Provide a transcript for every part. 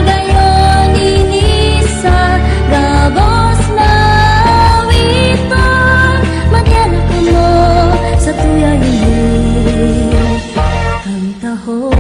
kamagayon inisa gabos na witon madyan ako mo sa tuya ini kantahon.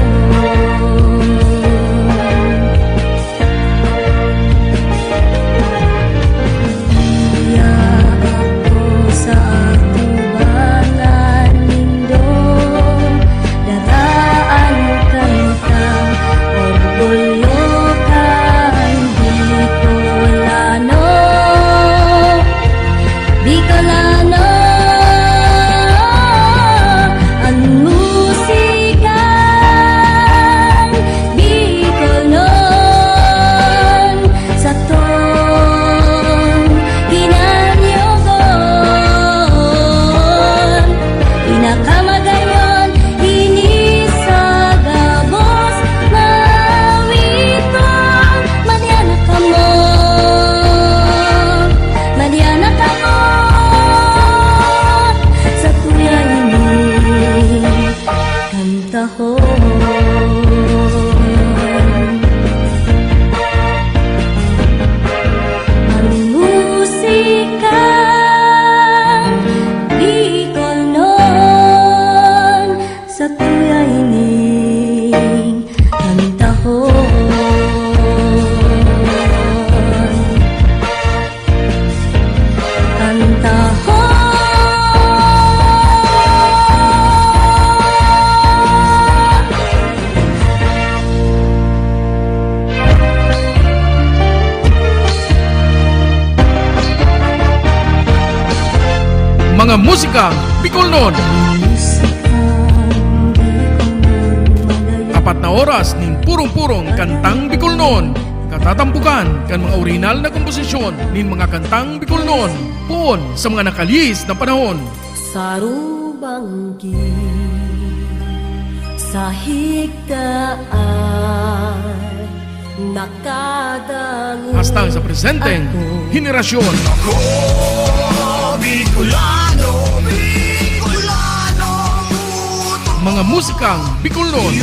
Mga musikang Bicolnon. 4 na oras ning purong-purong kantang Bicolnon. Katatampukan kan mga original na komposisyon nin mga kantang Bicolnon. Puon sa mga nakalis na panahon. Sarubanggi sa higdaan nakadangon Hastang sa presenteng henerasyon. Ako, Bicolano, Bicolano, Mga musikang Bicolnon.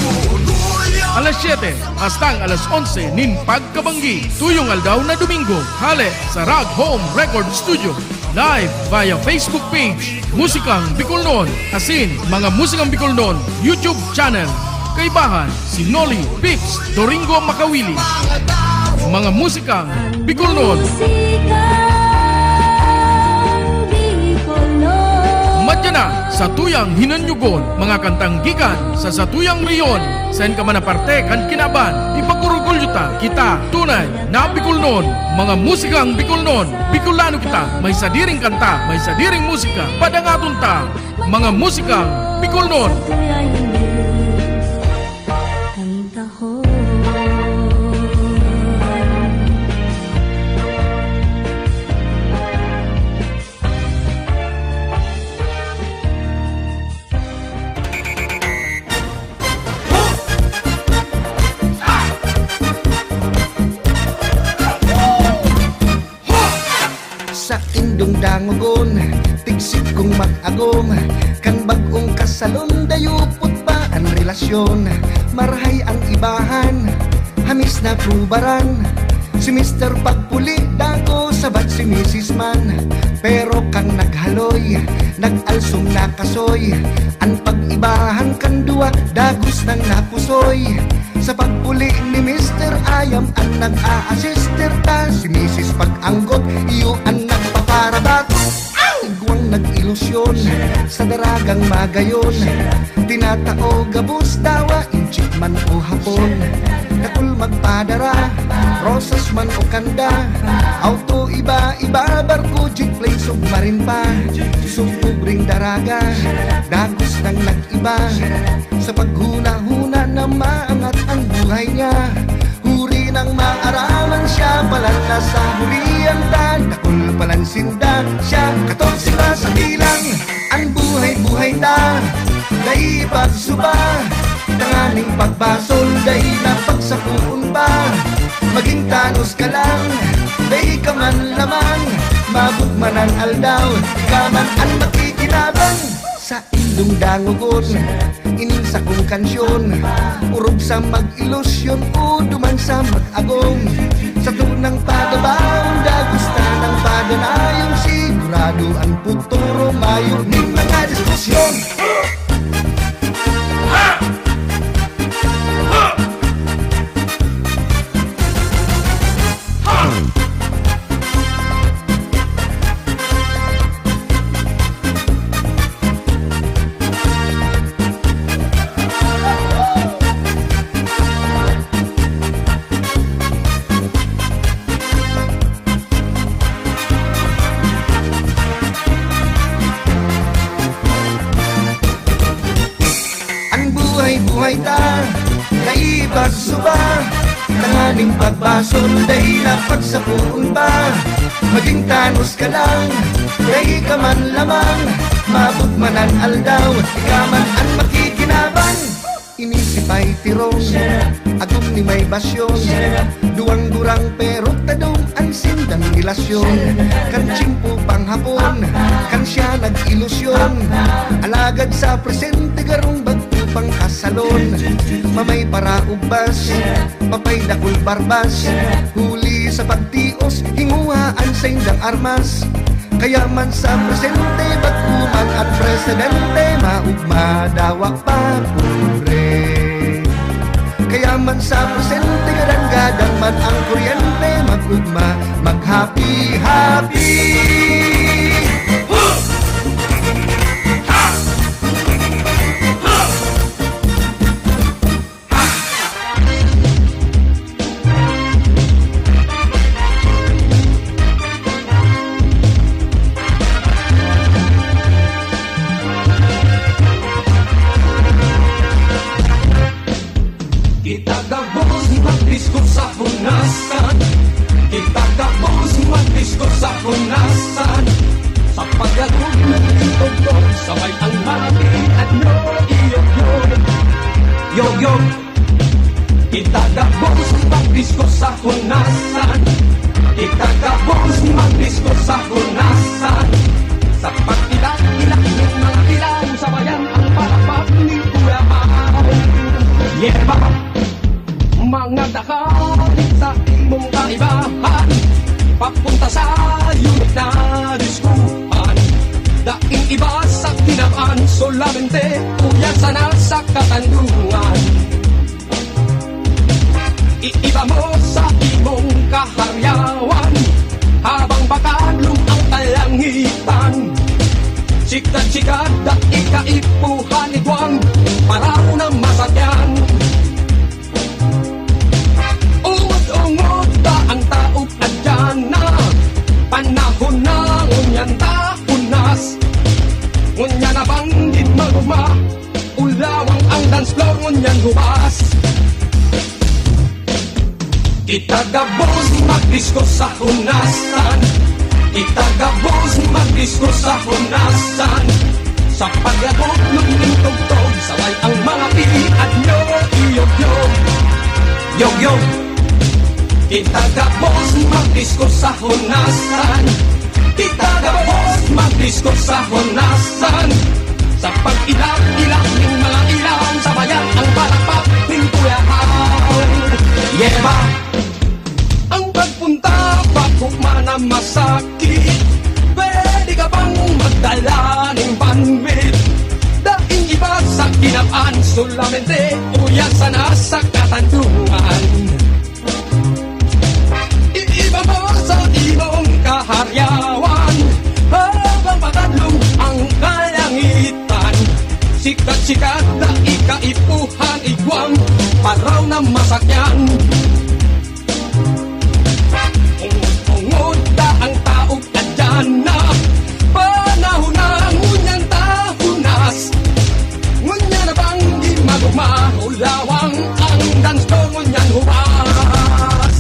Alas 7 hastang alas 11 nin pagkabanggi. Tuyong aldaw na Domingo. Hale sa Rock Home Record Studio. Live via Facebook page Musikang Bicolnon. Asin mga Musikang Bicolnon YouTube channel. Kaibahan si Noli Pips Doringo Makawili. Mga musikang Bicolnon. Madya na sa tuyang hinanyugon, mga kantang gikan sa satuyang riyon. Sen ka man aparte kan kinaban, ipagurugol yuta kita tunay na Bicolnon. Mga musikang Bicolnon, Bicolano kita, may sadiring kanta, may sadiring musika, padangaton ta. Mga musikang Bicolnon. sa indong dangugon, tigsik kong mag-agong, kan bagong kasalon, dayupot pa ang relasyon. Marahay ang ibahan, hamis na tubaran, si Mr. Pagpuli, dako sabat si Mrs. Man. Pero kang naghaloy, nag-alsong nakasoy, ang pag-ibahan kan duwa, dagos nang napusoy. Sa pagpuli ni Mr. Ayam ang nag-a-assister ta, si Mrs. Pag-anggot, iyo ang nagpaparabat. Iguang nag-ilusyon sa daragang magayon, tinatao gabos dawa, inchik man o hapon. Nakul magpadara, rosas man o kanda, auto iba-iba, barko, jeep, plane, submarin pa. Sumubring daraga, dagos nang nag-iba, sa paghuna-huna na maangat ang buhay niya. Huri ng maaraman siya, palang nasa hurian ta, nakul palang sinda siya, 14 na sa bilang, ang buhay-buhay ta. Dahil pagsuba, tanganing pagbasol, dahil na pagsapuon pa. Maging tanos ka lang, dahil ka man lamang, mabot man ang aldaw, ka man ang makikinabang. Sa indong dangugon, ining sa kong kansyon. Urog sa mag-ilusyon o duman sa mag-agong. Sa tunang pagabaon, dagusta ng paganayong sigurado ang futuro mayo ng mga diskusyon. Buhay ta, naibag suba, tanganing pagbasol, dahi na pagsapuon ba? Maging tanos ka lang, dahi ka man lamang, mabot manan aldaw, ikaman ang makikinabang. Inisip ay tirong, agum ni may basyon, duwang durang pero tadong ang sindang relasyon. Kan tsimpo pang hapon, kan siya nag-ilusyon, alagad sa presente garong bagto pang kasalon. Mamay para ubas, papay dakul barbas, huli sa pagtios, hinguhaan sa indang armas. Kaya man sa presente, bagumang at presidente, maugma dawak pa pure. Kaya man sa presente, gadang-gadang man ang kuryente, magugma, mag-happy-happy. Itagabos magdisko sa punasan, itagabos magdisko sa punasan, sa paglalog ng tugtog, sabay ang marabi at no iyog-yog, yog-yog. Itagabos magdisko sa punasan, itagabos magdisko sa punasan, sa pag-ilang-ilang ng mga ilang, sabayan ang palakpak ni Kuya Pao. Yeah, ba? Mga dakalit sa imong kaibahan, papunta sa unit na diskuhan. Daing iba sa tinapaan, solamente uyan sana sa katandungan. Iiba mo sa imong kaharyawan, habang bakadlong ang kalangitan. Sikat-sikat daing kaipuhan iguang, paraw na masakyan. Ungod ta ang taog at dyan na, panahon na ngunyan tahunas. Ngunyan na banggit magugma, ulawang ang dance floor ngunyan hubas. Itagabos magdisko sa hunasan, itagabos magdisko sa hunasan, sa paglagok ng tugtog, sabay ang mga piat nyo, iyog-yog, yog-yog. Itagabos magdisko sa hunasan, itagabos magdisko sa hunasan, sa pag-ilang-ilang ng mga ilang, sabayan ang palakpak ng kuyahan. Yeah ba? Ang pagpunta bakukma na masakit, pwede ka bang magdala ng banwit? Daing iba sa kinapaan, solamente uyan sana sa katandungan. Iiba mo sa imong kaharyawan, habang pakadlong ang kalangitan. Sikat-sikat na ikaipuhan igwang, paraw na masakyan. Ungod ta ang taog at dyan na, panahon na ngunyan tahunas. Ngunyan na bang di magugma, ulawang ang dance ko ngunyan hubas.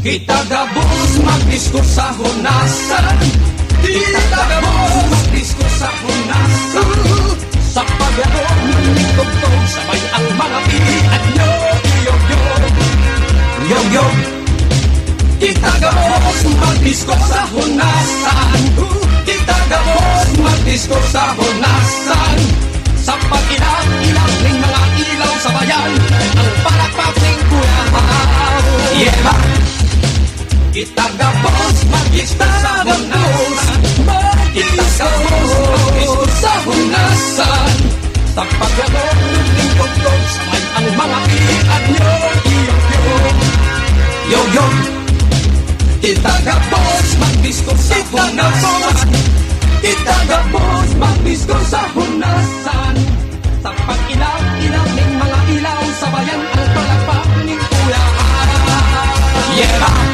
Kita gabos magdisko sa hunasan. Kita gabos magdisko sa hunasan. Sa pagyarong ng tugtog, sabay ang mga piat nyo. Yo-yo, kita gabos magdisko sa hunasan. Kita gabos magdisko sa hunasan. Sa pag-ilang-ilang ng mga ilaw sa bayan, ang palakpak ng kuyahan. Yeah! Kita gabos magdisko sa hunasan. Kita gabos magdisko sa hunasan. Sa pagyarong ng tugtog, sabay ang mga piat nyo. Yo-yo, kita gabos magdisko sa hunasan. Kita gabos magdisko sa hunasan. Sa pag-ilaw-ilaw ng mga ilaw sa bayan, ang palakpak ng kuyahan. Yeah!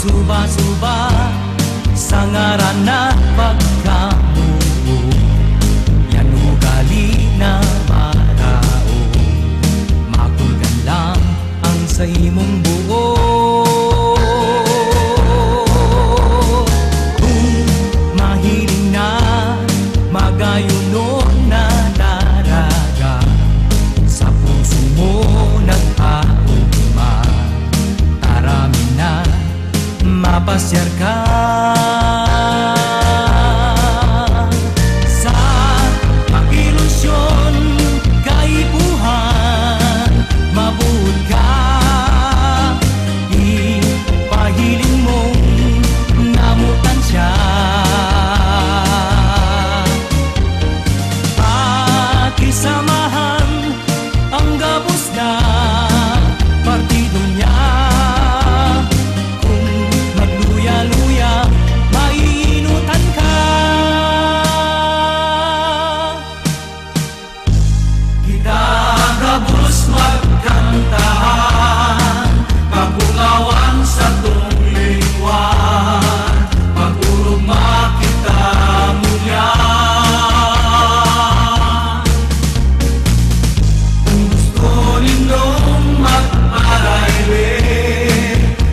pagsuba-suba sa ngaran na pagkamuo. Yan ugali na marao, makulgan lang ang sa imong buo. Kung mahiling na magayuno na daraga, sa puso mo nag-augma, tarami na mapasyar ka. Sa pag-ilusyon, kaibuhan, mabuot ka. Ipahiling mong namutan siya. Pakisamahan ang gabos na partido niya. Kung magluya-luya, maiinutan ka. Kita ang gabos magkantahan, pagbungawan sa tunglingwan, pag-urugma kita mula. Kung gusto ninyong magparaywe,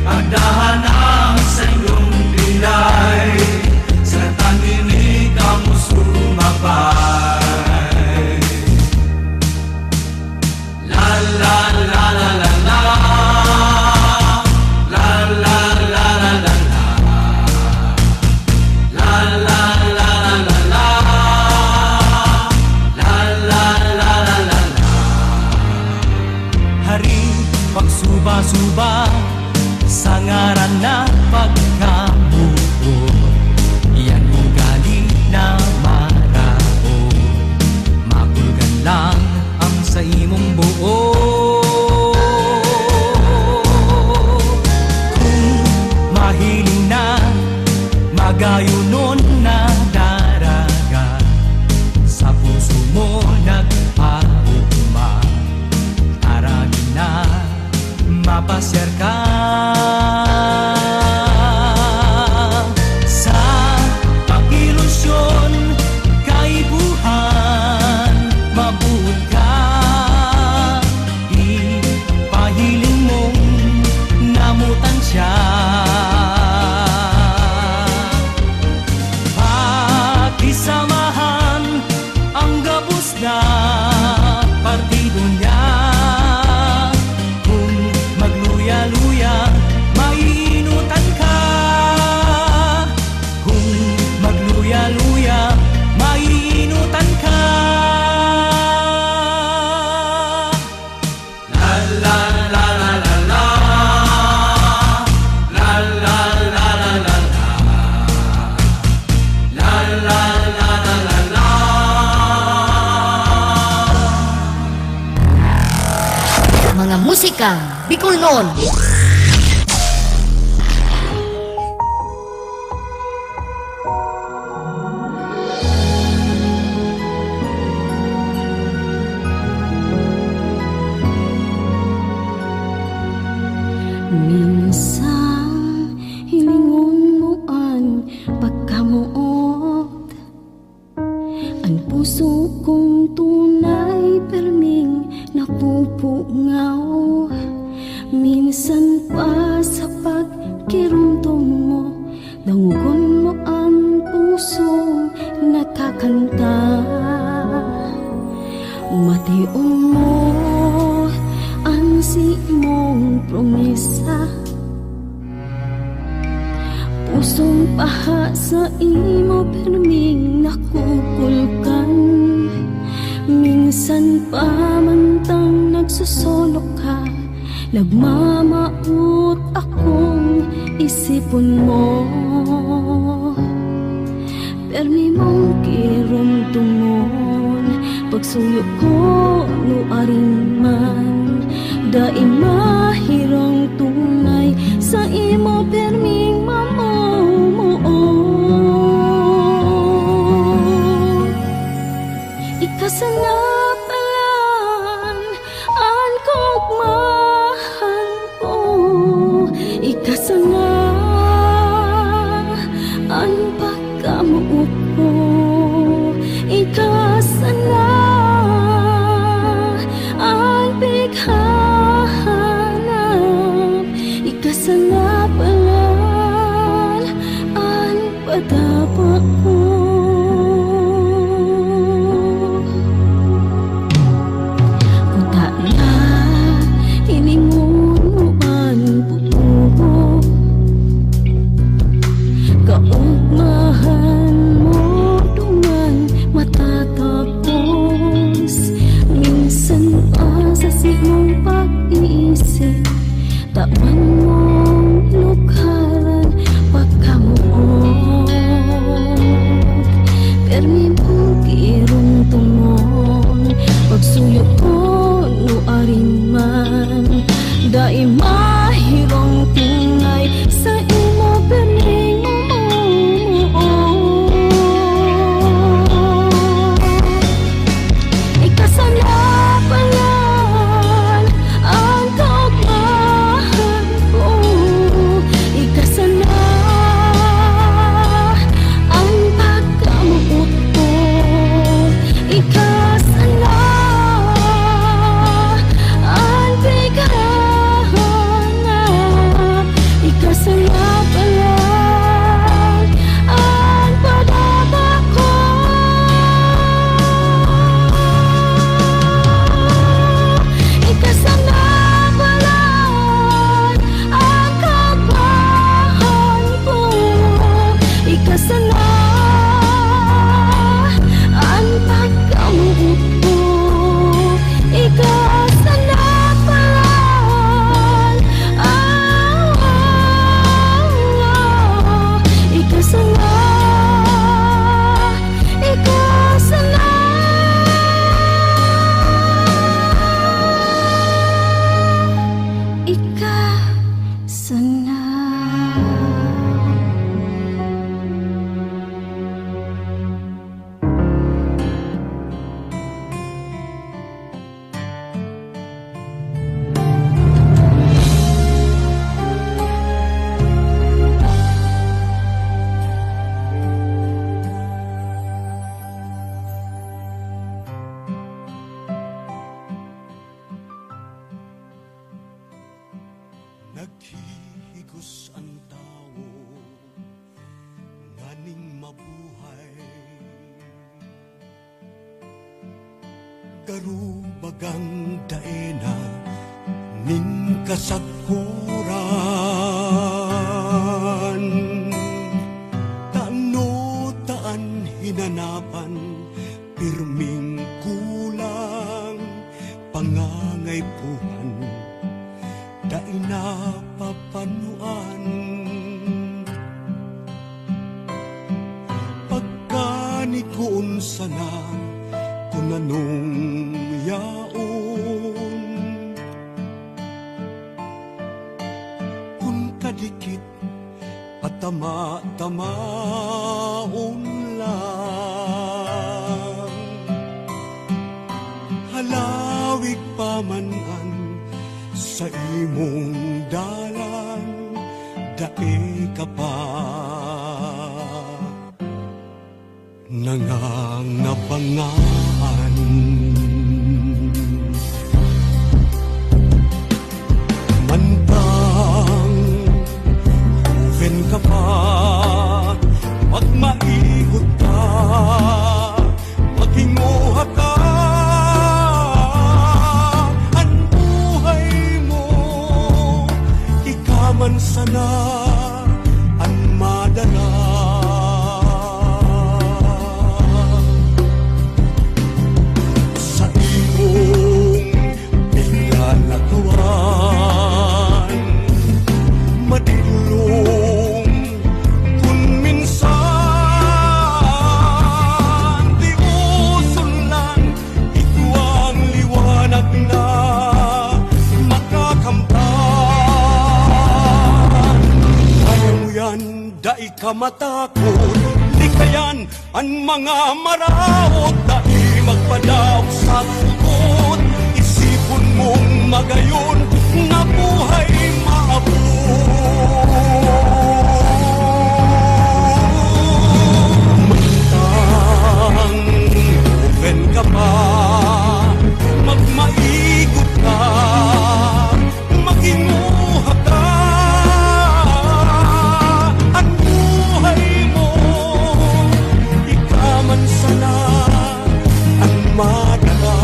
agdahan ang sa inyong pilay, sa tanginig ang sumabay. La la la la la la, la la la la la la, la la la la la la, la la la la la la. Hari pagsuba-suba sa ngaran na pagkamuo. Yan ugali na marao, makulgan lang ang sa imong buo. Kung mahiling na magayunon na daraga, sa puso mo nag-augma, aragin na mapasyar ka. Sa pag-ilusyon, kaibuhan, mabuot ka. Ipahiling mong namutan siya. Pakisamahan ang gabos na partido niya. Kung magluya-luya, maiinutan ka. Kung magluya-luya, maiinutan ka. La la la la la la, la la la la la la, la la la la la la. Mga musikang Bicolnon. Minsan hilingon mo ang pagkamuot, ang puso kong tunay perming napupungaw. Minsan pa sa pagkirumdum mo, dangon mo ang puso nakakanta. Mationg mo ang si mong promesa, pusong paha sa imo perming nakukulkan. Minsan pa mantang nagsusulok ka, nagmamaot akong isipon mo. Permi mong kirumtumon, pagsuyo ko no aring man, dai mahirang tunay sa imo perming mamumuot. Ikasanapalan ang kogmahan ko, ikasanapalan Taman mong lukharan pagkamuon, permi mong kirong tungon, pagsuyo ko nuarin man, dai mahirong tingay sa imo perning umuon. Ikasanapalan ang kaugmahan ko, ikasana ang pagkamuot ko, ikasana ang bighan, ikasana palang ang padaba ko. Ikasana palang ang kabahan ko, ikasana ang pagkamuot ko, ikasana palang ikasana, ikasana. Ikasana. Naghihigos ang tao, nganing mabuhay. Garubagang daena, ning kasagkuran. Taan hinanapan, pirming kulang, pangangaypuhan, dai napapanuan. Pagkanikoon sana kung anong yaon, kung kadikit patama-tamaon lang, halawig pamanan sa imong dalan, dae ka pa nangangabangan. Mantang oven ka pa, pag maigot ka, maghinguha ka, ang buhay mo ikaman sana ang madala. Sa imong pinalagawan, madilong kung minsan di usulan, ikaw ang liwanag na makakamtan. Kaya mo yan, dai ka matakot, di kayan ang mga maraot, dai magpadaog sa tukot, isipon mong magayon na buhay maabot. Mantang open ka pa, magmaigot ka, maghimuha ka, ang buhay mo ikaman sana ang madala.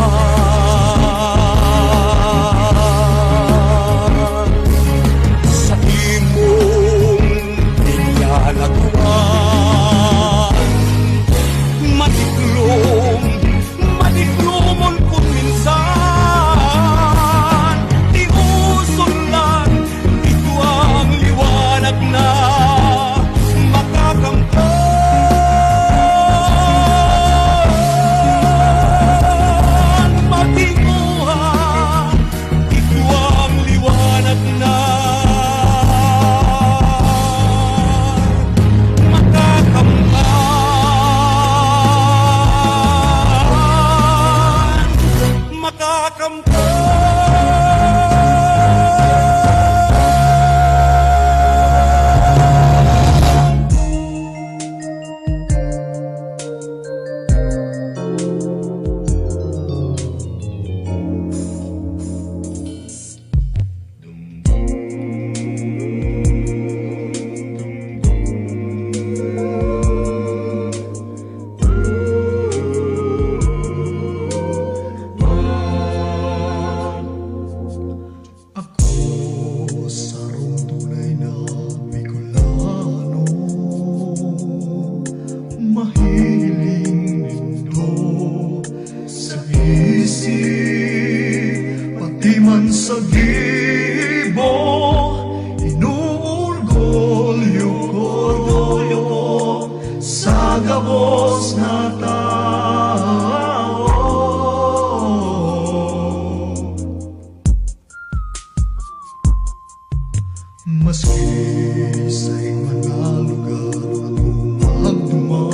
Maski sa mga lugar ako magduman,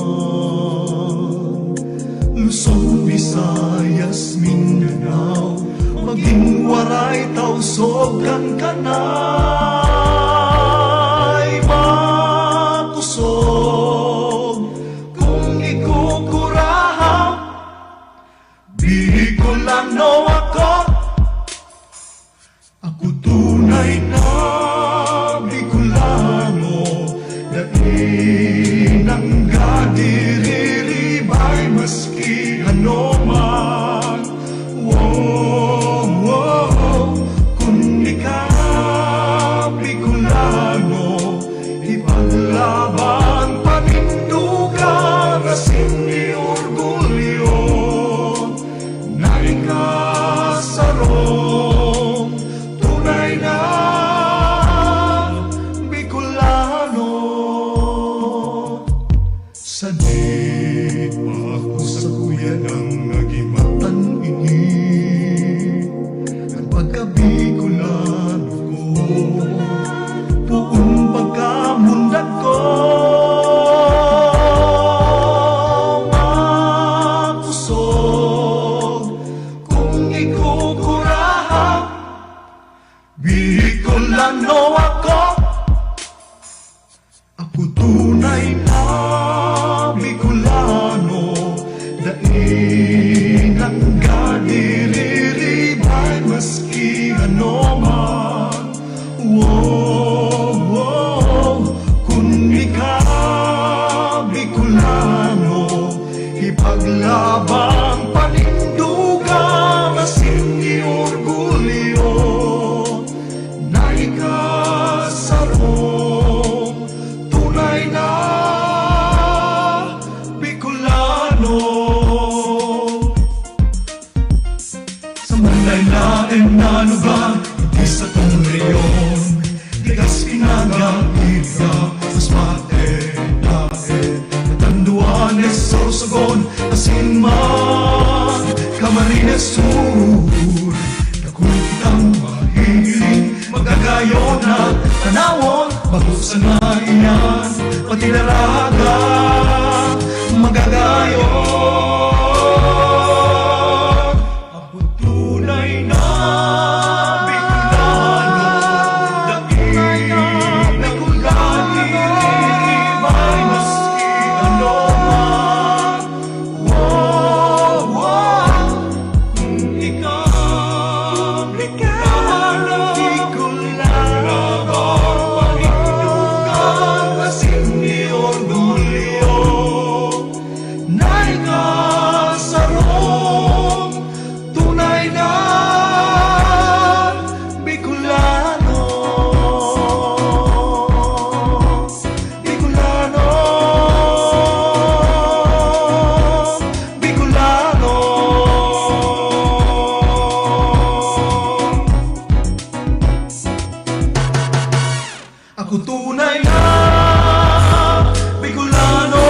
Luzon, Visayas, Mindanao, maging waray tausog kan kanay makusog kung ikukurahang Bicolano ako. Ako tunay na Bicolano, daing ang gadiribay maski ano man. Wow, wow, kung ikaw Bicolano, ipaglaban panindugan kasing ni orgulyo na ikasarong tunay na Bicolano. Sadit pa ako sa kuya ng nagimatan ini, ang pagka-Bicolano ko, buong pagkamundag ko makusog kung ikukurahang Bicolano ako. Ako tunay na Bicolano, daing ang gadiribay maski ano man. Wow, wow, kung ikaw Bicolano, ipaglaban panindugan kasing ni orgulyo na ikasarong tunay na Bicolano. Sa malayo-layo na lugar, hindi sa tong reyon, Ligas, Pinagang, Iriga, Masbate, Daet, Catanduanes, Sorsogon, Asinman, Camarines Sur. Dakul kitang mahiling, magagayon at tanawon, bagusan na iyan, pati laraga, magagayon. Ako tunay na Bicolano, daing ang gadiribay maski ano man. Wow, wow, kung ikaw Bicolano, panindugan kasing ni orgulyo na ikasarong tunay na Bicolano. Bicolano, Bicolano. Ako tunay na Bicolano,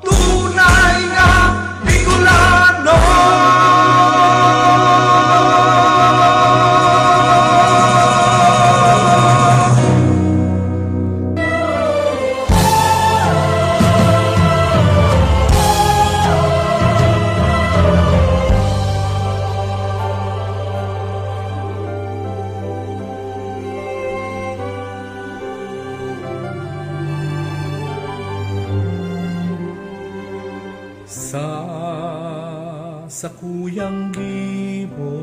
tunay na Bicolano. Sa kuyang gibo,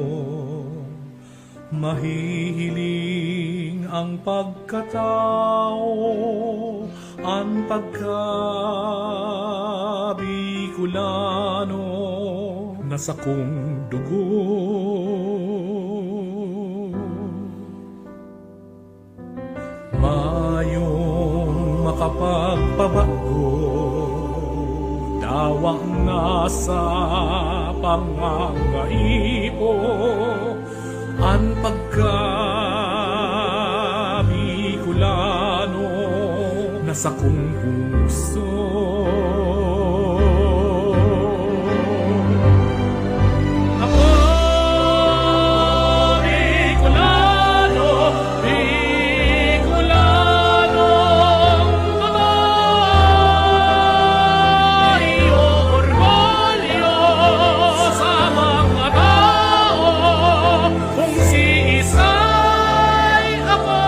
mahihiling ang pagkatao, ang pagka-Bicolano nasa kong dugo. Mayong makapagpabago, dawang nasa pangangaipo, ang pagka-Bicolano nasa kong puso. Ako, Bicolano, isa'y ako.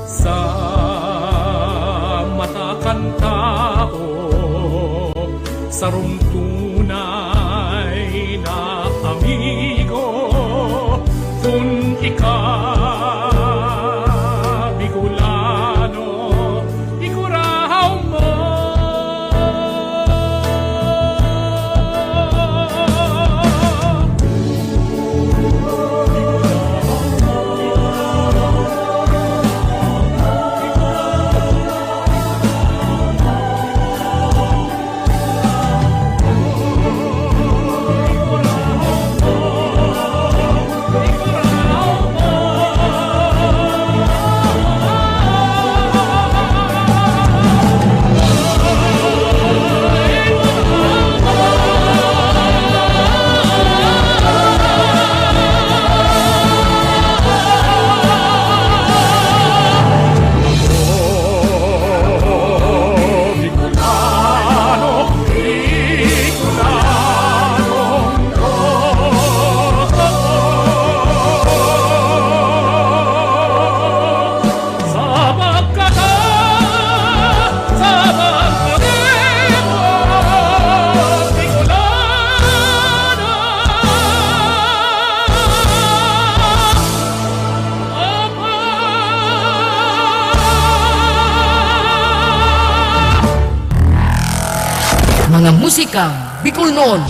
Sa mata kang tao, sa rumtunay na amigo, kung ikaw Bicolano, ikurahaw mo. Mga musika Bicol noon.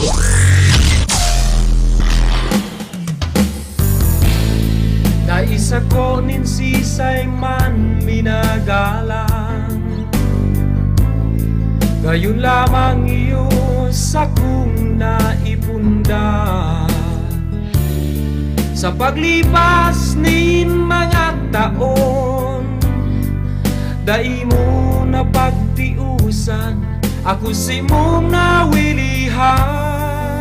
Naisa ko ninsisay man minagalang, gayon lamang iyo sa kong naipunda. Sa paglipas nin mga taon, dai mo na pagtiusan, ako si mong nawilihan.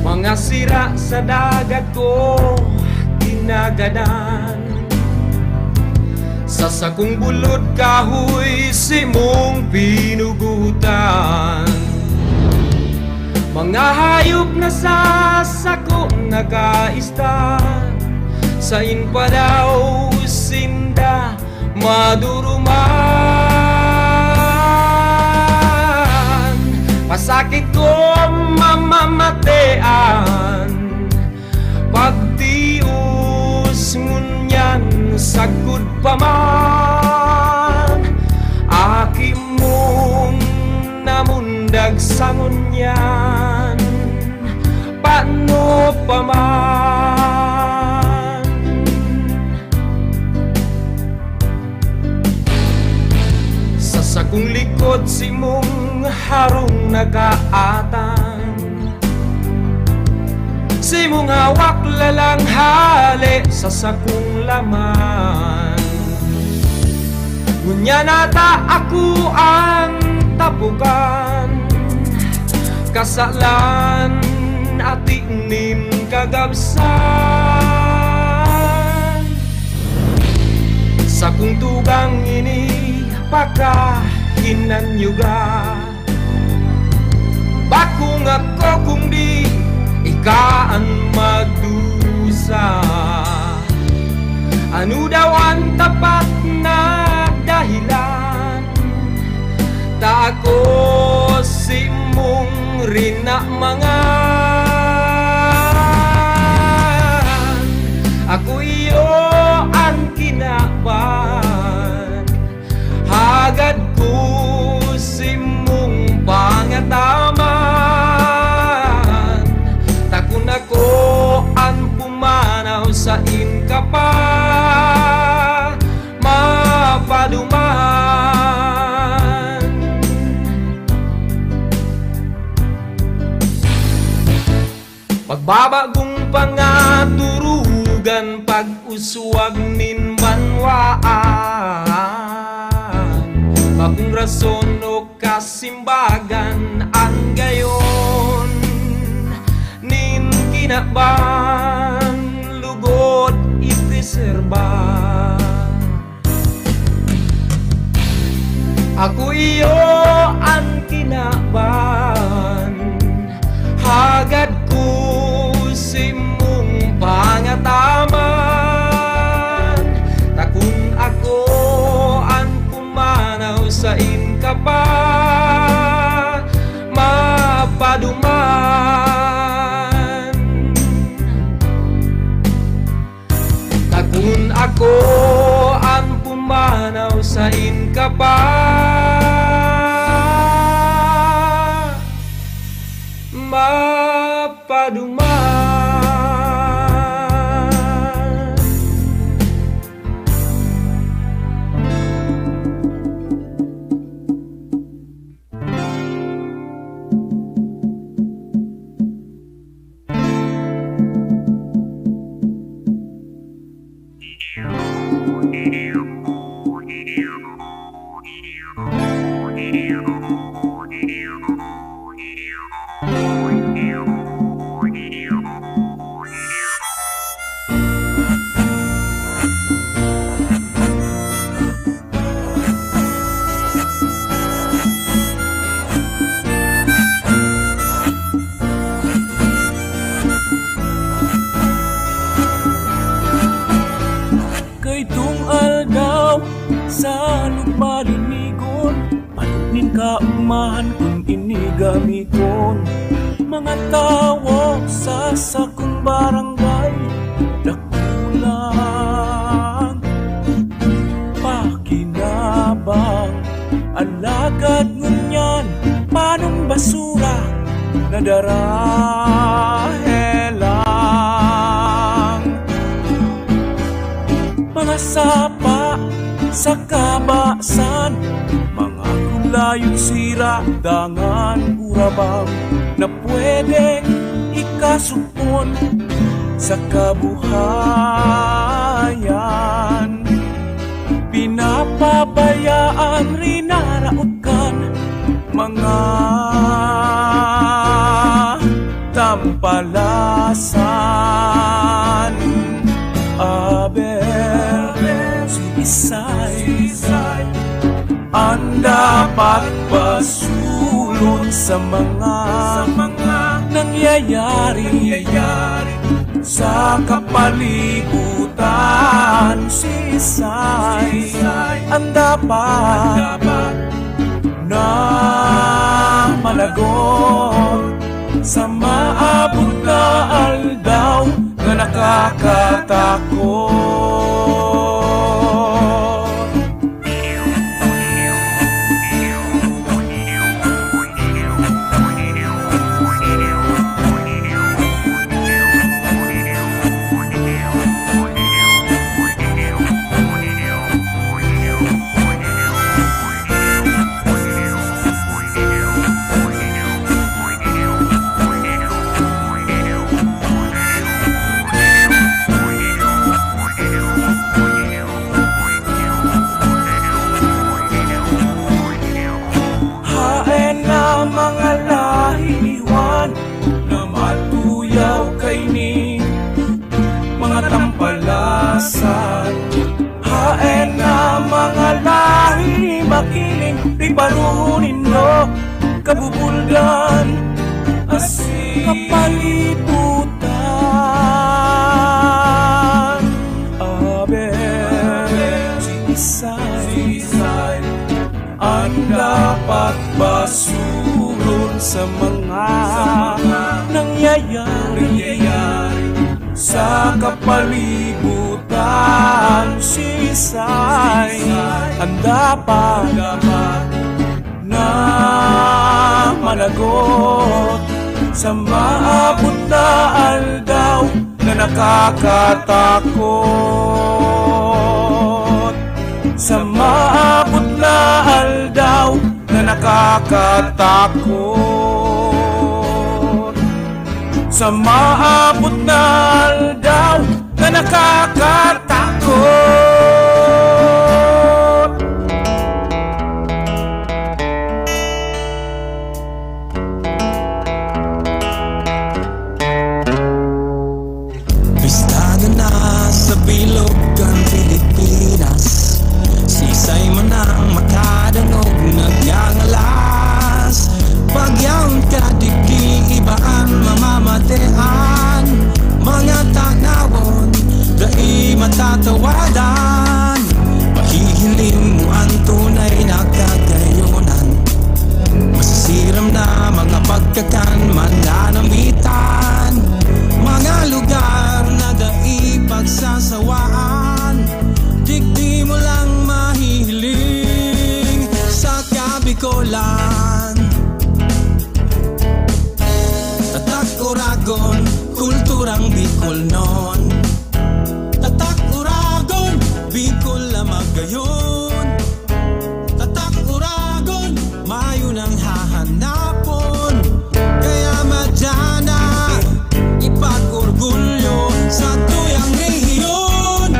Mga sira sa dagat ko tinagadan, sa sakong bulod kahoy si mong pinugutan. Mga hayop na sa sako nakaistan, sa inpa daw sinda maduruman. Pasakit ko mamamatean, pagtius ngunyan sagud pa man. Aki mong namundag sa ngunyan, paano pa man. Sa sakong likod si mong harong nagaatang, si mong hawak lalang hali sa sakong laman. Ngunya nata ako ang tapukan, kasalan at inin kagabsan. Sa kung tugang ini pakahinanyuga, bakung ako kung di ikaan magdusa. Ano daw ang tapat na dahilan, ta ako si mong rinamangan. Ako iyo ang kinaban, hagad ko si mong pangataman. Takon ako ang pumanaw sa inkapa, mapaduman. Pagbabagong pangaturugan, pag-uswag nin banwaan, bakong rason o kasimbagan ang gayon nin kinaban. Lugod iti Ako iyo ang kinaban, hagad ko simong pangataman. Takun ako ang pumanaw sa inka pa, mapaduman. Takun ako ang pumanaw sa inka pa, mapaduman. Kay tungal daw sa lugbalinigon, panunin ka umahan kung inigamiton. Mga tawo sa sakong barangay, dakulang pakinabang. Alagad ngunyan, panong basura na darahelang. Mga sapa sa kabasan, mga kulayong sira, dangan urabang na pwedeng ikasupon sa kabuhayan. Pinapabayaan rinaraot mga tampalasan. Isay ang dapat pasulong sa mga nangyayari sa kapalibutan. Sisay ang dapat na malagot sa maabot na aldaw na nakakatakot. Haen na mga lahi makiling, iparunin mo kabubulgan asin kapalibutan. Isay ang dapat basulon sa mga nangyayari sa kapalibutan. Sisay ang dapat na managot sa maabot na aldaw na nakakatakot. Sa maabot na aldaw na nakakatakot. Sa maabot na aldaw na nakakatakot. Bistado na sa bilog ang Pilipinas, sisay man ang makadangog na kawadan. Mahihiling mo ang tunay na kagayunan. Masisiram na mga pagkakan mananamitan, mga lugar na dai pagsasawaan. Digdi mo lang mahihiling sa Kabikolan. Tatak Uragon, kulturang Bicol non. Tatak Uragon, Bicol na magayon. Tatak Uragon, mayo nang hahanapon. Kaya madyana, ipag-orgulyo sa tuyang rehiyon.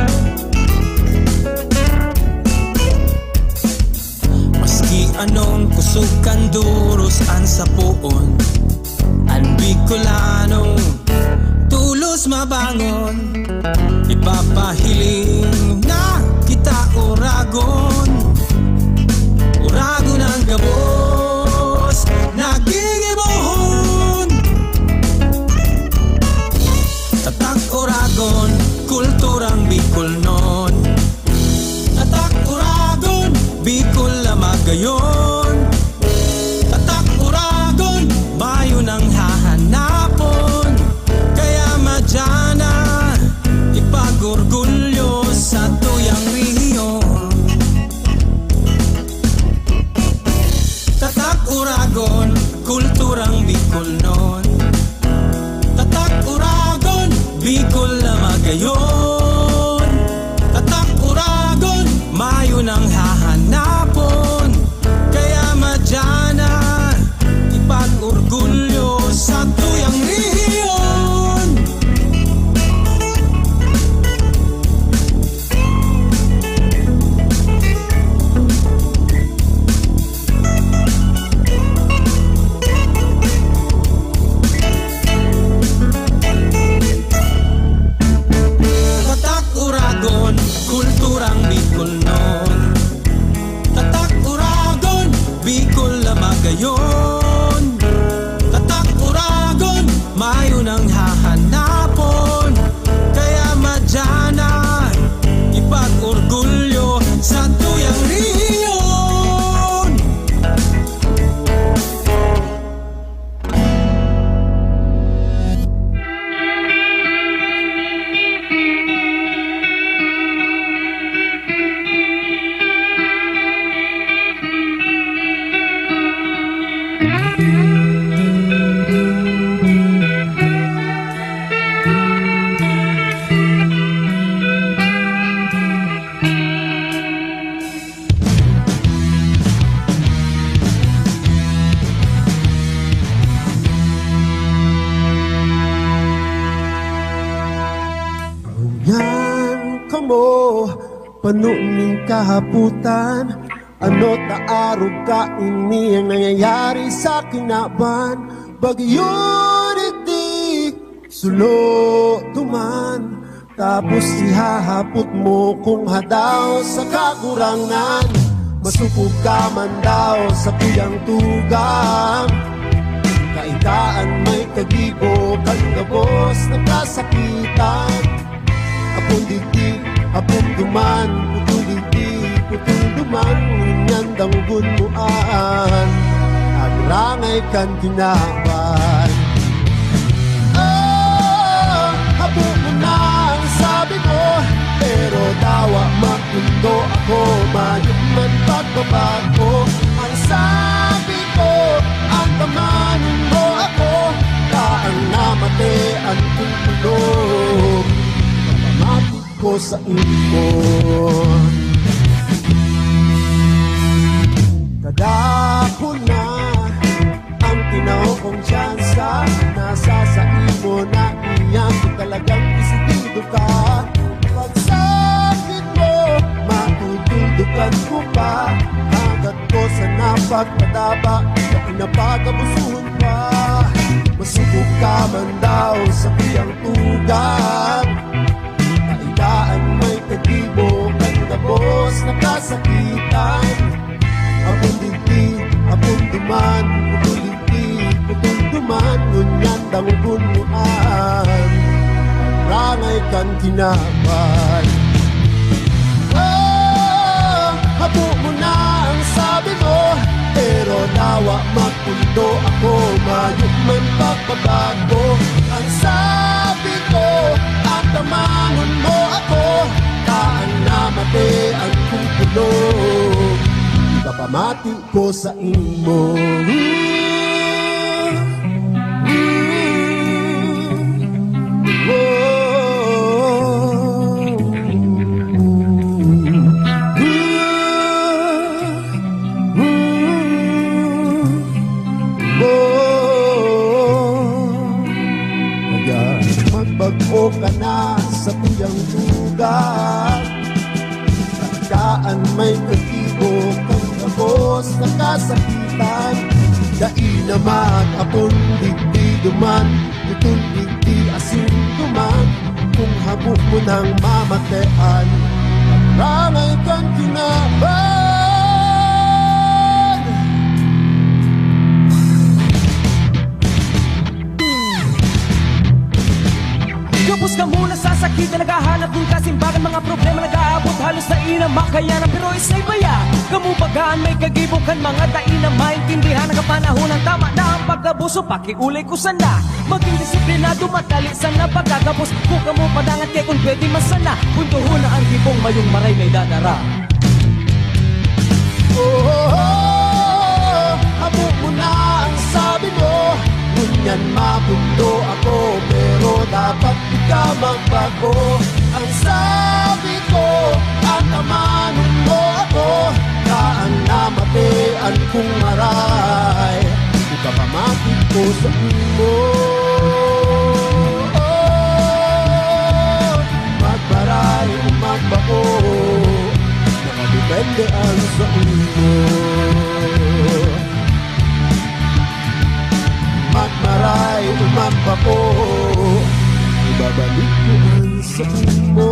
Maski anong kusog kanduros ang sapuon, ang Bicolano tulos mabangon. Ipapahiling na kita Uragon, Uragon ang gabos nagigibohon. Tatak Uragon, kulturang Bicol non. Tatak Uragon, Bicol na magayon. Tatak Uragon, mayo nang hahanapon. Kaya madyana, ipag-orgulyo sa tuyang rehiyon. Tatak Uragon, kulturang Bicol non. Tatak Uragon, Bicol na magayon. Tatak Uragon, mayo nang hahanapon. Kaya madyana, ipag-orgulyo sa tuyang rehiyon. Tatak Uragon, kulturang Bicol non. Tatak Uragon, Bicol na magayon. Tatak Uragon, mayo nang hahanapon. Kaya madyana, ipag-orgulyo sa tuyang rehiyon. Yan ka mo, panuning kahaputan. Ano't naarog ka ini ang nangyayari sa kinaban. Bagyo di sulo tuman. Tapos ihahapot mo kung hadaw sa kakurangan. Masupog ka man daw sa kuyang tugang. Kaitaan may kagibo, kagabos na kasakitan. Apong digdi, apong duman, putul digdi, putul duman, ngunyan danggun muan, agrangay kan kinaban. Oh, habo mo na ang sabi ko, pero dawa makundo ako, mayuman pagbabago. Ang sabi ko, ang tamanin mo ako, taang namate ang tulog. Pagpamatik ko sa imo. Kadako na ang tinaw kong tsansa, nasa sa imo na iyan kung talagang isigido ka. Pagsakit mo, matutuldukan ko pa, hanggat ko sa napagpadaba na pinapagabusuhan pa. Masubok ka man daw sa kiyang tugang, kaidaan may kagibo, kagabos na kasakitan. Apong digdi, apong duman, putul digdi, putul duman, ngunyan dangun muan, rangay kan kinaban. Ipapamati ko sa imo. Magbago ka na sa tuyang lugar, Tandaan may nagtibok ang tapos na kasakitan. Dai naman akong digdi duman, itong digdi asin duman. Kung habok mo ng mamatean, rangay kang kinaban. Kapos ka muna sa sakit na naghahanap ng kasimbagan. Mga problema nag-aabot halos na inamakayanan. Pero isa'y baya, kamubagaan may kagibukan. Mga dain na maintindihan ang kapanahon ng tama na ang pag-abuso. Pakiulay ko sana, maging disiplinado, matali sana pagkagapos. Kung ka mo padangat kay kung pwede masana, puntuhon na ang hibong mayong maray may dadara. Habok mo na ang sabi mo, ngunyan mabundo ako, pero dapat di ka magbago. Ang sabi ko, ang tamanon mo ako, kaan namatean kong maray. Di ka pamakit ko sa imo. Magmaray o magbago, nakadepende ang sa imo. Magmaray, umamba ko, ibabalik ko ang sa mo.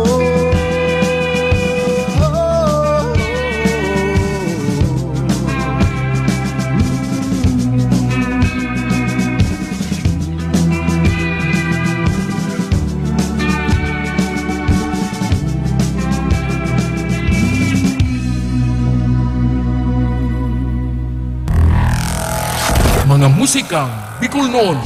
Mga musikang Bicol noon.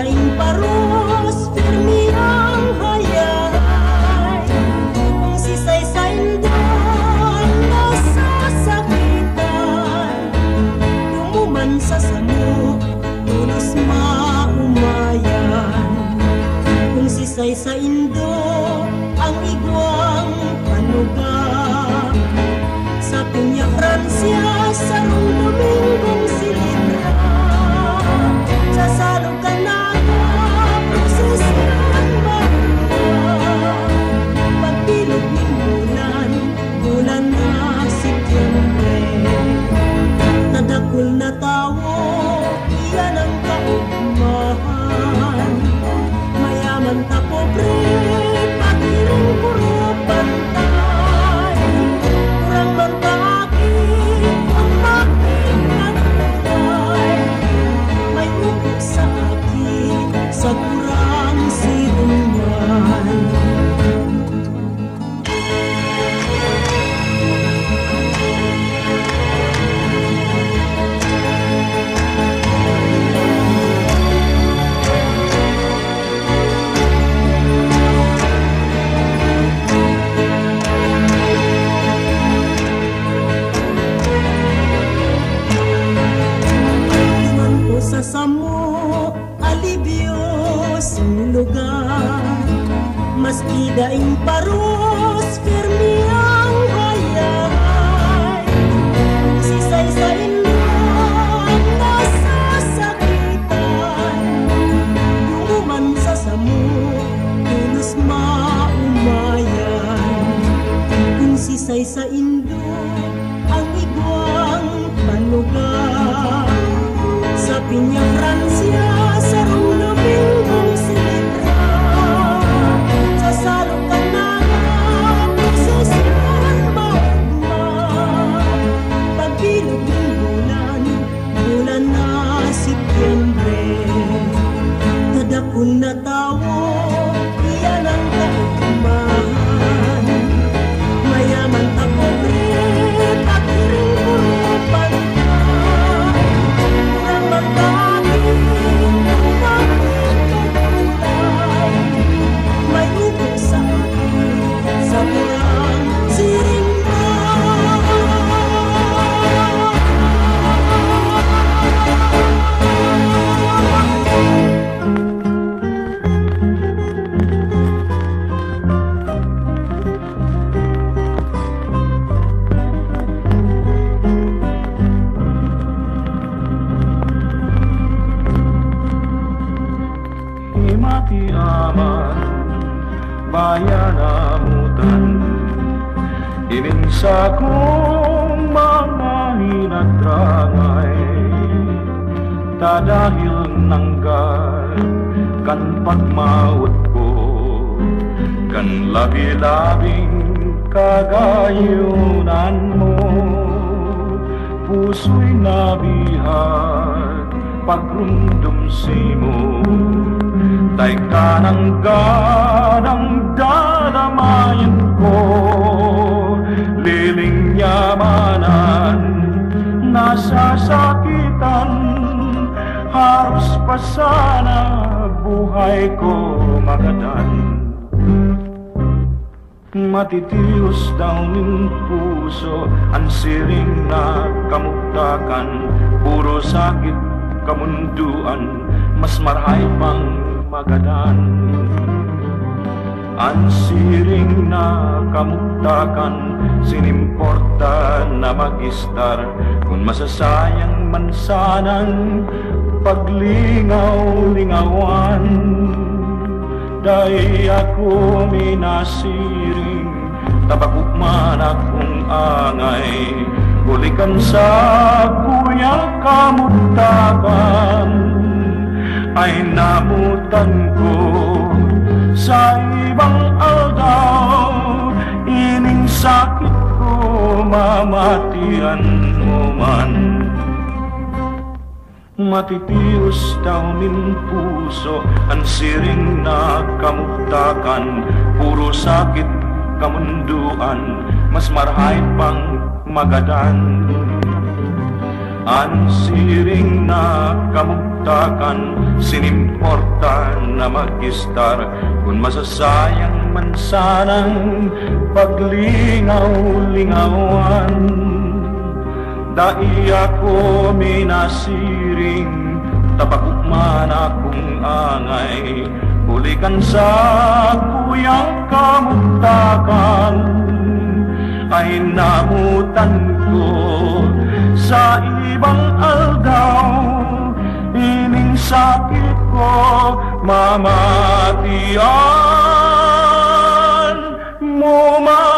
daing paros, firmi ang hayay. Kung si Saysay doon nasasakitan, tumuman sa samuk, tulos maumayan. Kung si Saysay ang igwang panuga, sa Piña Francia, sa Domingong Silitra, sa Salog Canaga, prosesyon mahula. Pagbilog ng bulan, bulan na Setyembre, nadakul na tawo, iyan ang kaugmahan. Mayaman ta pobre, pagiring puro pantay. Kurang man taakit, ang aking nagkulay. May upok sa akin, sa kurang sirungan. Sa samo, alibyo, sulugan. Maski daing paros, firmi ang hayay. Si Saysay ang nasasakitan, tumuman sa samo, tulos maumayan. Kung si Saysay ang igwang panugan, sa Piña Francia, sa Domingong Silitra, sa Salog Canaga, prosesyon mahugma. Pagbilog ng bulan, bulan na Setyembre, nadakul na tawo, iyan ang kaugmahan. Mayaman ta pobre, pagiring puro pantay. Kurang magkakit, ang aking kakulay. May upok sa akin, sa kurang siringman. Himati aman, bayan amutan, ininsa kong mga hinadrangay, tadahil nanggal kan pagmaut ko, kan labi-labing kagayunan mo, puso'y nabihat, pagrumdum simo. Tay kanang ganang dadamayan ko, liling yamanan, nasasakitan, haros pa sana buhay ko magadan. Matitios daw ng puso, ang siring na kamuktakan, puro sakit kamunduan, mas marhay pang magadan. Ang siring na kamuktakan, sinimporta na mag-istar, kung masasayang man sanang paglingaw-lingawan. Dahil ako minasiring, tabakukman akong angay, bulikan sa kuya kamuktakan, ay namutan ko sa ibang aldaw. Ining sakit ko mamatian mo man. Matitios daw min puso, ang siring na kamuktakan, puro sakit kamunduan, mas marhay pang magadan. An siring na kamugtakan, sinimporta na mag-istar. Kung masasayang man sanang paglingaw-lingawan, dai ako minasiring, tapakukman akong angay. Hulikan sa kuyang kamugtakan, ay namutan ko sa ibang aldaw. Ining sakit ko mamatian mo man.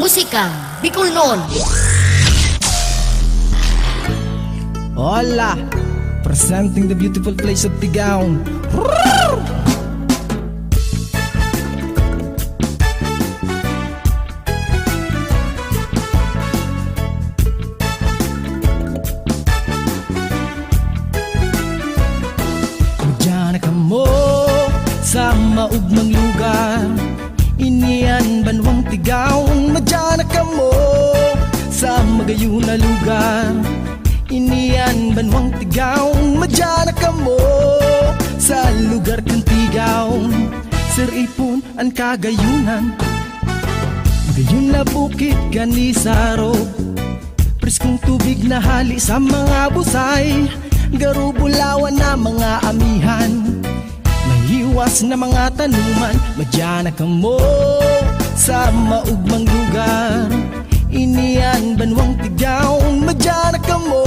Musikang Bicolnon. Hola, presenting the beautiful place of Tigaon. Diyan ka mo sa maugmang lugar, inian banwang Tigaon. Madyan ka mo sa magayon na lugar, inian banwang Tigaon. Madyan ka mo sa lugar kang Tigaon. Sir Ipon ang kagayunan, gayon na bukit ganisaro. Preskong tubig na hali sa mga busay, garubulawan na mga amihan, mahiwas na mga tanuman. Madyan ka mo sa maugmang lugar, inian banwang Tigaon. Madyan ka mo sa magayon na lugar, inian banwang Tigaon. Madyan ka mo sa lugar kang Tigaon. Sir Ipon ang kagayunan, gayon na bukit ganisaro. Preskong tubig na hali sa mga busay, garubulawan na mga amihan, mahiwas na mga tanuman, mahiwas na mga tanuman. Madyan ka mo sa maugmang lugar, inian banwang Tigaon. Madyan ka mo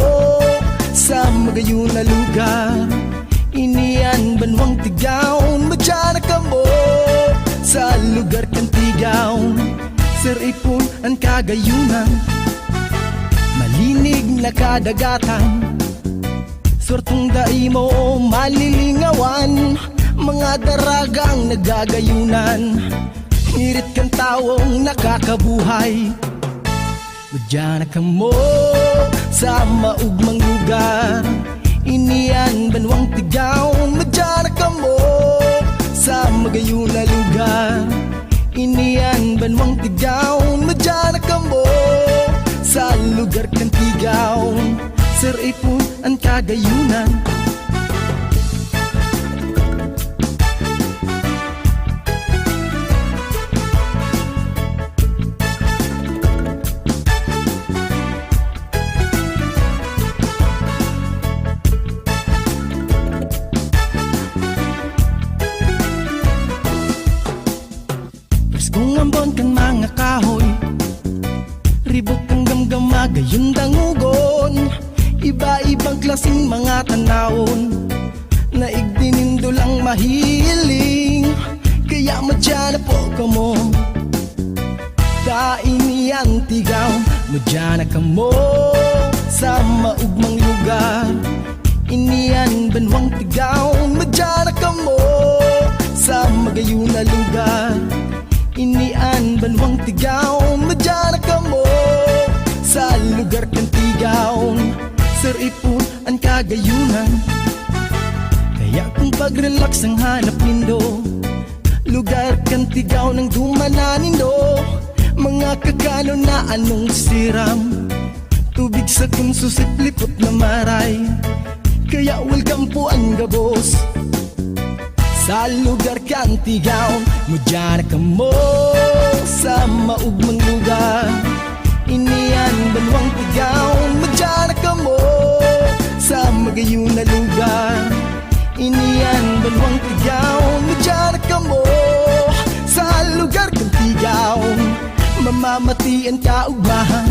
sa magayon na lugar, inian banwang Tigaon. Madyan ka mo sa lugar kang Tigaon. Sir Ipon ang kagayunan, malinig na kadagatan, swertong dai mo malilingawan, mga daragang nagagayunan, ngirit kang tawong nakakabuhay. Madyan ka mo sa maugmang lugar, inian banwang Tigaon. Madyan ka mo sa magayon na lugar, inian banwang Tigaon. Madyan ka mo sa lugar kang Tigaon. Sir Ipon ang kagayunan, Kung ambon kang mga kahoy, ribok kang gamgama gayon dangugon. Iba-ibang klaseng mga tanawon, na igdinindo lang mahiling. Kaya madyan na po ka mo, dainian tigaw. Madyan na ka mo sa maugmang lugar, inian banwang tigaw. Madyan na ka mo sa magayon na lugar, inian banwang tigaw. Madyan na ka mo sa lugar kang tigaw. Sir ipon ang kagayunan, kaya kung pag-relax ang hanap nindo, lugar kang tigaw ng dumananindo. Mga kakano na anong siram, tubig sa kunsusit lipot na maray. Kaya welcome po ang gabos sa lugar kang tigaw. Madyan ka mo sa maugmang lugar, inian banwang tigaw. Madyan ka mo sa magayon na lugar, inian banwang tigaw. Madyan ka mo sa lugar kang tigaw, mamamatian ka ugmahan.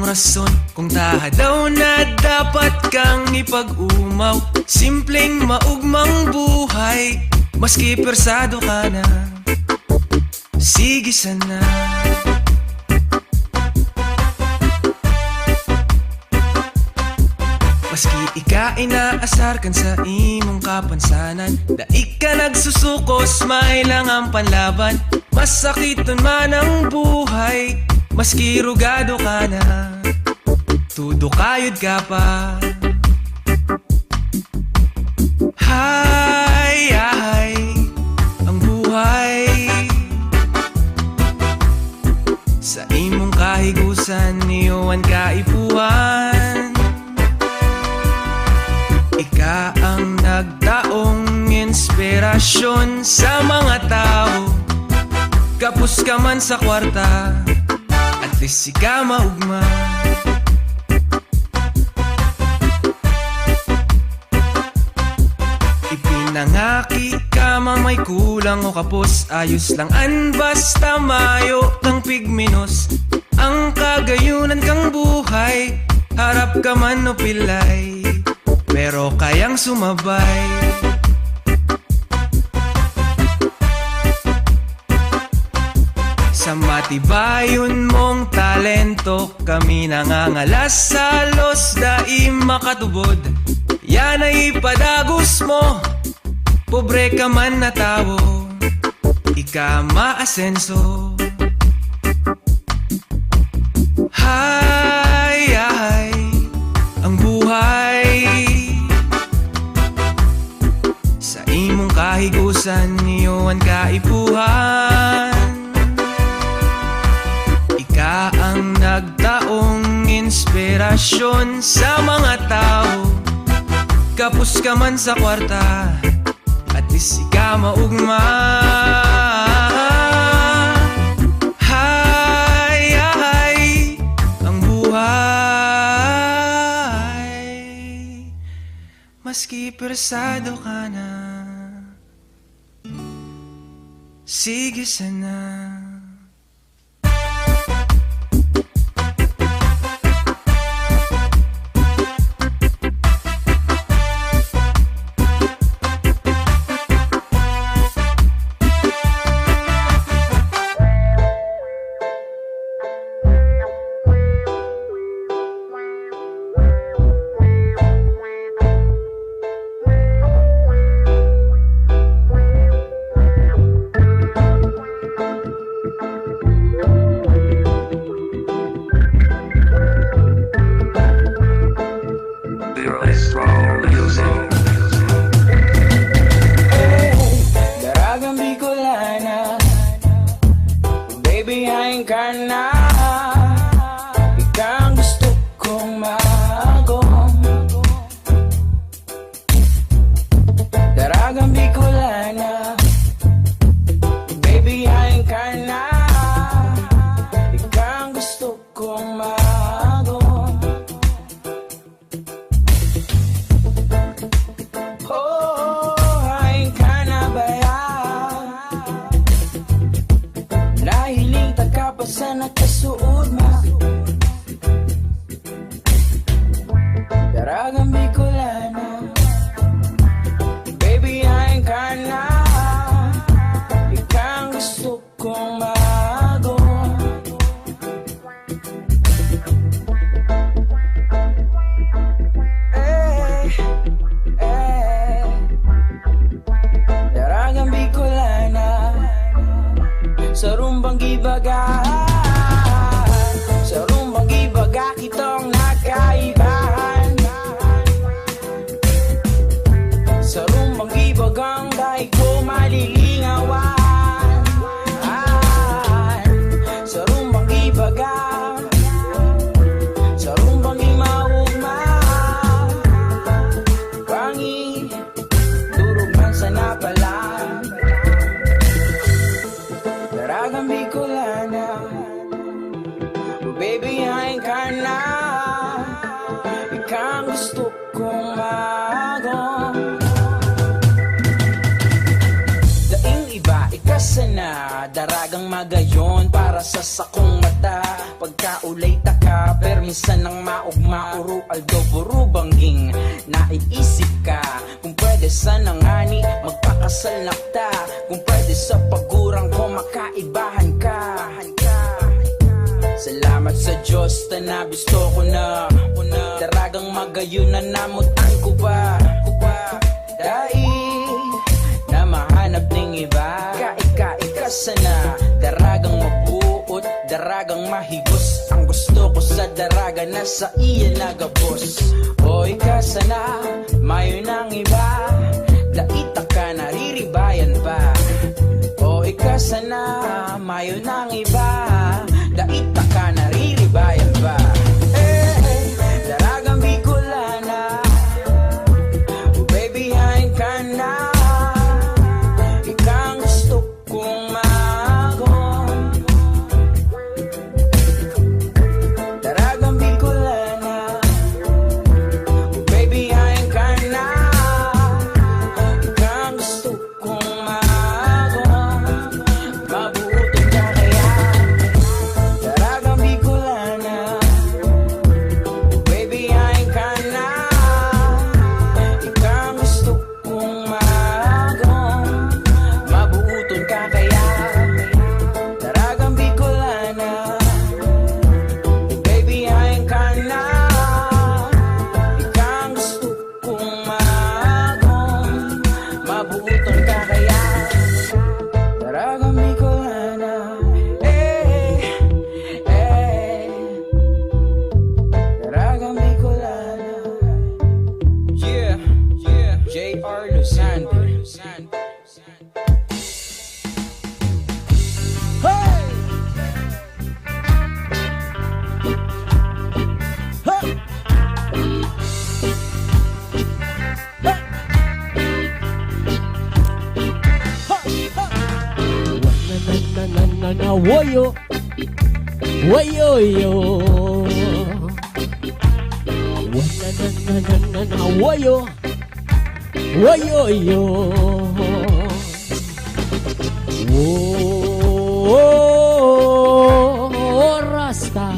Rason kung taha daw na dapat kang ipag-umaw. Simpleng maugmang buhay, maski persado ka na, sige sana. Maski ika inaasar kan sa imong kapansanan, daig ka nagsusukos, mailang ang panlaban. Masakiton man ang buhay, maski rugado ka na, tudo kayod ka pa. Hay, ay, ang buhay sa imong kahigusan, niyoan kaipuhan. Ika ang nagdaong inspirasyon sa mga tao, kapos ka man sa kwarta, at least ika maugma. Ipinangaki ka may kulang o kapos, ayos lang an basta mayo kang pigmenos. Ang kagayunan kang buhay, harap ka man o pilay, pero kayang sumabay. Sa matibayon mong talento, kami nangangalas sa los daim makatubod. Yan ay ipadagos mo, pobre ka man na tao, ika maasenso. Hay, ay, ang buhay sa imong kahigusan, niyoan kaipuhan. Ika ang nagtaong inspirasyon sa mga tao, kapos ka man sa kwarta, at least ika maugma. Hay, ay, ang buhay maski persado ka na, sige sana. Daragang magayon para sa sakong mata. Pagkaulay taka, pero minsan nang maugma. Uro aldo, buro bangging naiisip ka. Kung pwede sana ngani, magpakasal na ta. Kung pwede sa pagurang ko, makaibahan ka. Salamat sa Diyos, tanabisto ko na. Daragang magayon na namutan ko ba. Dahil na mahanap ng iba. Ika sana, daragang mabuot, daragang mahigos. Ang gusto ko sa daraga na sa iya nagabos. O ika sana, mayo ng iba. Laita ka, nariribayan pa. O ika sana, mayo ng iba. Laita ka, nariribayan pa. Daragang Bicolana, oh baby, hain ka na. Ikang gusto kong maagom. Daragang Bicolana, oh baby, hain ka na. Ikang gusto kong maagom. Mabuting ka kaya. Daragang Bicolana, oh baby, hain ka na. Ikang gusto kong maagom. Mabuuton ka kaya. Daragang Bicolana, oh baby, hain ka na. Ikang gusto kong maagom. Mabuuton ka kaya. Daragang Bicolana, Daragang Bicolana. Yeah, J.R. Luzande. Hey! Ha! Na woyo, woyo yo. Na woyo, woyo yo. Oh, Rasta,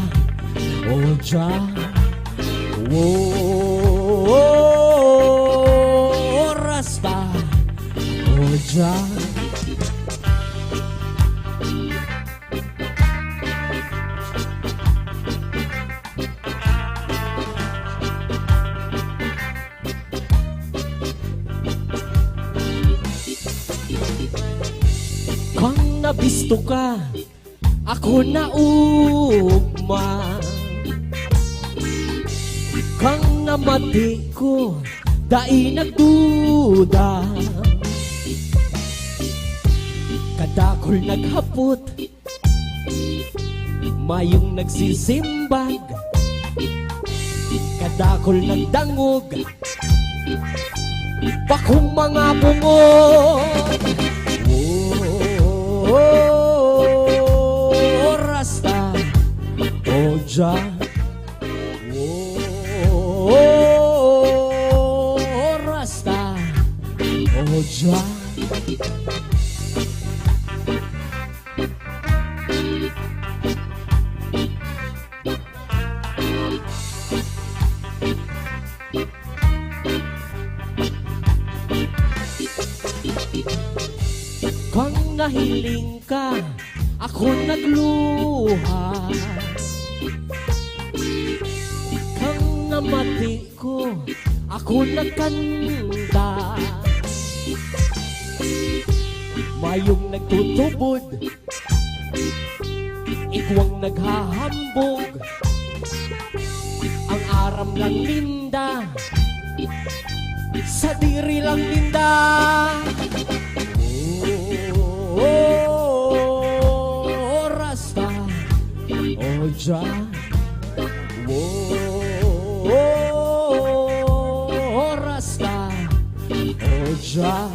oh Jah, oh, Rasta, oh Jah. Kang nabisto ka, ako na ugma. Kang namati ko, dai nagduda. Kadakol naghapot, mayong nagsisimbag. Kadakol nagdangog, bakong mga bungod. Oh, Rasta, oh Jah, oh, Rasta, oh Jah. Kang nahiling ka, ako nagluha. Kang namati ko, ako nagkanta. Mayong nagtutubod, igwang naghahambog. Ang aram lang linda, sa diri lang linda. Oh, Rasta, oh Jah, oh, Rasta, oh Jah.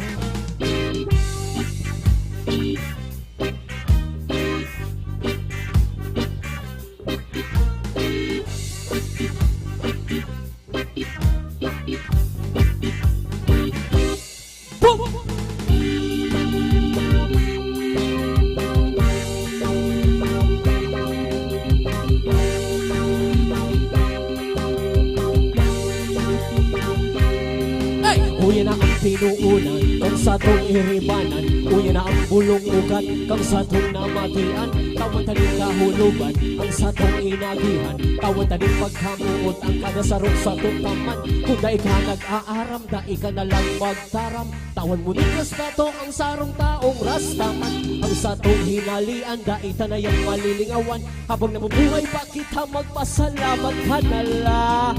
pinuunan kang sa tong iribanan. Uya na ang bulong ugat kang sa tong namatian. Tawan taning kahulugan ang sa tong inagihan. Tawan taning paghamuot ang kanasarong sa tong taman. Kung daig ka nag-aaram, daig ka na lang magtaram. Tawan mo nikas na to ang sarong taong rastaman. Ang sa tong hinalian, daig tanayang malilingawan. Habang namubuhay pa kita, magpasalamat ka na lang.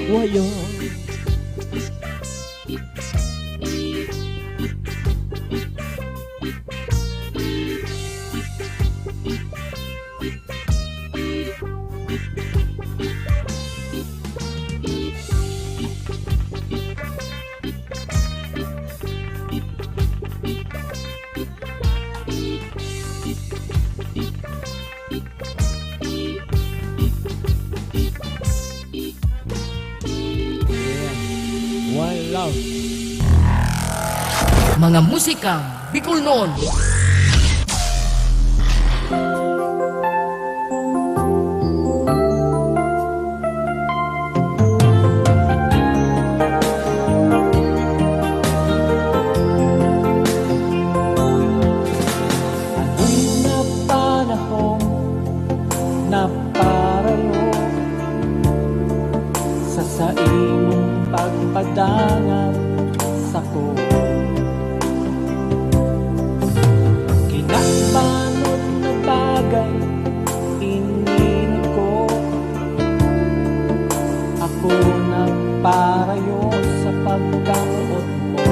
Wayo. Mga musikang Bicol noon. Pagpadangan sa ko kinabanod na bagay ininig ko. Ako nagparayo sa pagkaot mo.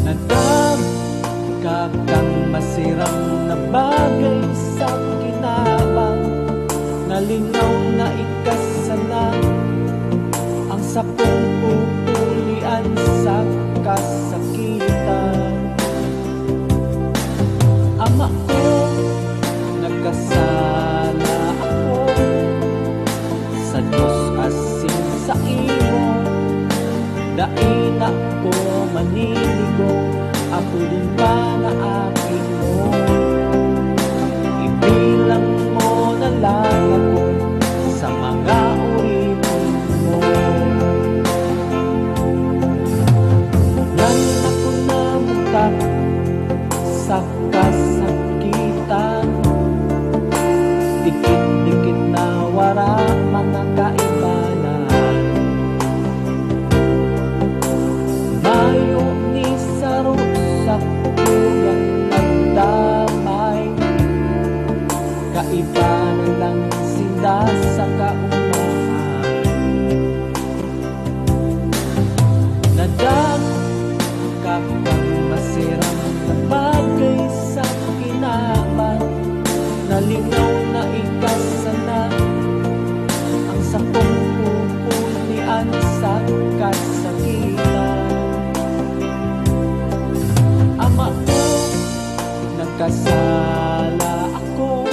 Nagkakang masirang na bagay sa kinabang. Nalinaw na ikasala ang sapong pupulian sa kasakitan. Ama ko, nagkasala ako sa Diyos asin sa imo. Dain ako maniligo, ako din pa na akin mo. Ibilang mo na lang ako sa mga uripon mo. Yan ako namutak sa kasakitan. Dikit-dikit na wara mga kaibanan. Mayo ni saro sa kuyang nagdamay. Kaiba na lang sinda sa kaunahan. Nadagkakang masirang na bagay sa kinaban. Nalinaw na ikasana ang sapong pupulian sa kasakitan. Ama ko, nagkasala ako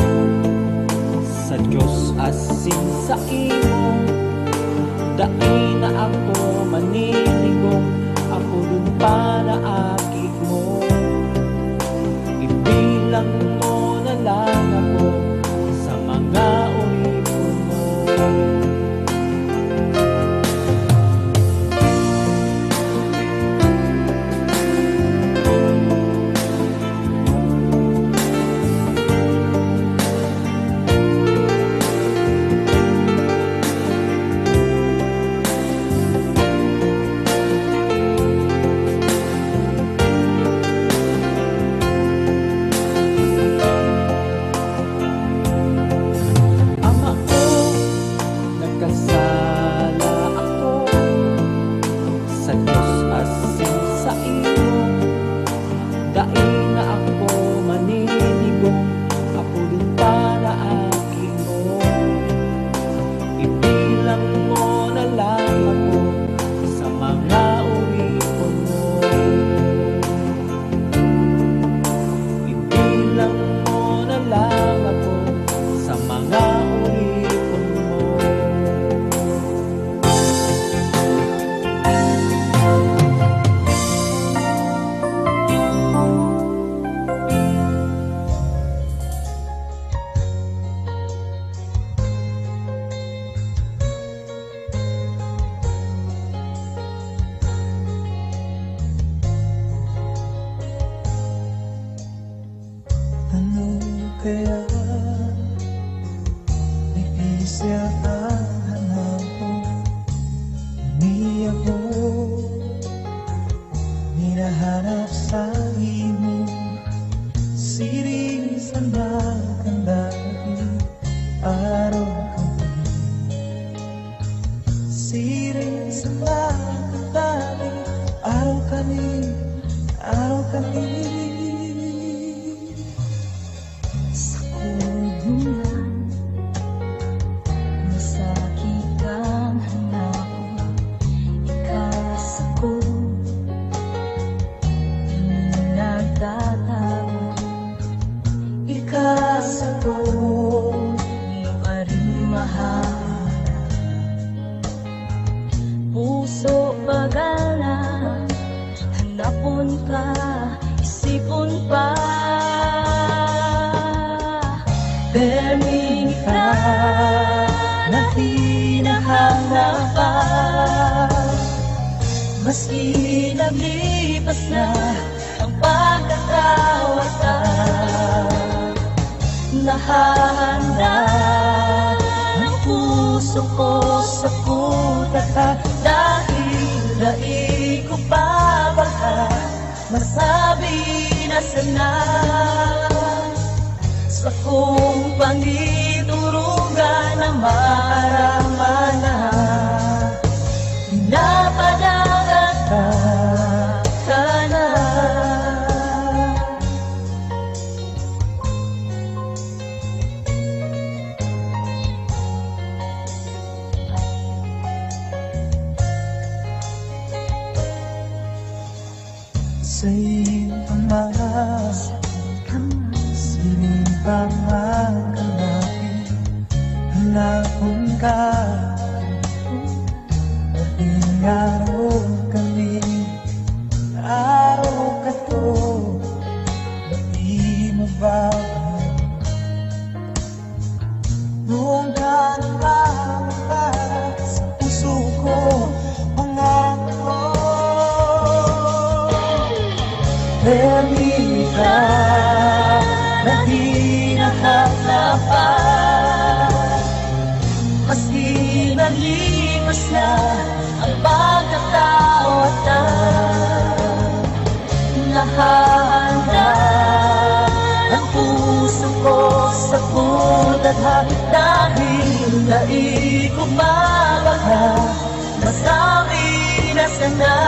sa Diyos asin sa imo. Dain na ako maniligo, ako dun pa na akit mo. Ibilang mo na lang ako sa mga uripon mo. Dahil na ako maniligo, ako din para aking mo. Ibilang mo na lang ako sa mga uripon mo. Ibilang mo na lang ako sa mga uripon mo. Ano kaya iisip ang hanap ko? Umiyak mo, hinahanap sa imo. Siring sa magandang araw kami. Siring sa magandang araw kami, araw kami. Sa kugulan, masakit ang hanap ko. Ikas ako, nagtatawa. Ikas ako, di pa rin mahanap. Puso pagala, hanapon ka, isipon pa. Perming ka na hinahanapan. Maski naglipas na ang pagkakawatan, nahahanda ang puso ko sa putat ka. Dahil daig ko pa baka masabi na sana sa kong pangiturugan na maaraman na napadagat ka na. Sa iyong pamalas, siling pangangalapi, hanapon ka. Dating araw kami, araw ka to, di mo ba? Noong ka naman sa puso ko, pangarap ko. Permi ka na hinahanapan. Maski nalipas na ang pagkakawatan, nahahanda ang puso ko sa putat. Dahil daig ko pa baka masabi na sana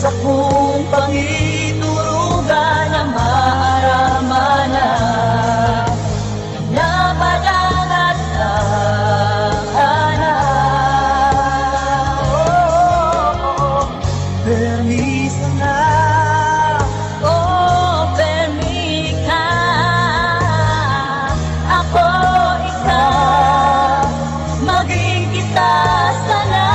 sa kong pangiturugan na maaraman na napadagat ka na. Permiso na, permi ka. Ako ikaw, maging kita sana.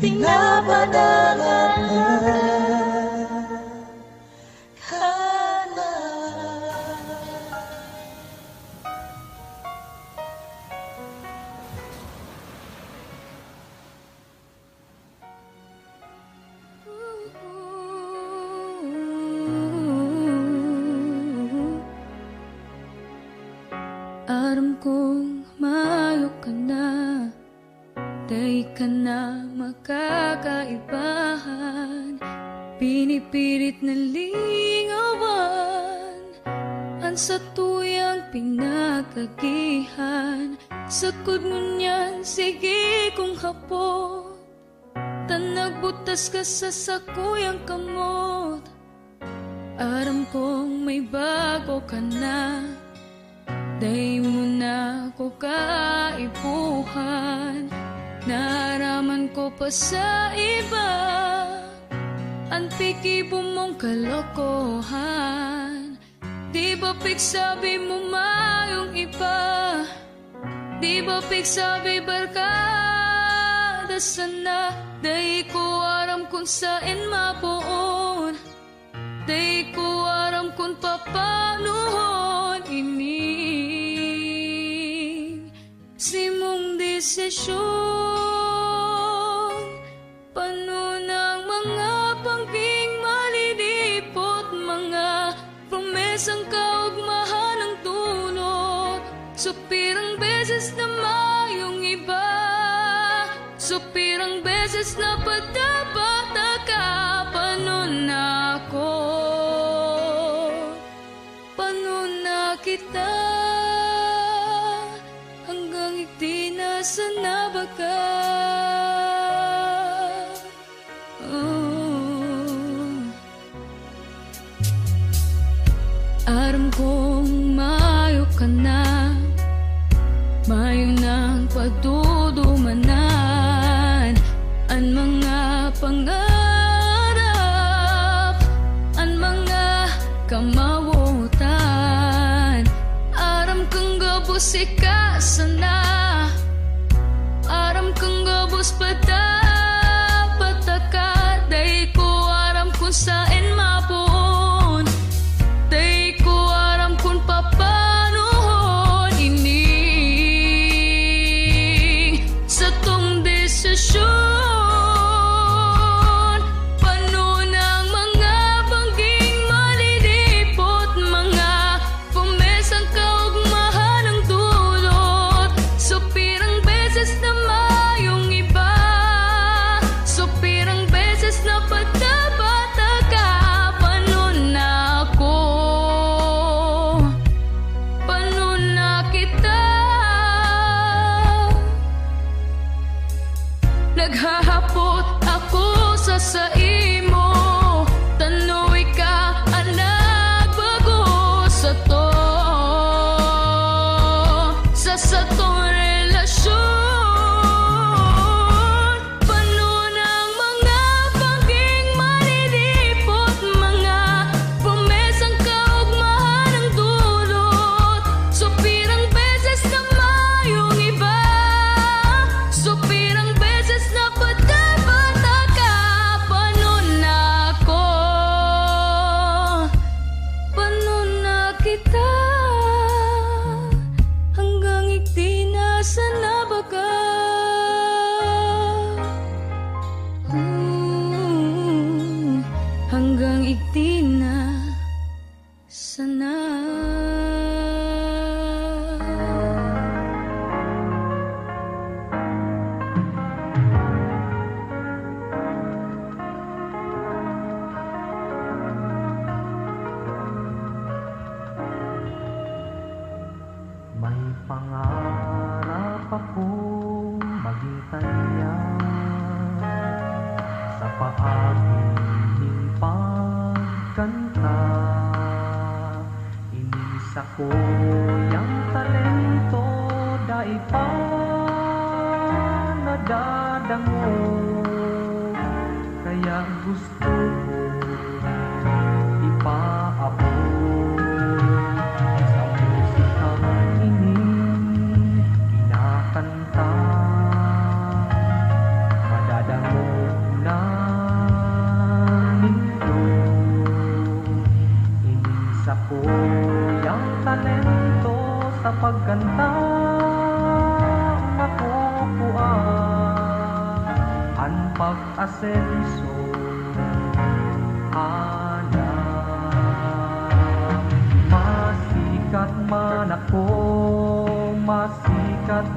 pinapadangan ka na. Aram kong mayo ka na, day ka na makakaibahan. Pinipilit na lingawan ang sa tuyang pinagagihan. Sakod mo niyan, sige kung hapot, tanagbutas ka sa sakuyang kamot. Aram kong may bago ka na, day mo na ko kaipuhan. Naraman ko pa sa iba ang pikibo mong kalokohan. Di ba pigsabi mo mayong iba? Di ba pigsabi barkada sana? Day ko aram kung saan mapuon, day ko aram kung papanuhon ining simong desisyon. Pano ng mga pangking malilipot, mga promesang kaugmahan ng tunot. Supirang beses na mayong iba, supirang beses na padabata ka. Pano na ako, pano na kita, hanggang iti nasa na ba ka? Aram kong mayo ka na, mayo nang padudumanan ang mga pangarap, ang mga kamawutan. Aram kang gabos ikasana, aram kang gabos patapataka. Day ko aram kung saan mapuon, day ko aram kung papanuhon ining sa tong desisyon. Pano ng mga bangging malilipot, mga pumesang kaugmahan ng dulot. Supirang beses na mayong iba, supirang beses na patabata ka. Pano na ako, pano na kita, naghahapot ako sa saimo. Tanoy ka ang nagbago sa to, sa tong relasyon. Pano ng mga paging malilipot, mga promesang kaugmahan ng dulot. Supirang beses na mayong iba, supirang beses na patabata ka. Pano kanta makukuan ang pag-asenso ana masikat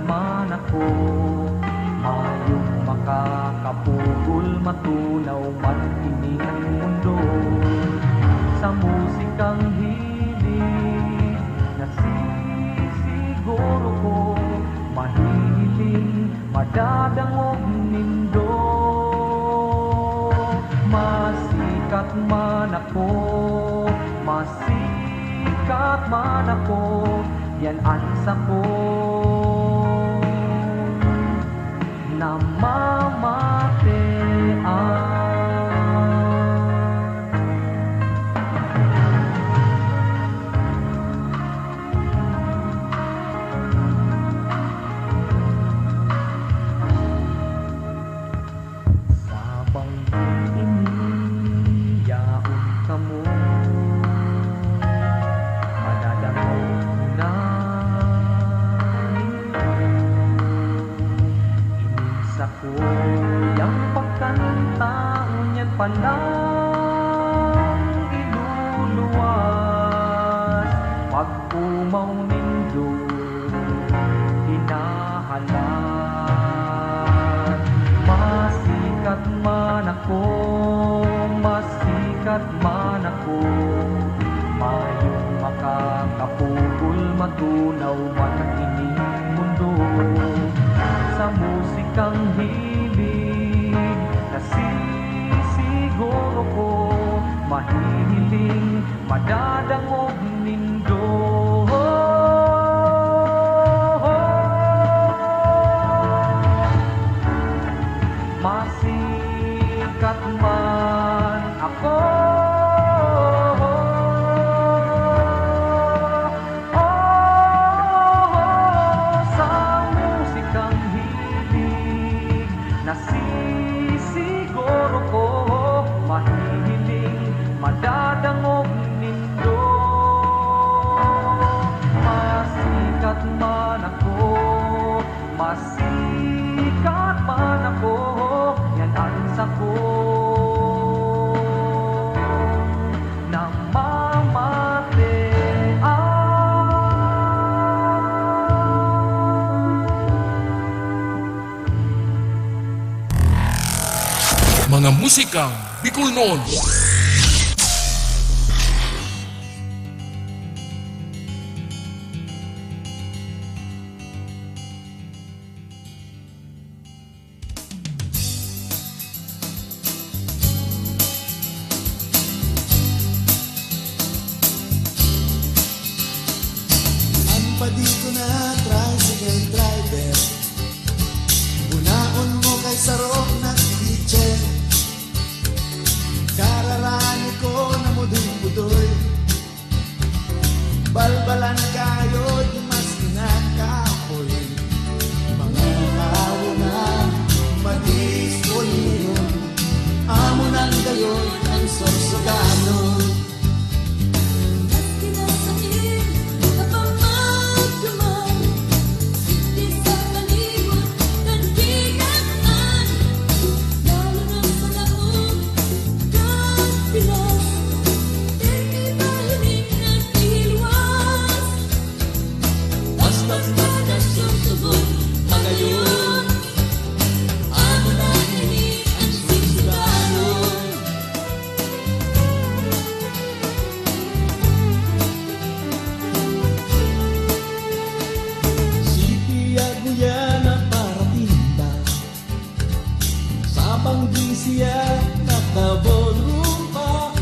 man ako mayong makakapugol matunaw man ini ang mundo sa musikang hilig nasisiguro ko mahihiling madadangog nindo masikat man ako yan ansa ko sabang iniyaon ka mo madadangog na inisa ko yung pagkantaon yan palang iluluwas pag umaw nindo hinahalan masikat man ako mayong makakapugol matunaw man ining mundo sa musikang hilig nasisiguro ko mahihiling madadangog nindo masikat man ako sa musikang hilig nasisiguro ko mahihiling madadangog nindo masikat man ako yan ansa ko Mga musikang Bicol noon. Dito na tricycle driver unaon mo kay sarong na teacher kararani ko na mudoy-mudoy balbalan kayo mas kinakahoy mga tao na madispoliyon amo nang gayon ang sorsogano. Siya nakabolong pa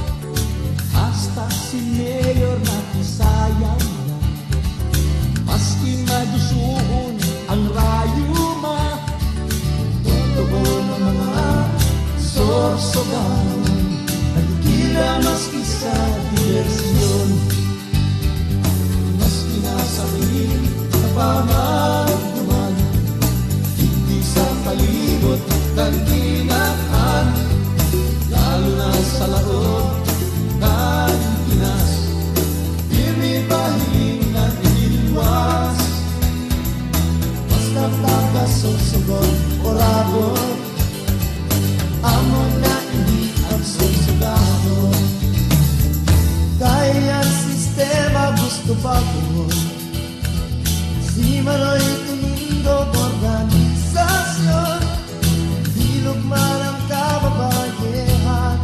hasta si Mayor na kisayang na maski madusuon ang rayuma totoo ng mga sorsogan nagkila maski sa diversyon maski nasa rin na pamagduman hindi sa palibot kantinaan lalo na sa loob ng Pinas pirmi pahiling na iniluwas Sorsogon, Orabon, amo na hindi ang Sorsogon. Kaya ang sistema gusto bago, si Maroy Tumindog organisasyon, bilog man ang kababayehan,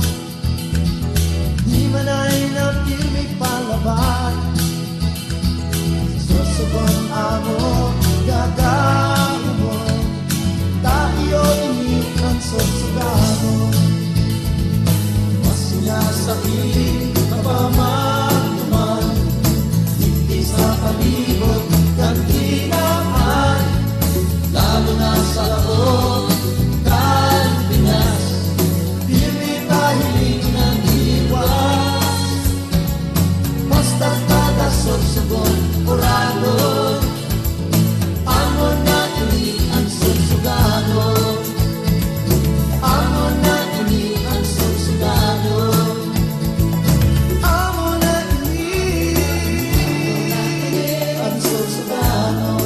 di man ay napirmig palaban. Sorsogon amo gagawin, tayo ini ang Sorsogano. Mas sinasakit na pamatuman, hindi sa palibot kantinaan, lalo na sa loob ng Pinas, pirmi pahiling ng iwas. Basta't kada Sorsogon, Orabon, amo na ini ang Sorsogano. Amo na ini ang Sorsogano. Amo na ini ang Sorsogano.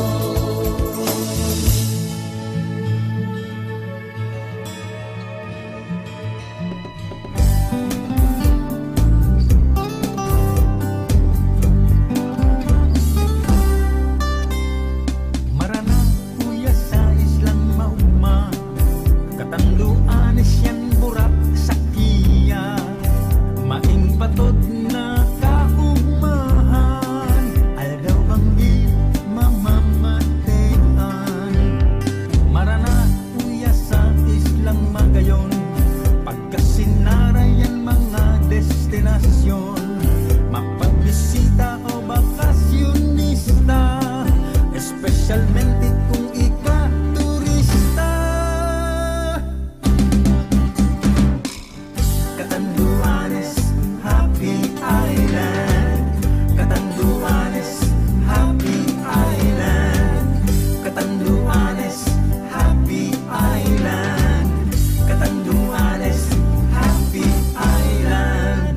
Marana kuya sa islang mauma, katanduan siyang burak sa kiya, maing patod na kaumahan, aldaw banggi mamamatean. Marana kuya sa islang magayon, pagkasinarayan mga destinasyon, mapagbisita o bakasyonista, especialmente kung ika-turista. Catanduanes, Happy Island. Catanduanes, Happy Island. Catanduanes, Happy Island. Catanduanes, Happy Island.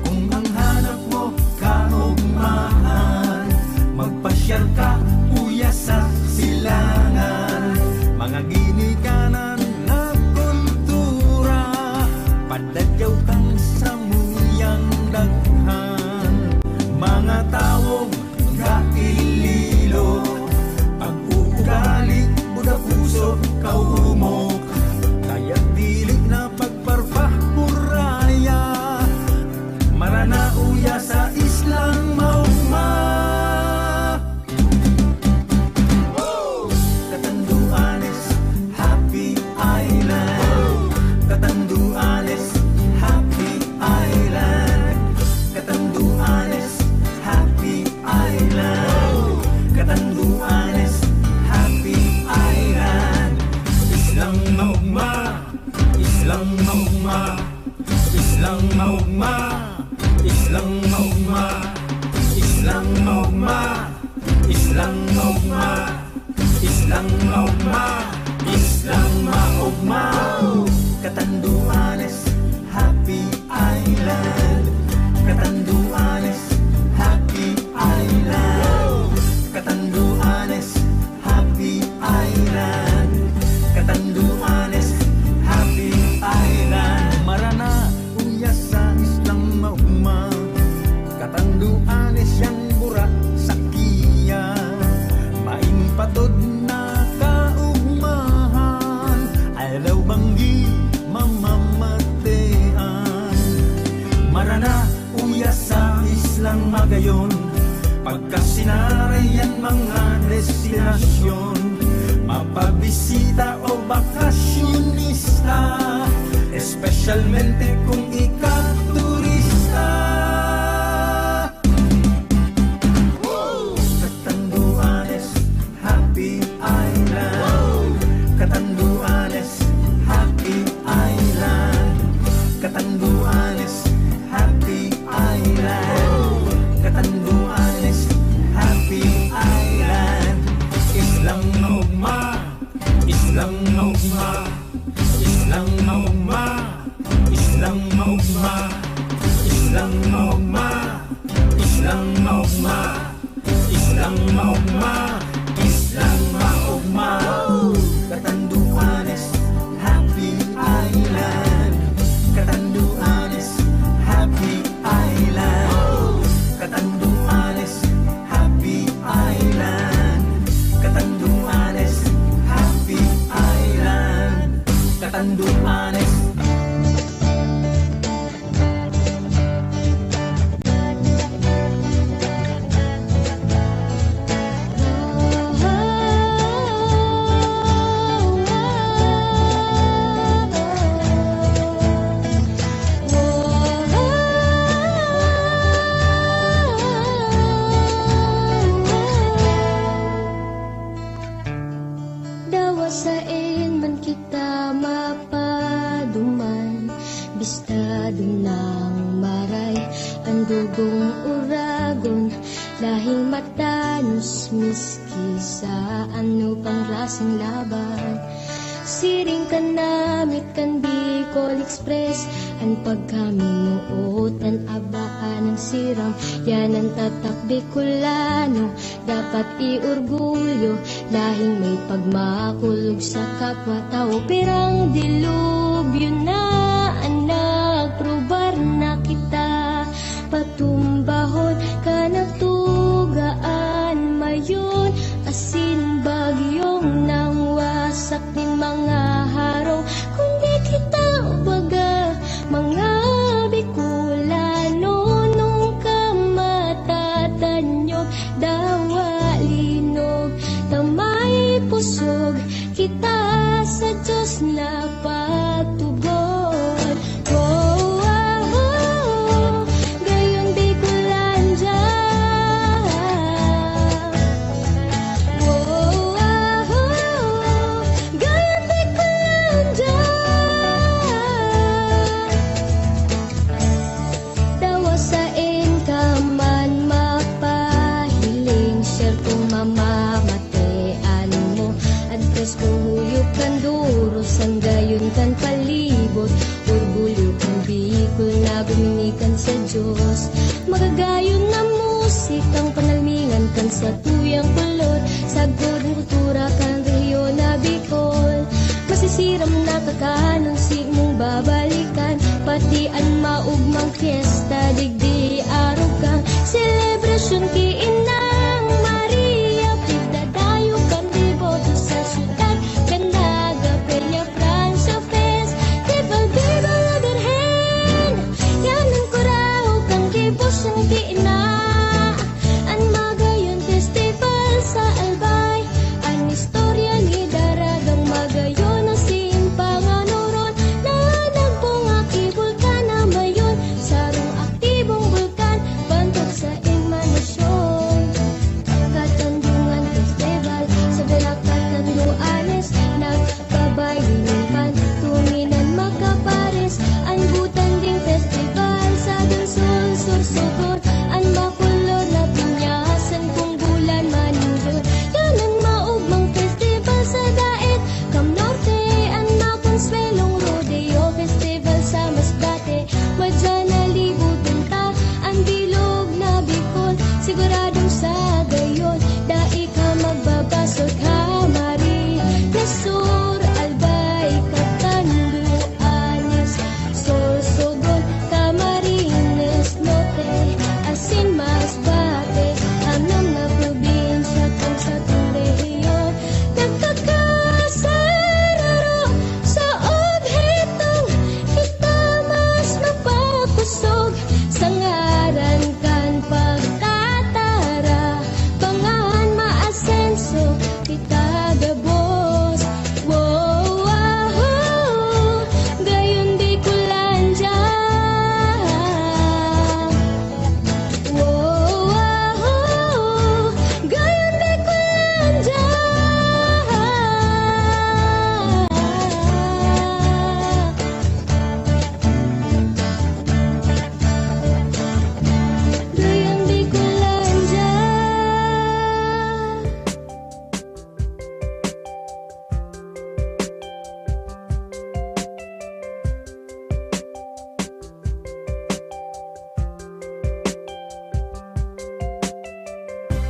Kung ang hanap mo kaugmahan, magpasyal ka kuya sa silangan, mga ginikanan na kultura, padadyaw kang samuyang daghan, mga taong kaililo, pag-uugali, buda puso, kaumok, kaya't dili na pagparpahuraya. Marana uya sa islang mauma. Catanduanes, Happy Island. Catanduanes, Happy Island. Catanduanes, Happy Island. Catanduanes, Happy Island. Islang maugma, islang maugma, islang maugma, islang maugma, islang maugma, islang maugma, islang maugma, islang maugma. Catanduanes, Happy Island. Catanduanes, Happy Island. Catanduanes, Happy Island. Catanduanes, Happy Island. Marana uya sa islang maugma, Catanduanes yang burak sa kiya, maing patod na kaugmahan, aldaw banggi mamamatean. Marana uya sa islang magayon, pagkasinarayan mga destinasyon, mapabisita o bakasyonista, especialmente kung ika-turista. Catanduanes, Happy Island. Catanduanes, Happy Island. Catanduanes, Happy Island. Catanduanes, Happy Island. Islang maugma, islang maugma, islang maugma, islang maugma, lang maugma, kiss lang maugma. Katanduanes, Happy Island. Katanduanes, Happy Island. Katanduanes, Happy Island. Katanduanes, Happy Island. Katanduanes. Dawasain man kita mapaduman, bistado ng maray ang dugong uragon, lahing matanos miski sa ano pang klaseng laban. Siring ka namit kan Bicol Express, ang pagkaminuot ang abaan ng siram, yan ang tatak Bicolano, dapat iorgulyo, lahing may pagmakulog sa kapwa-tao. Pirang dilubyo na anak, probar na kita, patumbahon ka nagtugaan mayon, asin bagyong nang wasak ni mga harong, kundi kita baga mga Bicolano, nung ka matatanyo dawa linog, tamay pusog kita sa Diyos na pagtugon. Oh, ah, oh, gayon Bicolandia. Oh, ah, oh, gayon Bicolandia. Dawasain ka man mapahiling, syertong mamamatean mo, adres ko huyop kan duros, ang gayon kan palibot, orgulyo kang Bicol na guminikan sa Diyos. Magagayon na musikang panalmingan kan sa tuyang kulot, sagod ng kultura kan rehiyon na Bicol. Masisiram na kakanon si mong babalikan, pati ang maugmang fiesta digdi araw kang selebrasyon ki Inang Maria, pigdadayo kan deboto sa syudad, Candaga, Peña, Francia Fest, Tibal, Viva la Virgen, yan ang kurao kang debosyon ki Ina, ang magayon festival sa Albay, ang istorya ni Daragang Magayon na simpangan oron, na nagpungaki bulkan na mayon, sarong aktibong bulkan, bantot sa emanasyon. Katandungan festival sa Katanduanes, nagpabayunan tunginan makapares, ang butanding festival sa Dulsul Sursugon, ang mapulo na pinyasan kung bulan manindot, yan ang maugmang festival sa Daet, Cam Norte, ang makonsuelong rodeo festival sa Masbate, madyan na libutan ta, ang bilog na Bicol, siguradong sa gayon, dai ka magbabasot ha Mari, Sur, Albay, Katanduanes, Sorsogon, Camarines Norte, asin Masbate, anam na probinsya kang sa rehiyon, nagkakasararo sa obhetong kita mas mapakusog, sa ngaran kan pagtatara,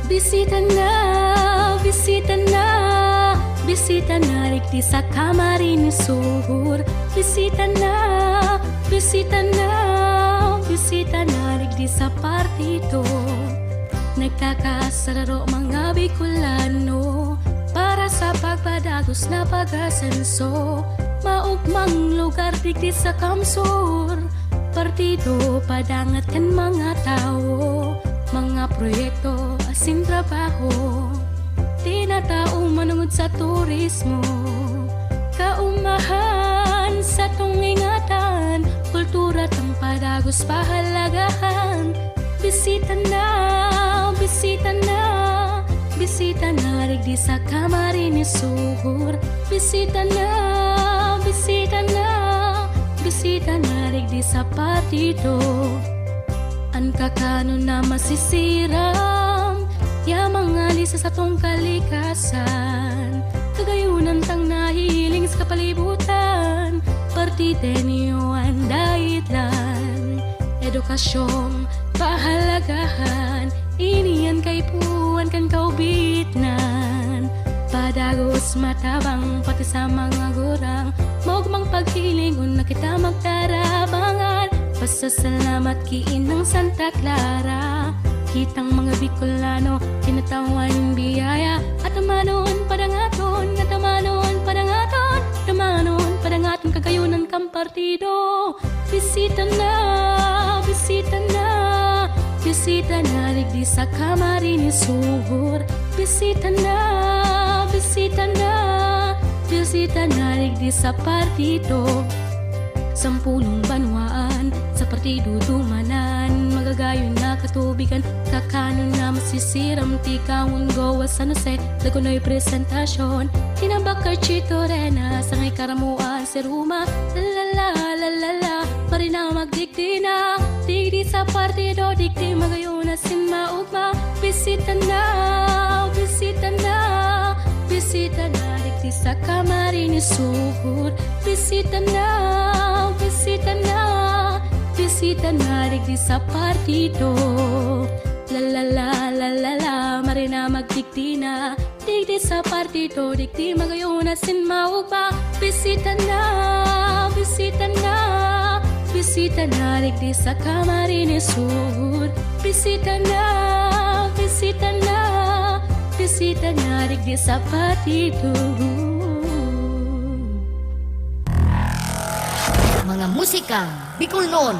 Bisita na, bisita na, bisita na rigdi sa Camarines Sur. Bisita na, bisita na, bisita na rigdi sa partido. Nagkakasararo mga Bicolano para sa pagpadagos na pag-asenso. Maugmang lugar digdi sa Kamsur. Partido padangat kan mga tao, mga proyekto asin trabaho. Tinataong manungod sa turismo, kaumahan sa tungingatan, kultura tang padagos pahalagahan. Bisita na, bisita na, bisita na rigdi sa Camarines Sur. Bisita na, bisita na, bisita na rigdi sa partido. Ang kakano na masisiram, ya mga lisa sa tong kalikasan. Kagayunan tang nahiling sa kapalibutan, partidenyo ang daitlan. Edukasyong pahalagahan, iniyan kay puwan kan kaubitnan. Padagos matabang pati sa mga gurang, mogmang paghiling na kita magtarabangan. Pasasalamat kiin ng Santa Clara, kitang mga Bicolano, tinatawan biyaya. At tamanon padangaton, at tamanon padangaton, tamanon padangaton kagayunan kang partido. Bisita na, bisita na, bisita na rigdi sa Camarines Sur. Bisita na, bisita na, bisita na rigdi sa partido. 10 banwaan sa partido dumanan, magagayon na katubigan, kakano na masisiram, tikawon gowa San Jose, Lagunoy presentasyon, tinabakar Chito Rena, sangay karamuan si Ruma, lalala, lalala, marina magdikti na, digdi sa partido, digdi magayon na sinmaugma. Bisita na, bisita na, bisita na rigdi sa Camarines Sur. Bisita na, bisita na, bisita na rigdi sa partido. Lalala, lalala, marina magdikti na, digdi sa partido, digdi magayon na sinmaugma. Bisita na, bisita na, bisita na rigdi sa Camarines Sur. Bisita na, bisita na, bisita na rigdi sa partido. Mga musikang Bicolnon.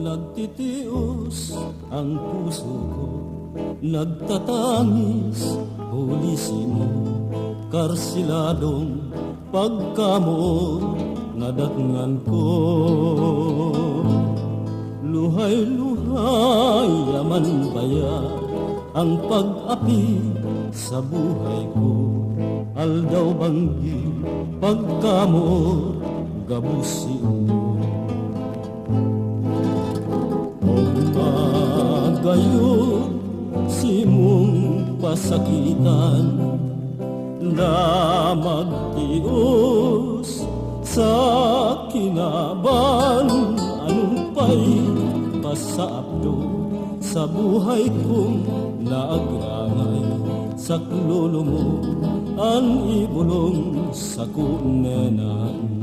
Nagtitios ang puso ko, nagtatangis, pulisimo, karsiladong pagkamot nadatngan ko. Luhay-luhay yaman baya ang pag-api sa buhay ko. Aldaw banggi pagkamot gabusin. Gayon simong pasakitan na magtios sa kinaban. Anong pa'y pasaabdo sa buhay kong naagrangay. Sa klolo mo ang ibulong sa kunenan.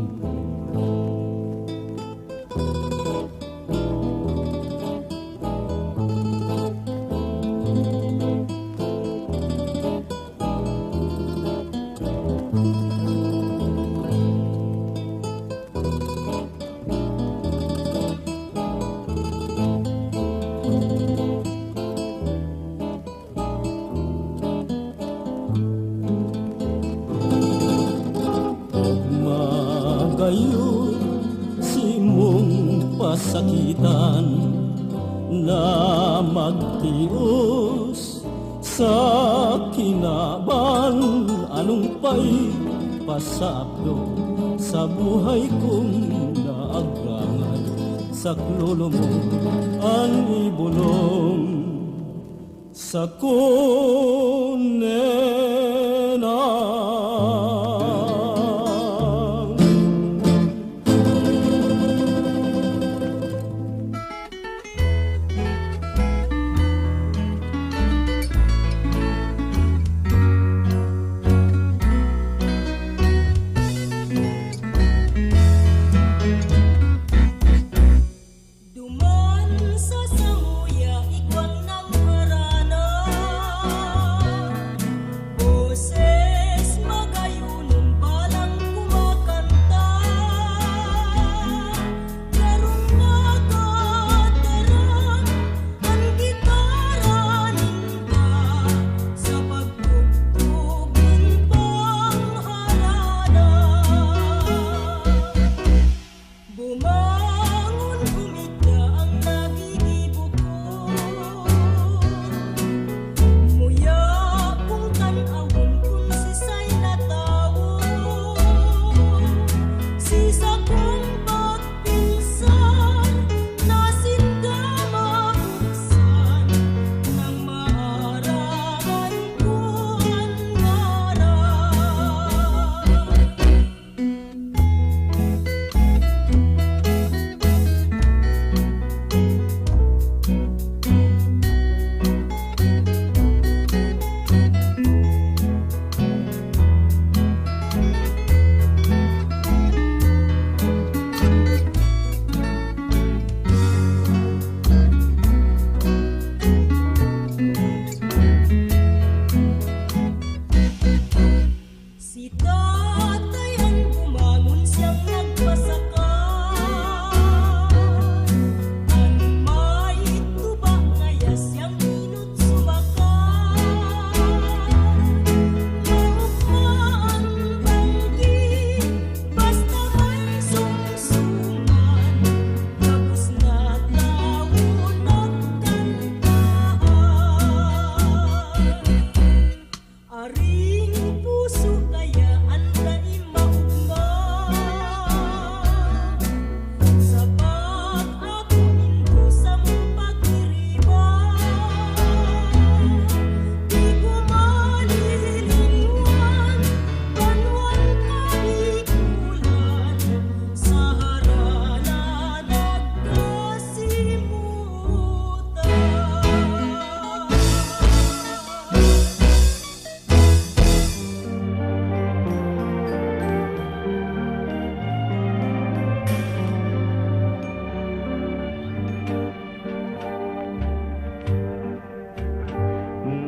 Gayon simong pasakitan na magtios sa kinaban. Anong pa'y pasablo sa buhay kong naagrangan. Sa klolo mo ang ibulong sa kunena. Duman sa sanguya, igwang ng harana, boses magayunon palang kumakanta, karong nagataran ang gitara ninda sa pagtugtog ng pangharana. Bumangon humigda ang nagigibukod, muya kung tanawon kung sisay natawon, sisa kong pagpinsan, nasinda mabuksan ng maaraman ko ang ngaran. Si tatay ang bumangon siyang nagpasakan, ang may tuba ngaya siyang inut subakan, maukmaan banggi, basta may sumsuman, tapos na tawon at kantaan. Aring puso kaya anday maugma, sa pag-ako indo sa pagdiriman, di ko malilimuan, banwan kabikulan, sa harana nagkasimutan.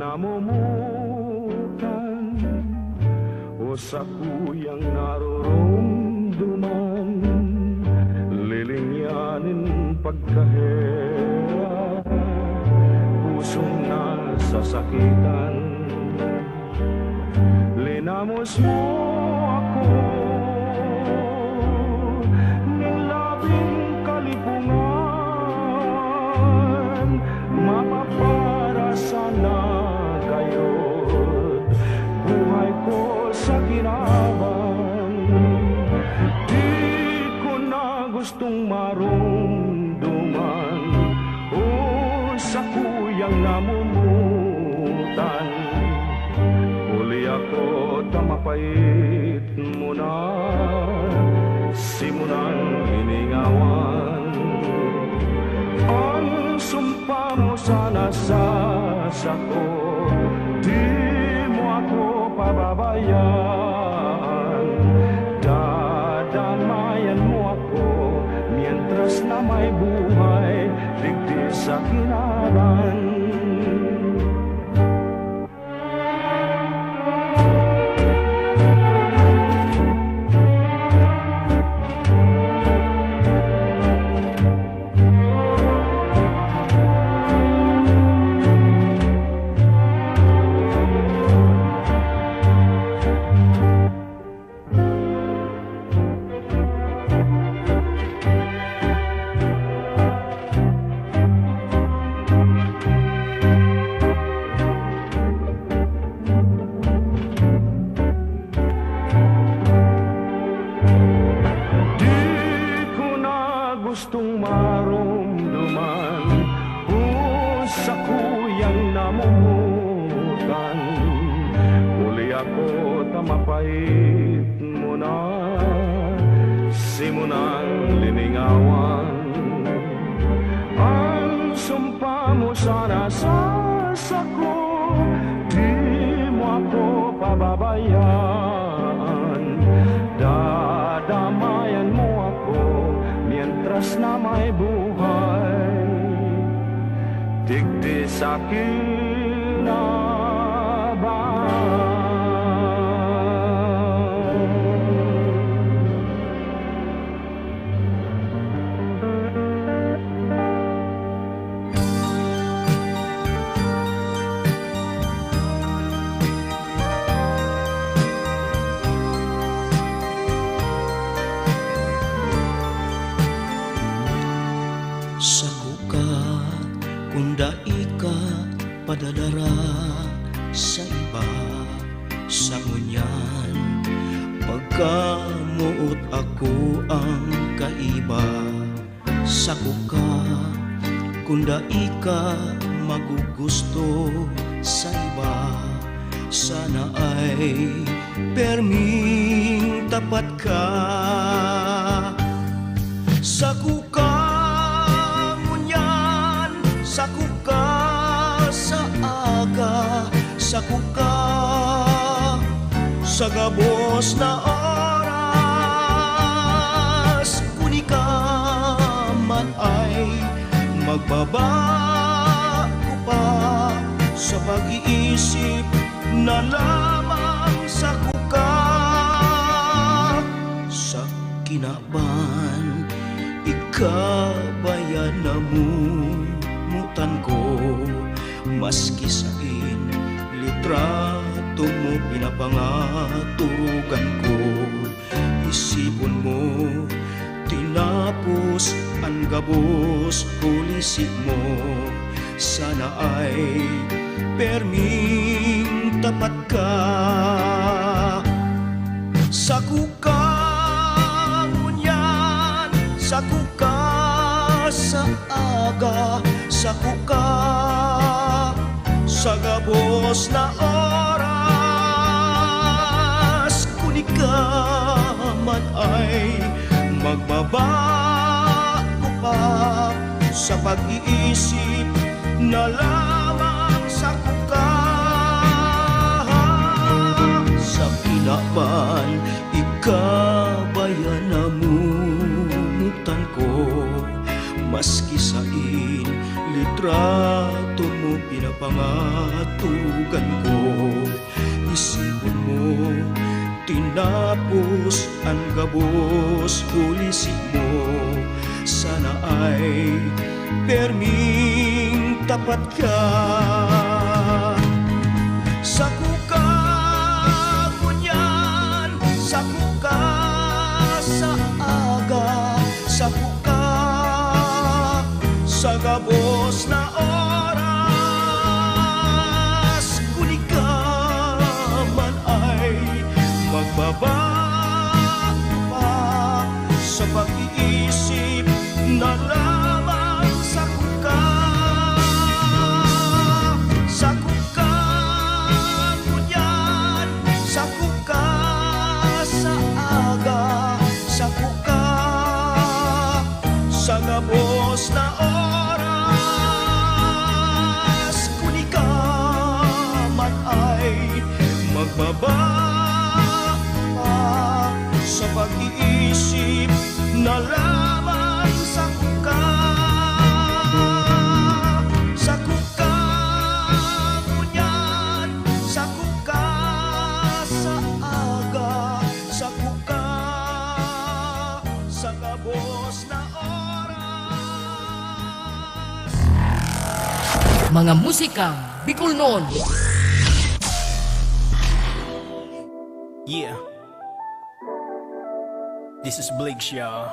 Namumutan o sa kuyang naroromduman, lilingyanin pagkahera, pusong nasasakitan. Linamos mo ako ng labing kalipungan, mapapara sana kayo't buhay ko sa ginawan. Di ko na gustong marumduman o sa kuyang namumutan. Uli ako tamapait mo na, simulan hiningawan. Ang sumpa mo sana sa sako, di mo ako pababayaan. Dadamayan mo ako, mientras na may buhay, digdi sa kinaran. ako tamapait mo na simunang liningawan. Ang sumpa mo sana sa sako, di mo ako pababayaan. Dadamayan mo ako mientras na may buhay. Digdi sa akin na ba? Padadara sa iba sa ngunyan, pagkamuot ako ang kaiba. Sako ka kunda ika magugusto sa iba, sana ay perming tapat ka. Sako ka ngunyan, sako ka sa aga, sako ka sa gabos na oras. Kuni ka man ay magbabago pa sa pag-iisip na lamang sako ka. Sa kinaban ikabayan na mutan ko, maski sa litrato mo pinapangaturugan ko. Isipon mo tinapos ang gabos pulisip mo, sana ay perming tapat ka. Sako ka ngunyan, sako ka sa aga, sako ka sa gabos na oras. Kuni ka man ay magbabago pa sa pag-iisip na lamang sako ka. Sa kinaban ikabayan na mumutan ko, maski sa litrato mo pinapangatugan ko. Isipon mo tinapos ang gabos pulisip mo, sana ay perming tapat ka. Sako ka ngunyan, sako ka sa aga, sako ka sa gabos na oras. Kuni ka man ay magbabago pa sa pag-iisip na lamang sako ka. Sako ka ngunyan, sako ka sa aga, sako ka sa gabos na oras. Kuni ka man ay magbabago pa sa pag-iisip na lamang sako ka. Sako ka ngunyan, sako ka sa aga, sako ka sa gabos na oras. Mga musikang Bicol noon. Yeah. This is Blake Shaw.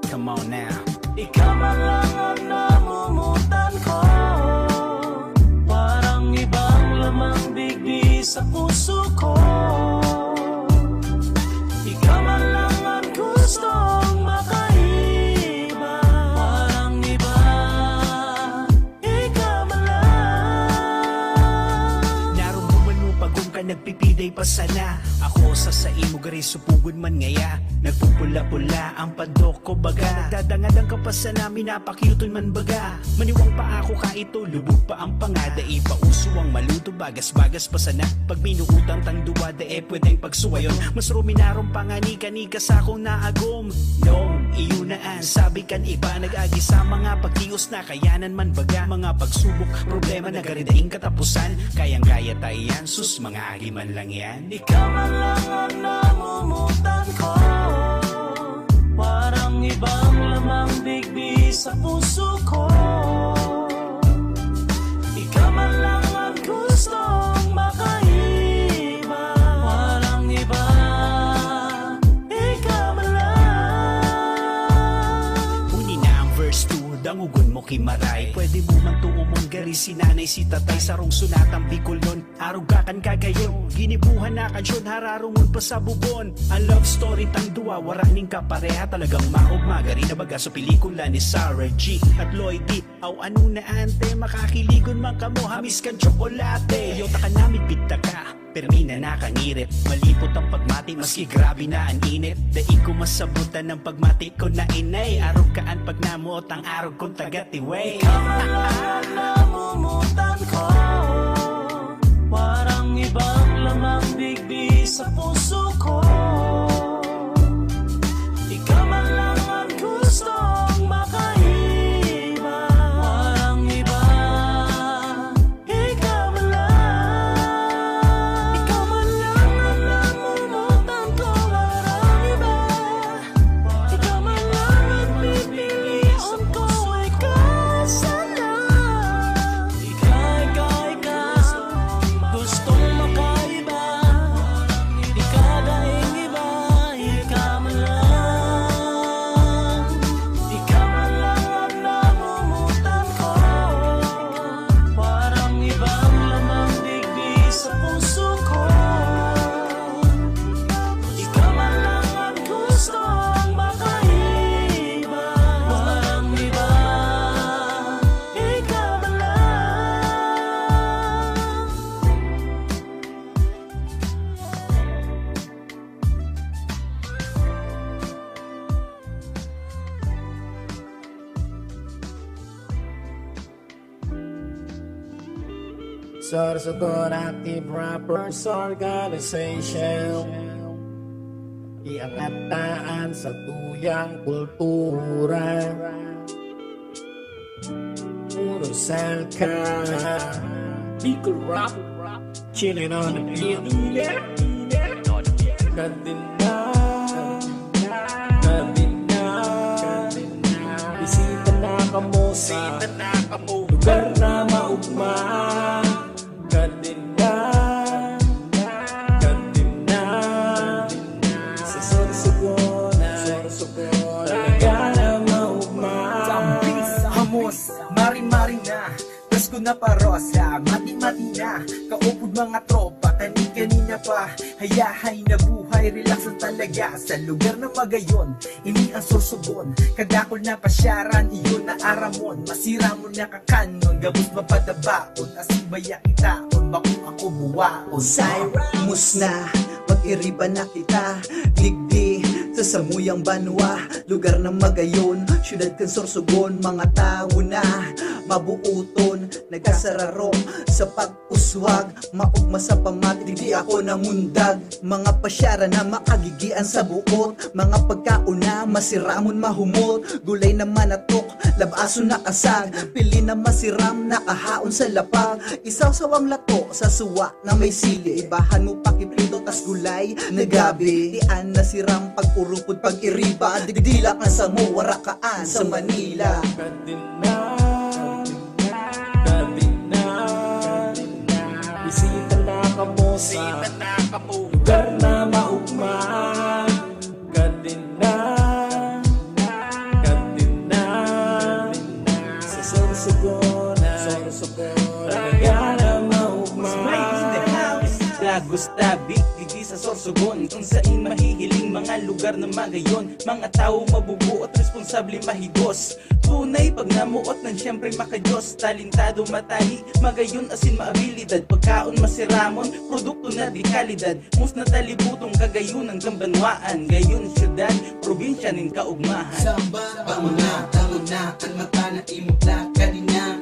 Come on now. Ikaw man lang ang namumutan ko, parang ibang lamang bigbi sa puso ko. Ikaw man lang ang gustong makaiba, parang iba. Ikaw man lang. pasana. Ako sa imo gari supugod man ngaya. Nagpupula-pula ang padok ko baga. Nagdadangad ang kapasana, minapakyuton man baga. Maniwang pa ako ka ito, lubog pa ang pangada. Ipauso ang maluto, bagas-bagas pasana. Pag minuutang tang duwada, pwedeng pagsuwayon. Mas ruminarong pangani-kanika sa akong naagom. No, iyunaan, sabi kan iba. Nag-agi sa mga pagtios na kayanan man baga. Mga pagsubok, problema na garidaing katapusan. Kayang-kaya tayan, sus mga agi man lang yan. Ikaw man lang ang namumutan ko. Parang ibang lamang digdi sa puso ko. Ikaw man lang ang gustong makaiba. Parang iba, ikaw man lang. Uni na ang verse 2, dangugon mo kimaray. Pwede mo man tuumon gari si nanay si tatay. Sarong sunatang bikol nun, arugakan kagayon. Ginibuhan na kansyon, hararungon pa sa bubon. Ang love story tang duwa, waraning kapareha. Talagang maugma, gari na baga sa pelikula ni Sarah G at Lloyd D. Aw anong na ante, makakiligon man kamo, hamis kan tsokolate. Yota ka namin bita ka, permi na nakangirit. Malipot ang pagmati, maski grabe na ang init. Daig ko masabutan ng pagmati ko na inay. Araw kaan pag namuot ang araw kong tagatiway. Ikaw man lang namumutan ko. Parang ibang lamang digdi sa puso ko. Ikaw man lang ang gustong makaiba. Parang iba, ikaw man lang. Ikaw man lang ang namumutan ko. Parang iba, ikaw man lang ang pipiliin ko. Ikaw sana. Gustong makaiba, di ka daing iba, ikaw man lang. Ikaw man lang ang namumutan ko. Parang ibang lamang digdi sa puso ko. Ikaw man lang ang gustong makaiba. Parang iba, ikaw man lang. Sorsogon Active Rappers Organization, iangataan sa tuyang kultura. Puro salka, Bicol Rap, chilling on the beat. Kadina, bisita na kamo sa lugar na maugma. Kadina, sa Sorsogon, talaga na maugma. Hamos, maring-maring na Presko na parosa, mati-mati na Kaupod mga tropa, kani-kanina pa Hayahay na buhay, relax ang talaga Sa lugar na magayon, ini ang Sorsogon Kagakol na pasyaran, iyon na aramon Masira mo na kakanon, gabos mapadabaon Asibaya itaon, bakong ako buwaon Cyrus na, pag-iriba na kita Digdi, sa samuyang banwa Lugar na magayon, syudad kan Sorsogon Mga tao na, mabuuton Nagkasararong sa pag-uswag Maugma sa pamati, di ako namundag Mga pasyara na makagigian sa buot Mga pagkauna, masiramon mahumot Gulay na manatok, labaso na kasag Pili na masiram, nakahaon sa lapag Isaw-sawang lato sa suwa na may sili Ibahan mo pakiprito, tas gulay na gabi Dian na siram, pag-urupod, pag-iriba Digdilak na sa muwarakaan sa Manila Bisita na kamo sa lugar na maugma. Kadina, sa Sorsogon, talaga na maugma. Gustabi, gigis sa Sorsogon, kung saan mahihiling mga lugar na magayon, mga tao mabubuo at responsable mahigos. Tunay pag namuot ng siyempre makajos, talentado matahi, magayon asin maabilidad, pagkaon masiramon, produkto na di kalidad, mus na talibutong kagayon ng gambanwaan, gayon syudad, probinsya nin kaugmahan. Samba, pamuna, tanguna, ang mata na imukla, kanina,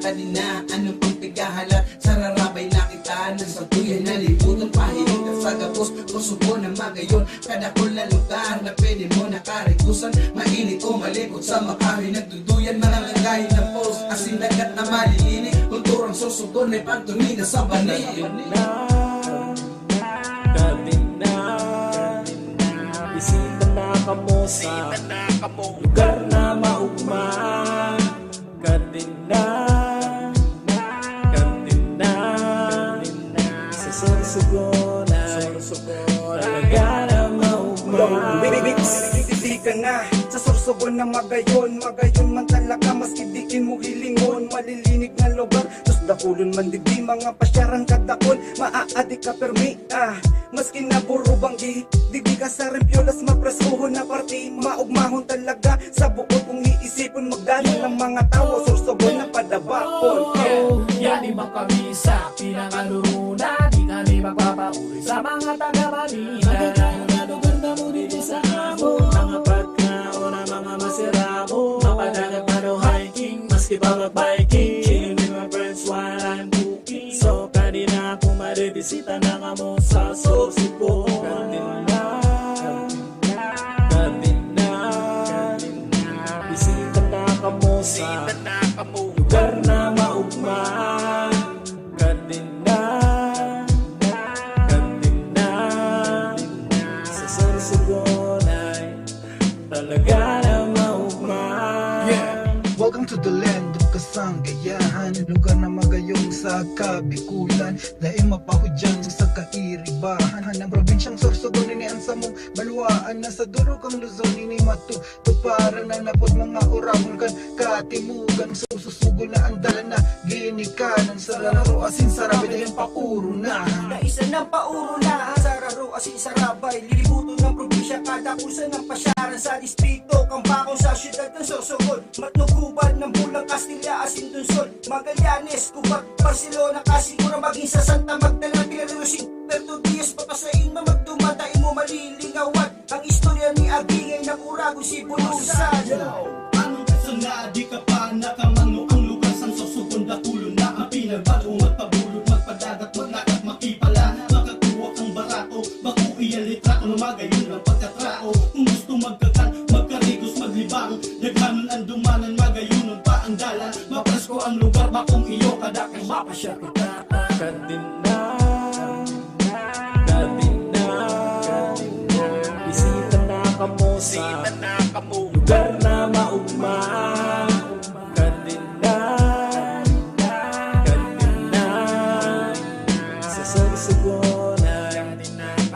anong pang tigahala, sa rarabay na kita, ng satuyan na libutan, pahiling ka sa gabos, kusubo na magayon, kadakol na lugar na pwede mo nakarikusan, mainit o malikot sa makawi, nagduduyan, mga lagayin na post, asin dagat na malilinig, kulturang susugon, may pagtunina sa banig. Bisita na kamo sa lugar na maugma. Kadina sa Sorsogon talaga na maugma. Hindi ka na sa Sorsogon na magayon man talaga, maski dikin mo hilingon, malilinig na lugar, tos dakulon man digdi, mga pasyaran kadakol, maaadik ka permi, maski na burubang digdi ka sa rempiolas, mapreskohon na party, maugmahon talaga, sa buod kung iisipon, magdano ng mga tao, Sorsogon na padabakon. Yan ibang kami sa pinangaluruna, di kami magpapauri sa mga taga-Manila. Ganda mo dito sa amo, mga pagkaon na mga masiramo, mapadagat pa no hiking, maski pa mag-biking, chilling with my friends while I'm cooking. So kanina ako maribisita na kamo sa Sorsogon. Kanina, bisita na kamo sa lugar na maugma. Kanina sa Sorsogon ay talaga na maugma. Welcome to the land of Kasanggayahan, lugar na magayong sa Kabikulan, dahil mapahudyan sa kairibahan ng probinsyang Sorsogon, inian sa mong balwaan, nasa durog ang Luzon, ini matutuparan na napod mga oragon kan katimugan, sususugon na ang dala na ginikanan, sa raro asin sarabay dahil pauro na. Naisa ng pauro na, sa raro asin sarabay, lilibuto ng probinsya, kada kusa ng pasyaran sa distrito, kambakong sa syudad ng Sorsogon, matnukuban ng bulang Castilla asin Dunsol, Magallanes, Cuba, Barcelona, Casigura, maging sa Santa Magdalena, Pilarusin, Puerto Diaz, papasain mo magdumatain mo malilingawan, ang istorya ni Agingay ng Urago, Sibulusan. Anong kasana, di ka pa nakamano, ang lugar sa Sorsogon, dakulon na ang pinagbago, magpabulot, magpadagat, maglakat, makipala, makakuha kang barato, baku iyan litrato, lumagayon ang pagkatrao, kung gusto magkakan, magkarigos, maglibang, naghanon ang dumanan, magayunon pa ang dalan, mapresko ang lugar, bakong iyo, kadakang mapasya kita. Kadina, bisita na kamo sa lugar na maugma. Kadina sa Sorsogon ay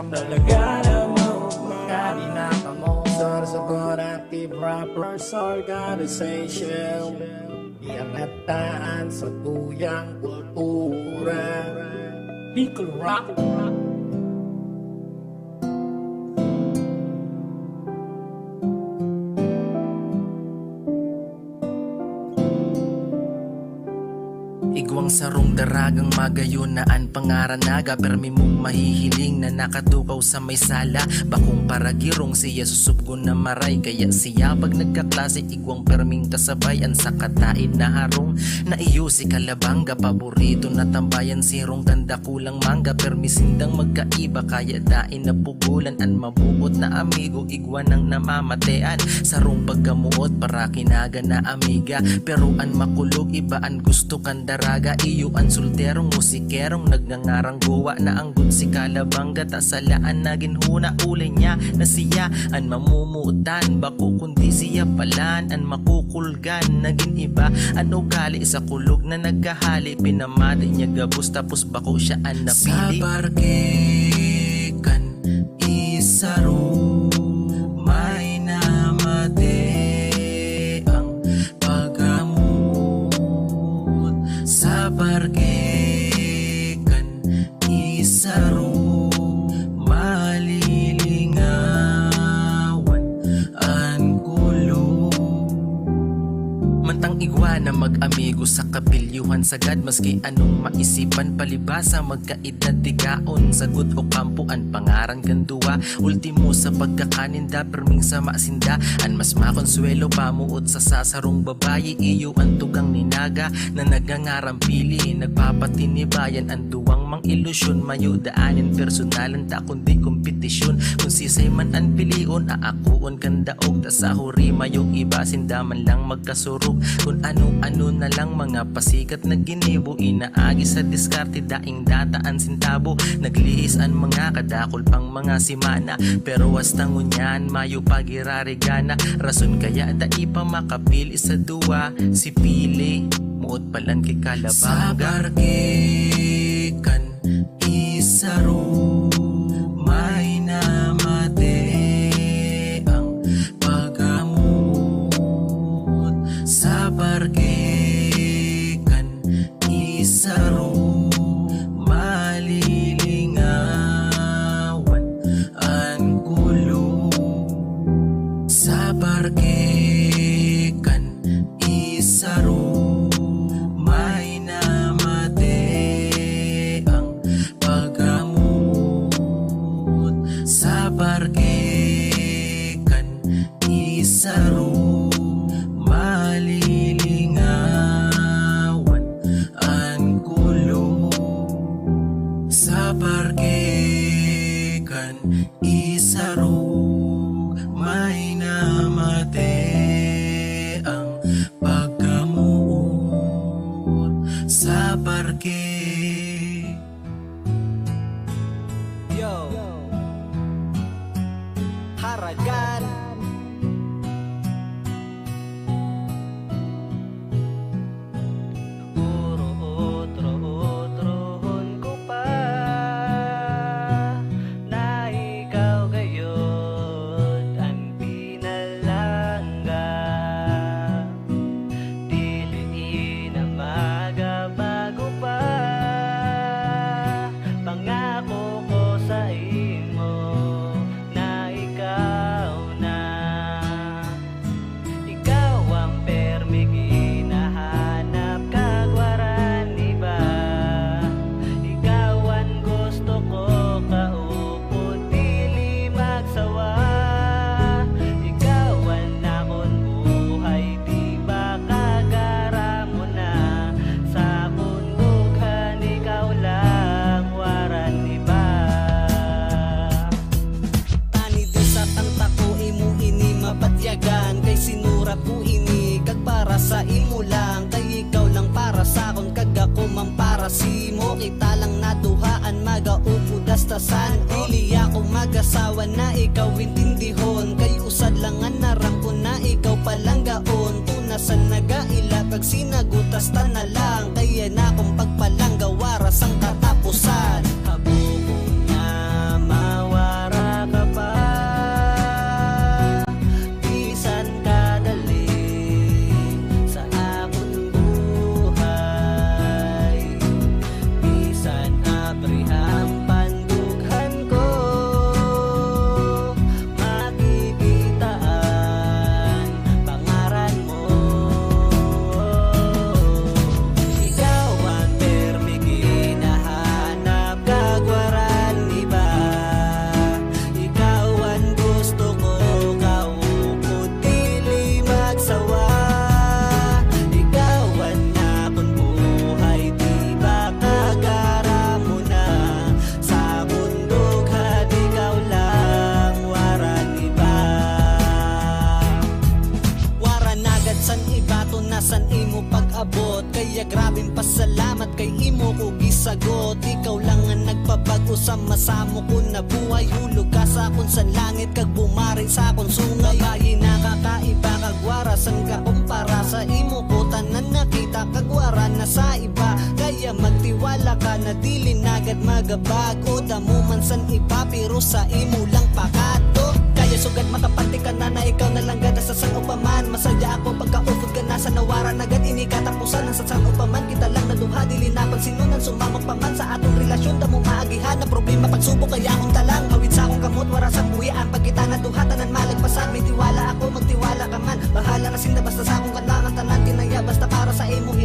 talaga na maugma. Kadina kamo Sorsogon Active Rappers Organization, iangataan sa tuyang kultura. Bicol Rock. Igwang sarong daragang magayon naan pangaranaga, permi mong mahihiling na nakatukaw sa may sala, bakong paragirong siya susubgon na maray, kaya siya pag nagkaklase igwang perming kasabay, ang sa kataid na harong na iyo si Kalabanga, paborito na tambayan sirong ganda kulang mangga, permi sindang magkaiba kaya dain na pugulan, an mabuot na amigo igwan ang namamatean, sarong pagkamuot para kinaga na amiga, pero an makulog iba an gusto kan daraga, iyo ang solterong musikerong nagngangarang guwa na anggun si Kalabanga, tasalaan na ginhuna ulay niya na siya an mamumutan, bako kundi siya palan an makukulgan, naging iba an ugali sa kulog na nagkahali, pinamati niya gabos tapos bako siya an napili. Sa barkekan isaro may namate ang paggamot, sa barkekan isaro mali amigo sa kapilyuhan sagad, maski anong maisipan palibasa, magkaedad tigaon sagot o kampuan, pangaran ganduwa ultimo sa pagkakaninda, perming sa masinda an mas makonsuelo pamuot sa sasarong babayi, iyo ang tugang ninaga na nagangarampili, nagpapatinibayan ang duwang mang ilusyon, mayo daanin personalan ta kundi kompetisyon, kung sisay man ang pilion aakuon kandaog, ta sa huri mayong iba sindaman lang magkasurog, kung ano-ano na lang mga pasikat na ginibo, inaagi sa diskarte daing dataan sintabo, naglihis ang mga kadakol pang mga simana, pero hasta ngunyan mayo pagirarigana, rason kaya da ipa makapili sa duwa, si pili muot palan kay kalabaga, sa bargikan isaro may namate ang paggamot, sa bargikan isaro malilingawan ang kulo, sa bargikan isaro may namate ang paggamot, sa bargikan isaro malilingawan ang kulo, sa bargikan isaro may namate ang paggamot, sa barge. Yo, Haragan. Otro-hon ko pa na ikaw gayon ang pinalangga, dili na magabago pa pangako ko sa imo na ikaw na, ikaw ang permi ginahanap kagwaran iba, ikaw ang gusto ko kaupod dili magsawa, ikaw ang akon buhay di ba kagara mo na, sa kundughan ikaw lang waran iba. Tani di sa kanta ko imo ini mapatyagan, kay sinura ko ini kag para sa imo lang, kay ikaw lang para sa akon kag ako man para simo, kita lang naduhaan magaupod dastasan, dili ako magasawa na ikaw intindihon, kay usad lang ang narampo na ikaw palang gaon, tunasan nagaila kag sinagutas ta na lang, kaya na akong pagpalangga waras ang katapusan, habuko na mawara ka pa, bisan kadali sa akong buhay, bisan abriham pandughan ko, makikitaan pangaran mo, ikaw ang permi ginahanap kagwaran iba, ikaw ang gusto ko kaupod dili magsawa, ikaw ang akon buhay di ba kagara mo na, sa bundughan ikaw lang waran iba, waran agad san iba to nasan imo pag-abot, kaya grabing pasalamat kay imo ko gisagot, ikaw lang ang nagpabago sa masamo ko na buhay, hulog ka sa akon sa langit kag bumarin sa akon sungay, babayi nakakaiba kag warasan ka kumpara sa imo ko, tanan nakita kag wara na sa iba, kaya magtiwala ka na dili nagad magabago, damo man san iba pero sa imo lang pakato, kaya sugad makapati ka na ikaw na lang gada sa sang upaman, masaya ako pagkaupod ka na sa nawara nagad ini katapusan ang sa sang upaman, kita lang naduha dili na pagsinunan sumamok pa man sa atong relasyon, damo maagihan na problema pagsubok kaya akong talang hawid sa akong kamot wara sa buhian, pag kita naduha tanan malagpasan, may tiwala ako magtiwala ka man, bahala na sinda basta sa akong kadlangan tanan tinaya basta para sa imo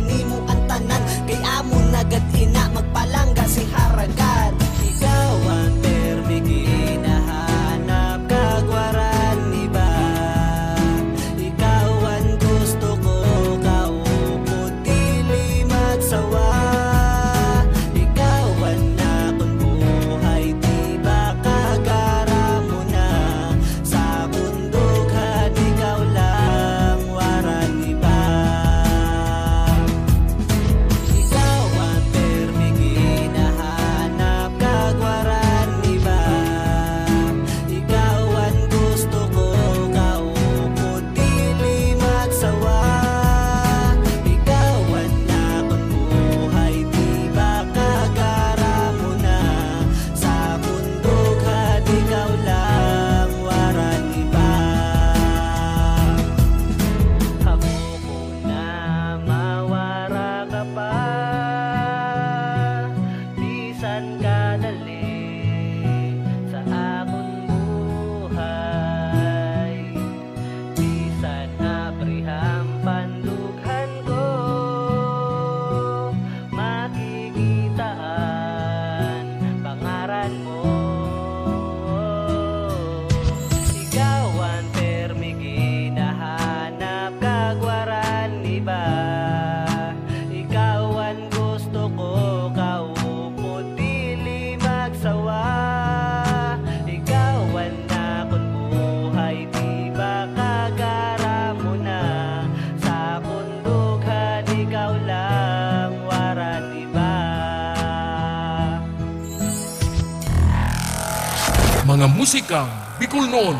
mga musikang Bicol noon.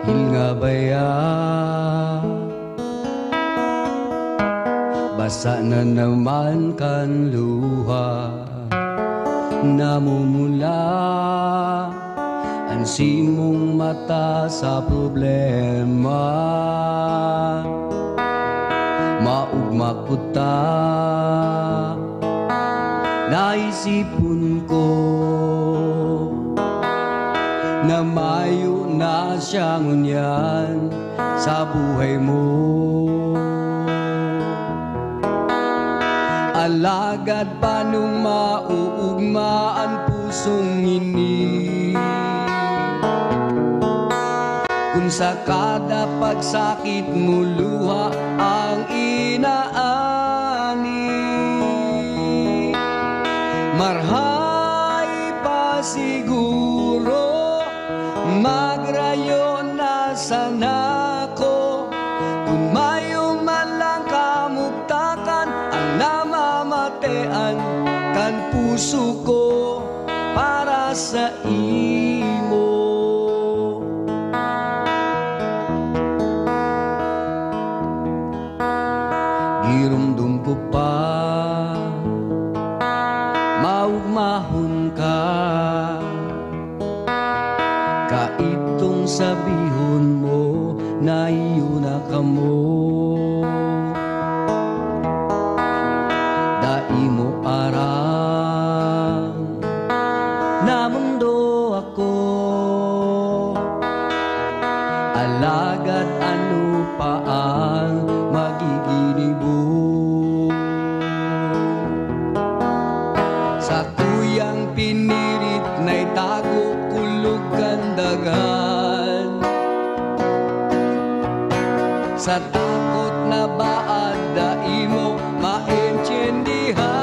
Hilnga baya, basa na naman kan luha, namumula ang simong mata sa problema. Maugma ko ta, naisipon ko na mayo na siya ngunyan sa buhay mo. Alagad pa nung mauugma ang pusong ini, kung sa kada pagsakit mo luha ang inaani. Marhay pa siguro magrayo na sana ko, kung mayo man lang kamugtakan ang namamatean kan puso ko para sa imo. Girumdum ko pa maugmahon ka, kaitong sabihon mo na iyo na kamo. Dai mo aram na mundo ako, alagad ano pa ang magiginibo. Sa tuyang pinirit na itago kulog kandagan, sa takot na baad dai mo maintindihan.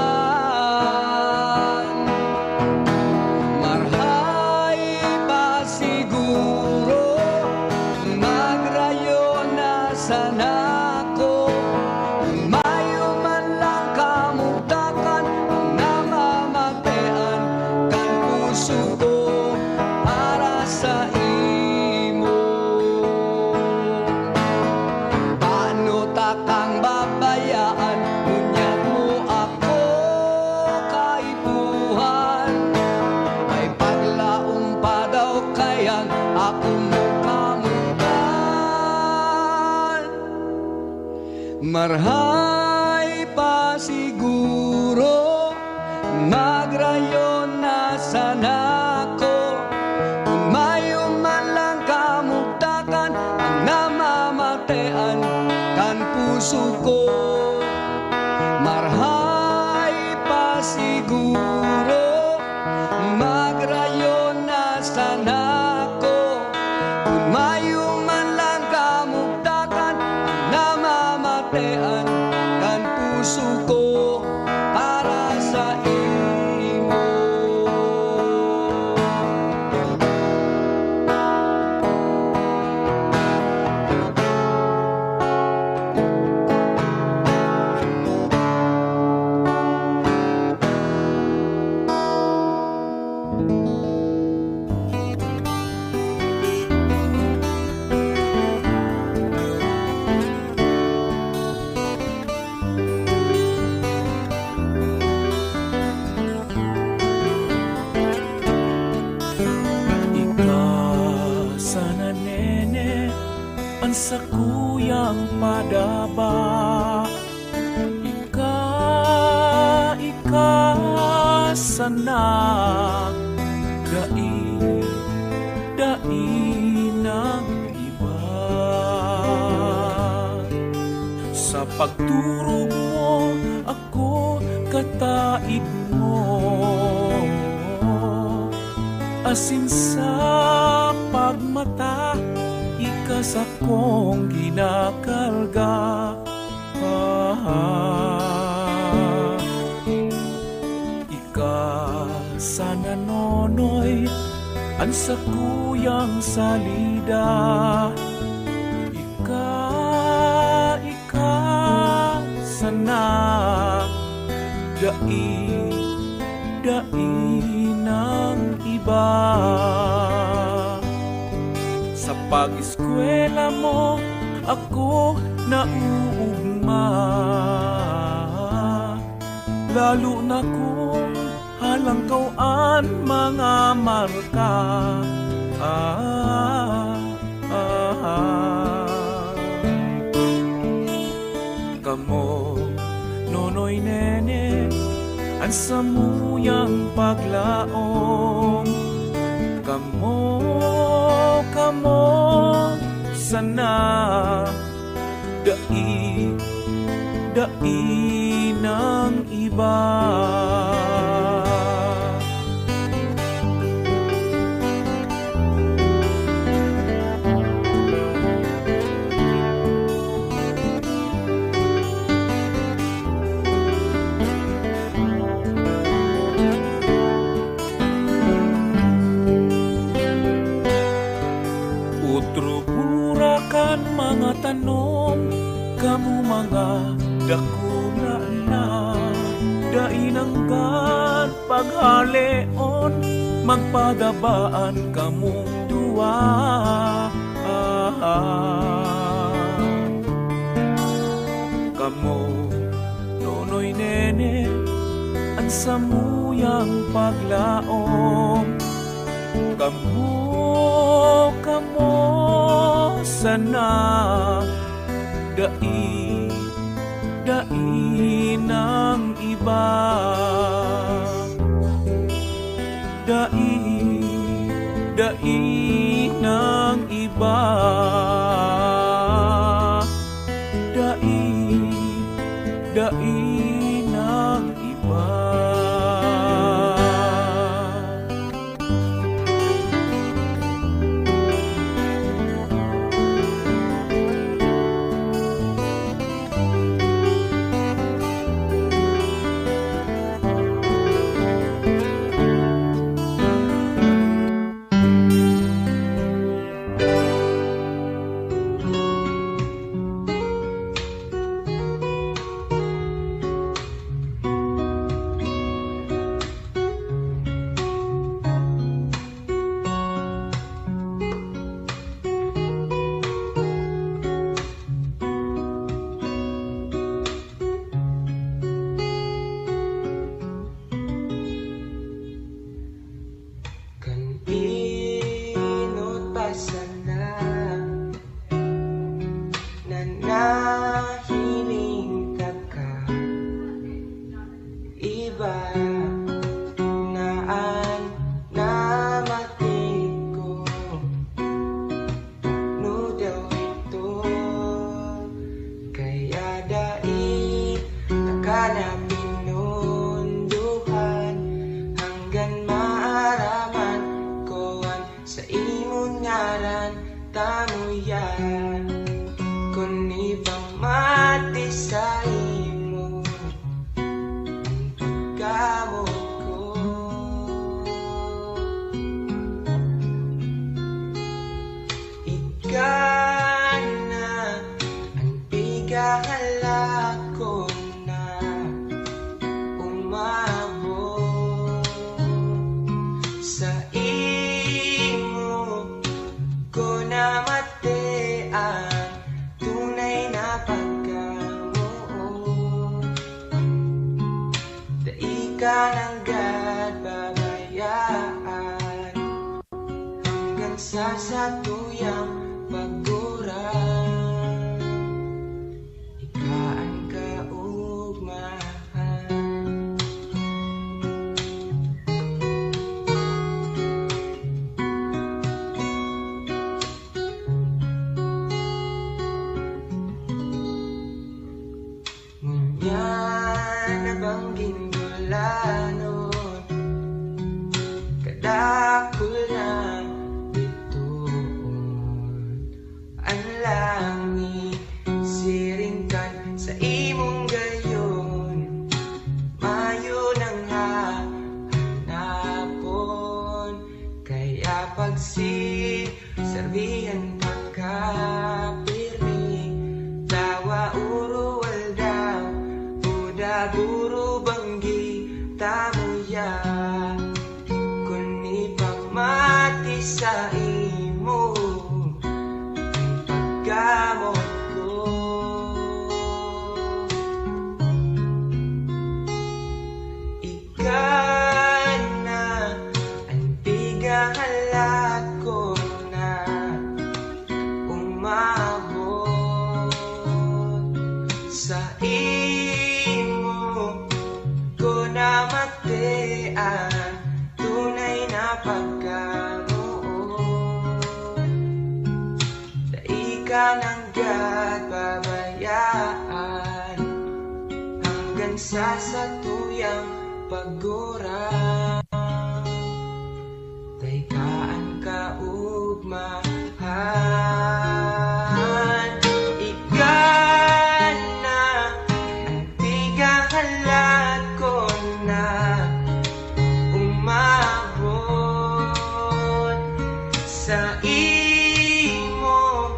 Marhay pa siguro magrayo na sana ko, kung mayo man lang kamugtakan ang namamatean kan puso ko para sa imo. Paano takang babayaan, ngunyan mo ako kaipuhan, may paglaong pa daw kayang ako mo kamutan. Marhay pa siguro magrayo na sana ko, kung mayo man lang kamugtakan ang namamatean kan puso ko. Marhay pa siguro magrayo na sana ko, kung mayo man lang kamugtakan ang namamatean kan puso ko para sa imo. Sana nene ang sakuyang padaba, ika sana dai ng iba. Sa pagturo mo ako kataid mo, asin sa pagmata, ika sa kong ginakarga. Ika ang sakuyang salida. Ika sana dai ng iba. Sa pag-eskwela mo ako nauugma, lalo na kung halangkawan mga marka. Kamo, nonoy nene, ang samuyang paglaom. Kamo, sana dai ng iba. Kan mga tanom, kamu mga dakula na, dainanggan paghaleon, magpadabaan kamong duwa. Kamo, nonoy nene, ang samuyang paglaom. Kamo, sana dai ng iba. Dai ng iba. Dai ng iba. Kadakul na ito sa imo ko namatian tunay na pagkaroon. Dai ka ng God babayaan hanggang sa satuyang pagurang. Taykaan ka ugmahan, ikan na ang tigahalat ko na umabot sa imo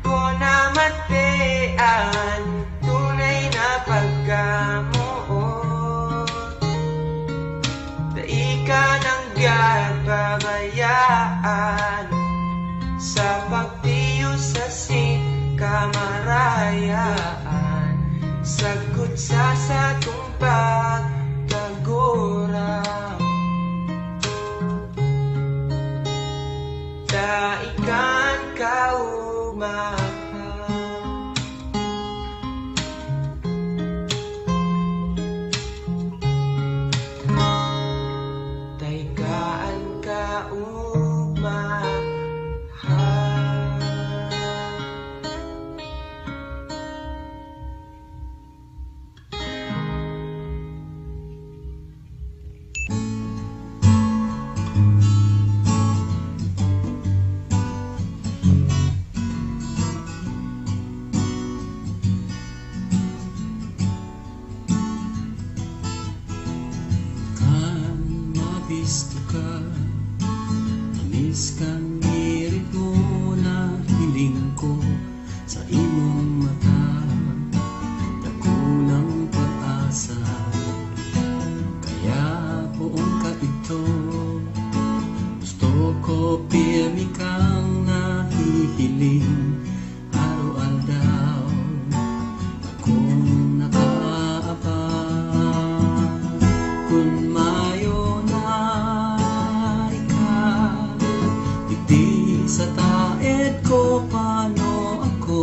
ko namatian tunay na pagkamuot. Dai ka ng God babayaan sa pagtiyo sa kamarayaan, sagot sa satong pagkagurang. Daikan ka umahal, daikan ka umahal. Nabisto ka, anis kang ngirit mo na hiling ko sa imong mata. Dakulang pag-asa, kaya buong ka ito. Gusto ko pirmi kang nahihiling araw-aldaw. Akong nakaabang kung mayo na ikaw, di sa taed ko paano ako.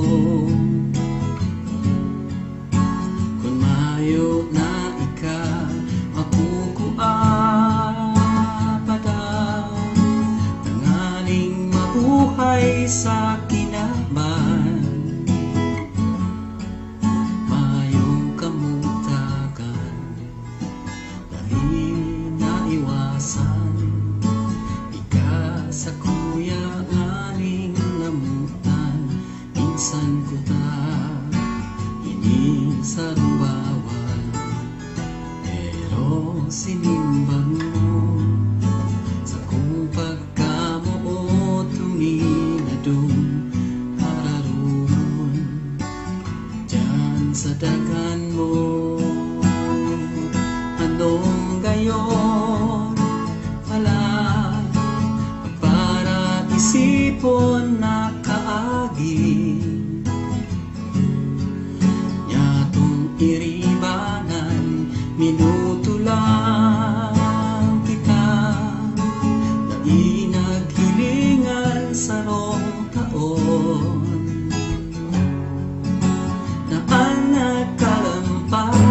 Kung mayo na ikaw, makukuapada nangaling mabuhay sa kinaman. Mayong kamutagan dahil naiwasan ika sa kuya aning namutan. Minsan ko ta inisarumbawan, pero sinimbang mo sa kung pagkamuot tuminadong hararon dyan sa dagan mo. Anong gayon pala para isipon na kaagi nyatong iribanan. Minuto lang kita na inaghilingan sa rong taon na ang nagkalampas.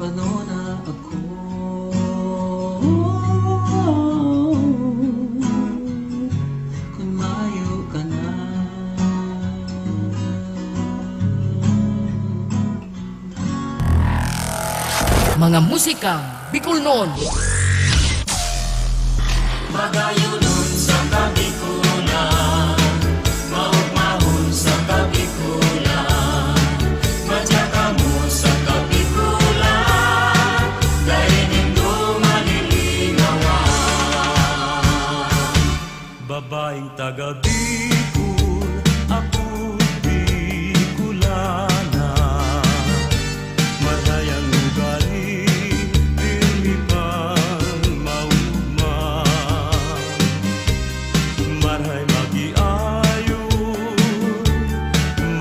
panona ako. Kung mayo ka na. Mga musikang Bicolnon. Magayunon sa Kabikulan, maugmahon sa Kabikulan, madyaka mo sa Kabikulan, dahil nindo malilinawan. Babaeng taga Bicol, ako Bicolana. Marayang ugali, pirmi pang maugma. Marhay magiayon,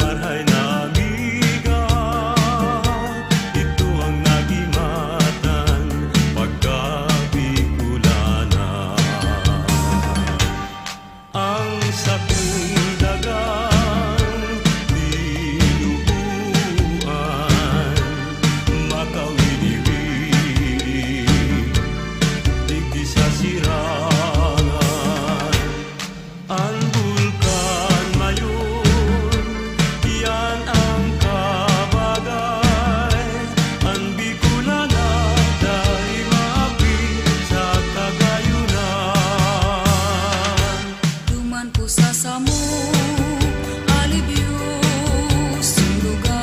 marhay na amiga. Ito ang nagimatan pagka Bicolana. Ang sakong dagang dinubuan, makawili-wili, digdi sa sirangan. Ang bulkan mayon, yan ang kabagay. Ang Bicolana dahil maapi sa kagayunan. Duman ko sa samo, alibyo sulugan.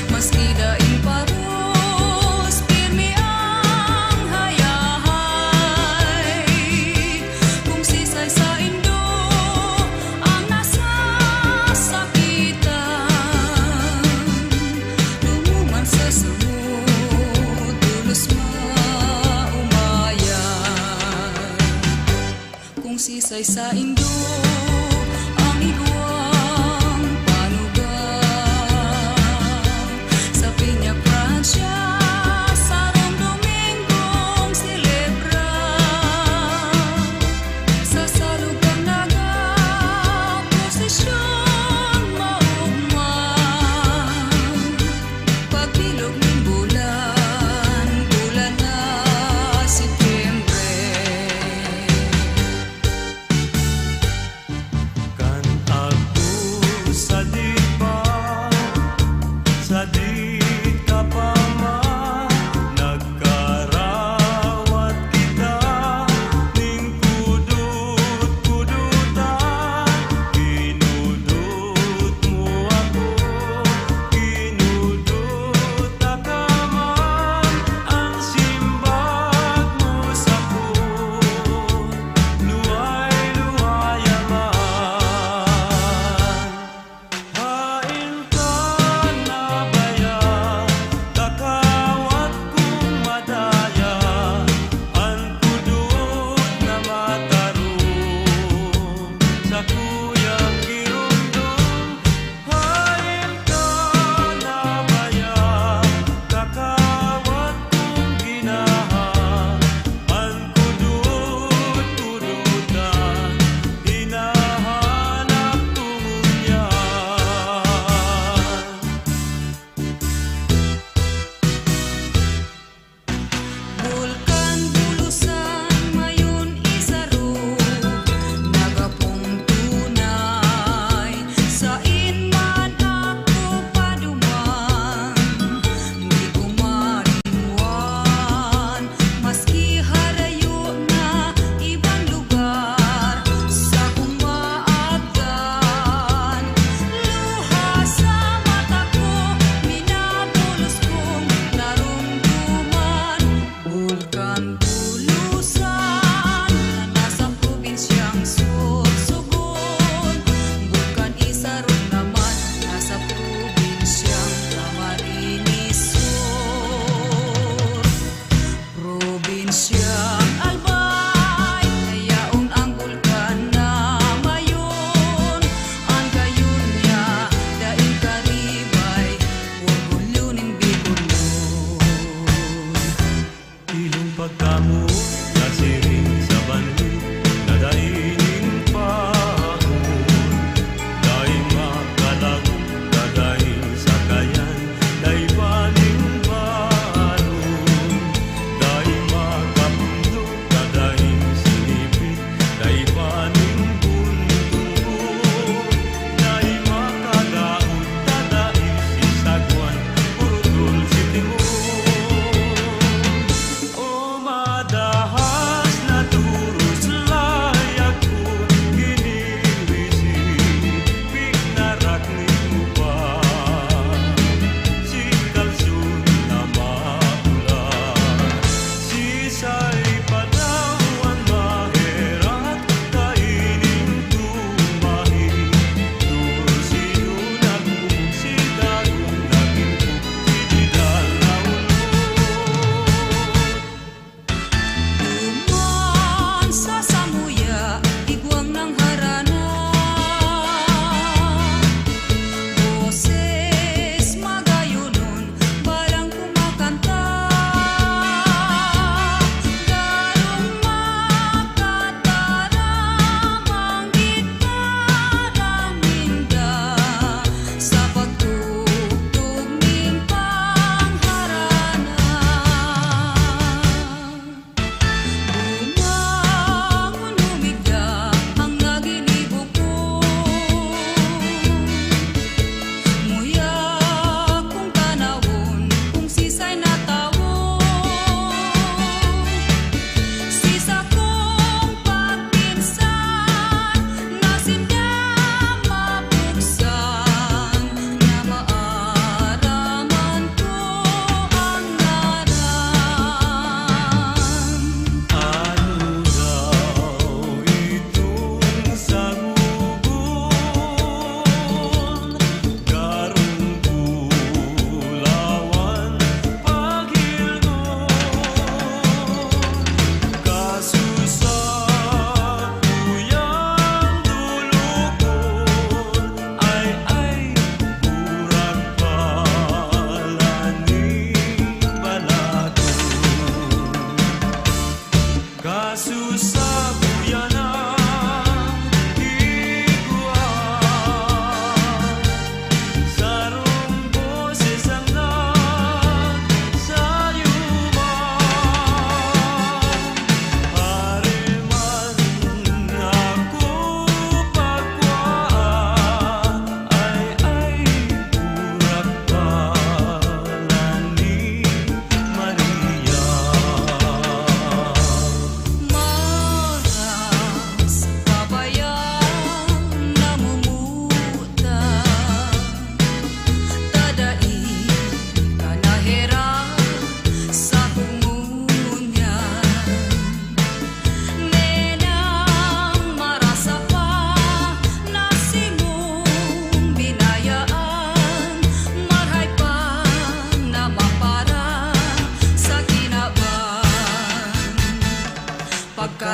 Maski daing paros, pirmi ang hayahay. Kung sisay sa indo, ang nasasakitan. Lumuman sa samud, tulos maumayan. Kung sisay sa indo, ang iguang panugang. Sa Piña Francia, sa Domingong silebra. Sa salugang naga, posisyon maugman. Pagbilog ng bulan, bulan na Setyembre.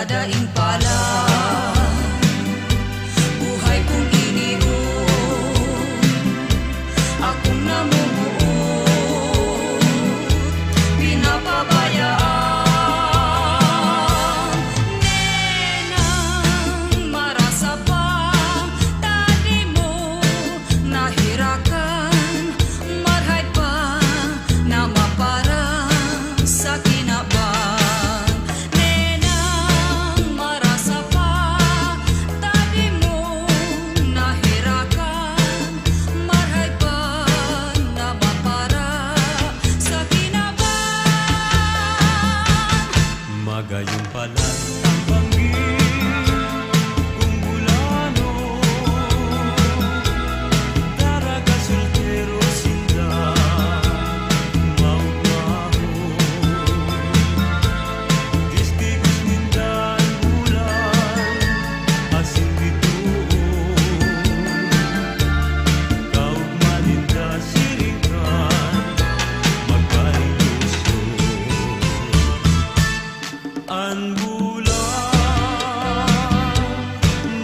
dadaing pala. Buhay kong iniuot, akong namumuot, pinapabayaan. Nenang marasa pa, tadi mo nahirakan, marhay pa na maparang sa kinabang. Nenang marasa pa, tadi mo nahirakan, marhay pa na maparang sa kinabang. Magayon pala ang bangin kung bulano, daraga soltero sinda maugmaho, distigos nindan bulan asin bituon, kaug malinda sirikan magkailusyon. Ang bulan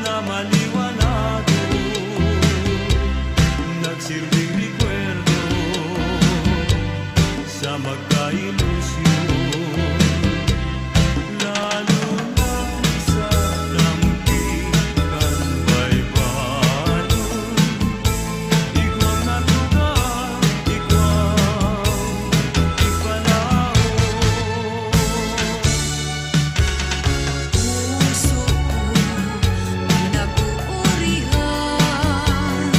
na maliwanado, nagsilbing rekwerdo sa magkailusyon. Lalo na sa lampikan baybayon, ikaw na lugar, ikaw ipanahon. Puso ko pinapuurihan,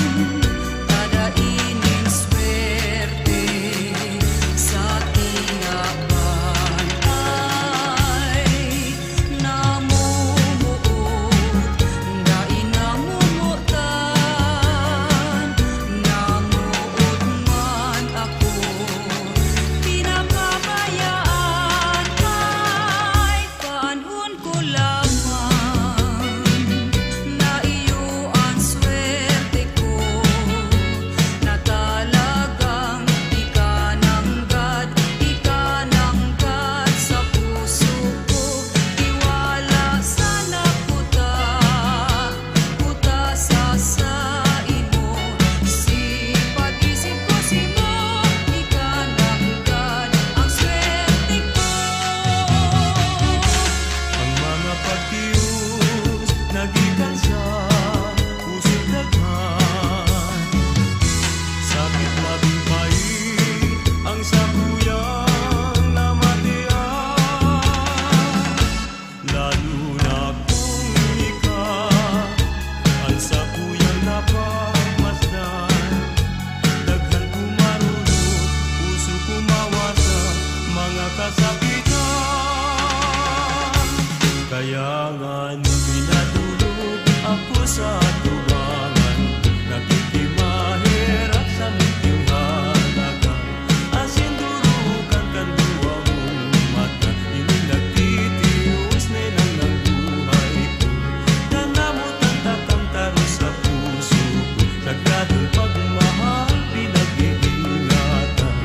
dadainin swerte sa tinapan. Ay namumuot, dain namumutan, namuot man ako, pinapabayaan. Ay panahon ko lamang na iyo ang swerte ko, na talagang ikananggad sa puso ko. Tiwala sana puta sa imo, sipag-isip ko simo, ikananggad ang swerte ko. Ang mga pagkiyos nagikan sa puso't daghan, sakit labing pait ang sabuyang namatian. Lalo na kung ikaw ang sabuyang napagmasdan, daghan kumarunot, puso kumawasa mga kasakitan. Kaya nga nung pinatulog ako sa tubangan, nakikimahirap sa miting halaga, asin durukan kan duwa mong mata, inilagtitius na lang ng buhay ko, nangamutan takang taro sa puso ko, sagradong pagmahal pinag-iingatan,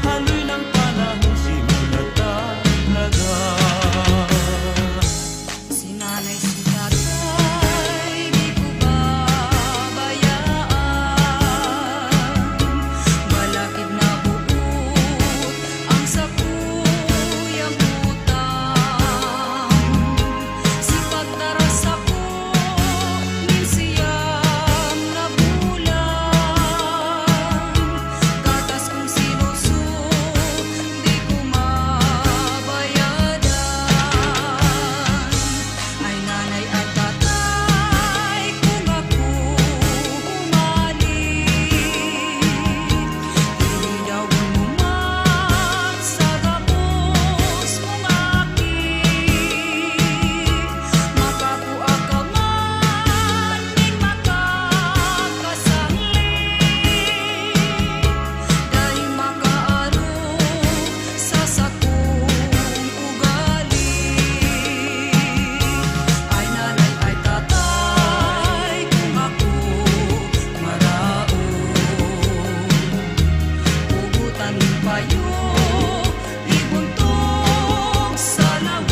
haloy ng panahon simulat talaga. Si nanay, si tatay, di ko babayaan. Balakid na buot ang sakuyang utang. Si pagtaras ako, minsiyam na bulan. Katas kong sinusot, di ko mabayadan. Ay nanay at tatay, kung ako umalis, iligawan mo man sa gapos mong akit. Makakuha ka man, din makakasanglit, dahil makaaro sa sakong ugali. Ay nanay, ay tatay, kung ako maraon, pugutan ng payo, ibuntog sa lawon.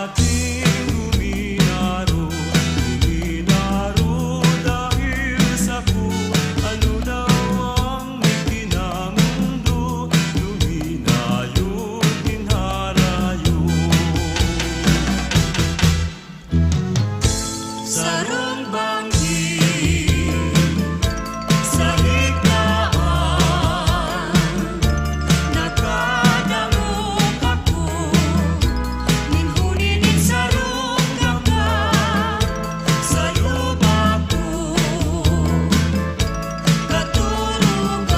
aking luminaro, luminaro dahil sa kung ano daw ang ikinamundo, luminayo, ginharayo. Sarong banggi sa higlaan, nakadangog ako, ninhuninin sarong gapa sa lupa ko, katurugan,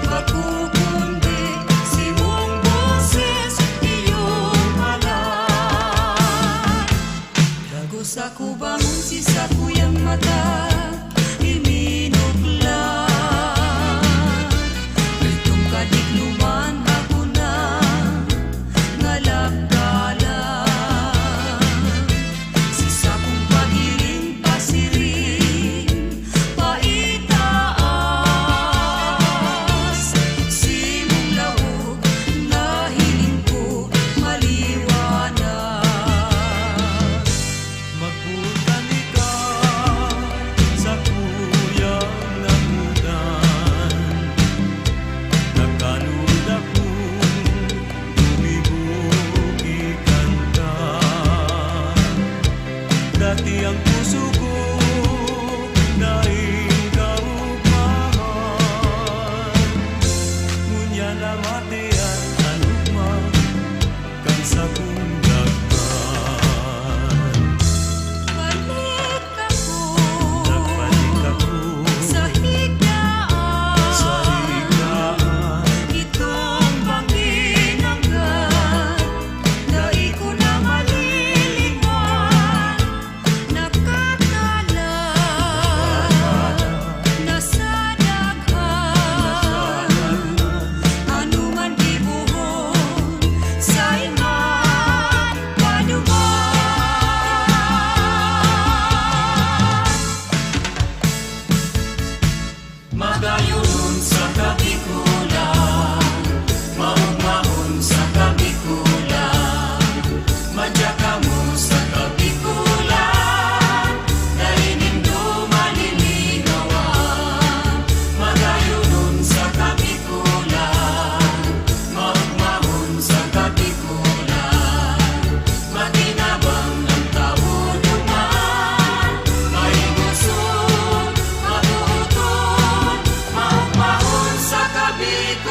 pagkukundi si mong boses, iyong alam. Dagos ako bangon si sa kuyang mata, iminukla. Itong kadikluman ako na ngalagdala. Si sa kong pagiling pasiring, paitaas. Si mong lawog na hiling ko maliwanag. Magputani ka sa kuyang namudan, nagkalud akong lumibog ikanta. Dati ang puso ko daing kaupahan, ngunya na mati at anugma kang sa kong daghan. Balik ako sa higlaan, itong panginanggan, dai ko na malilingan, nakakala na sa daghan, anuman gibuhon sa iman panuman. Magayon sa kabikulan, maugmahon sa kabikulan, madya mo sa kabikulan, narinig malilinawan. Magayon sa kabikulan, maugmahon sa kabikulan, maginabang ang kaunuman, mahinguson, matuuton, maugmahon sa kabikulan.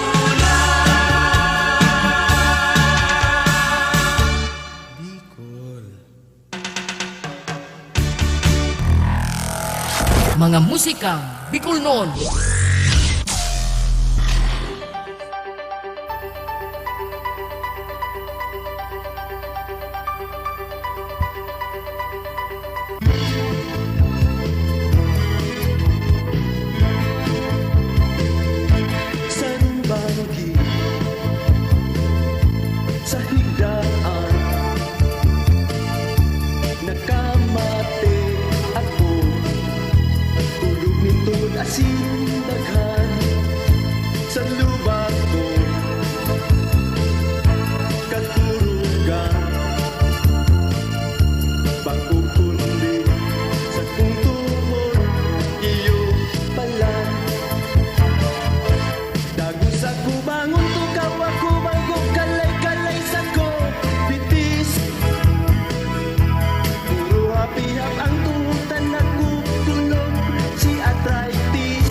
Mga musikang Bicolnon. Sarong banggi sa higdaan, nakamate ako, tulog nitong asin daghan sa lubak ko, katurugan, pagkukundi sa kong tumor, iyong pala. Dagos ako bangon, tukaw ako banggok, kalay-kalay sa ko, bitis. Puro hapihap ang tuhutan, nagkukulog si arthritis.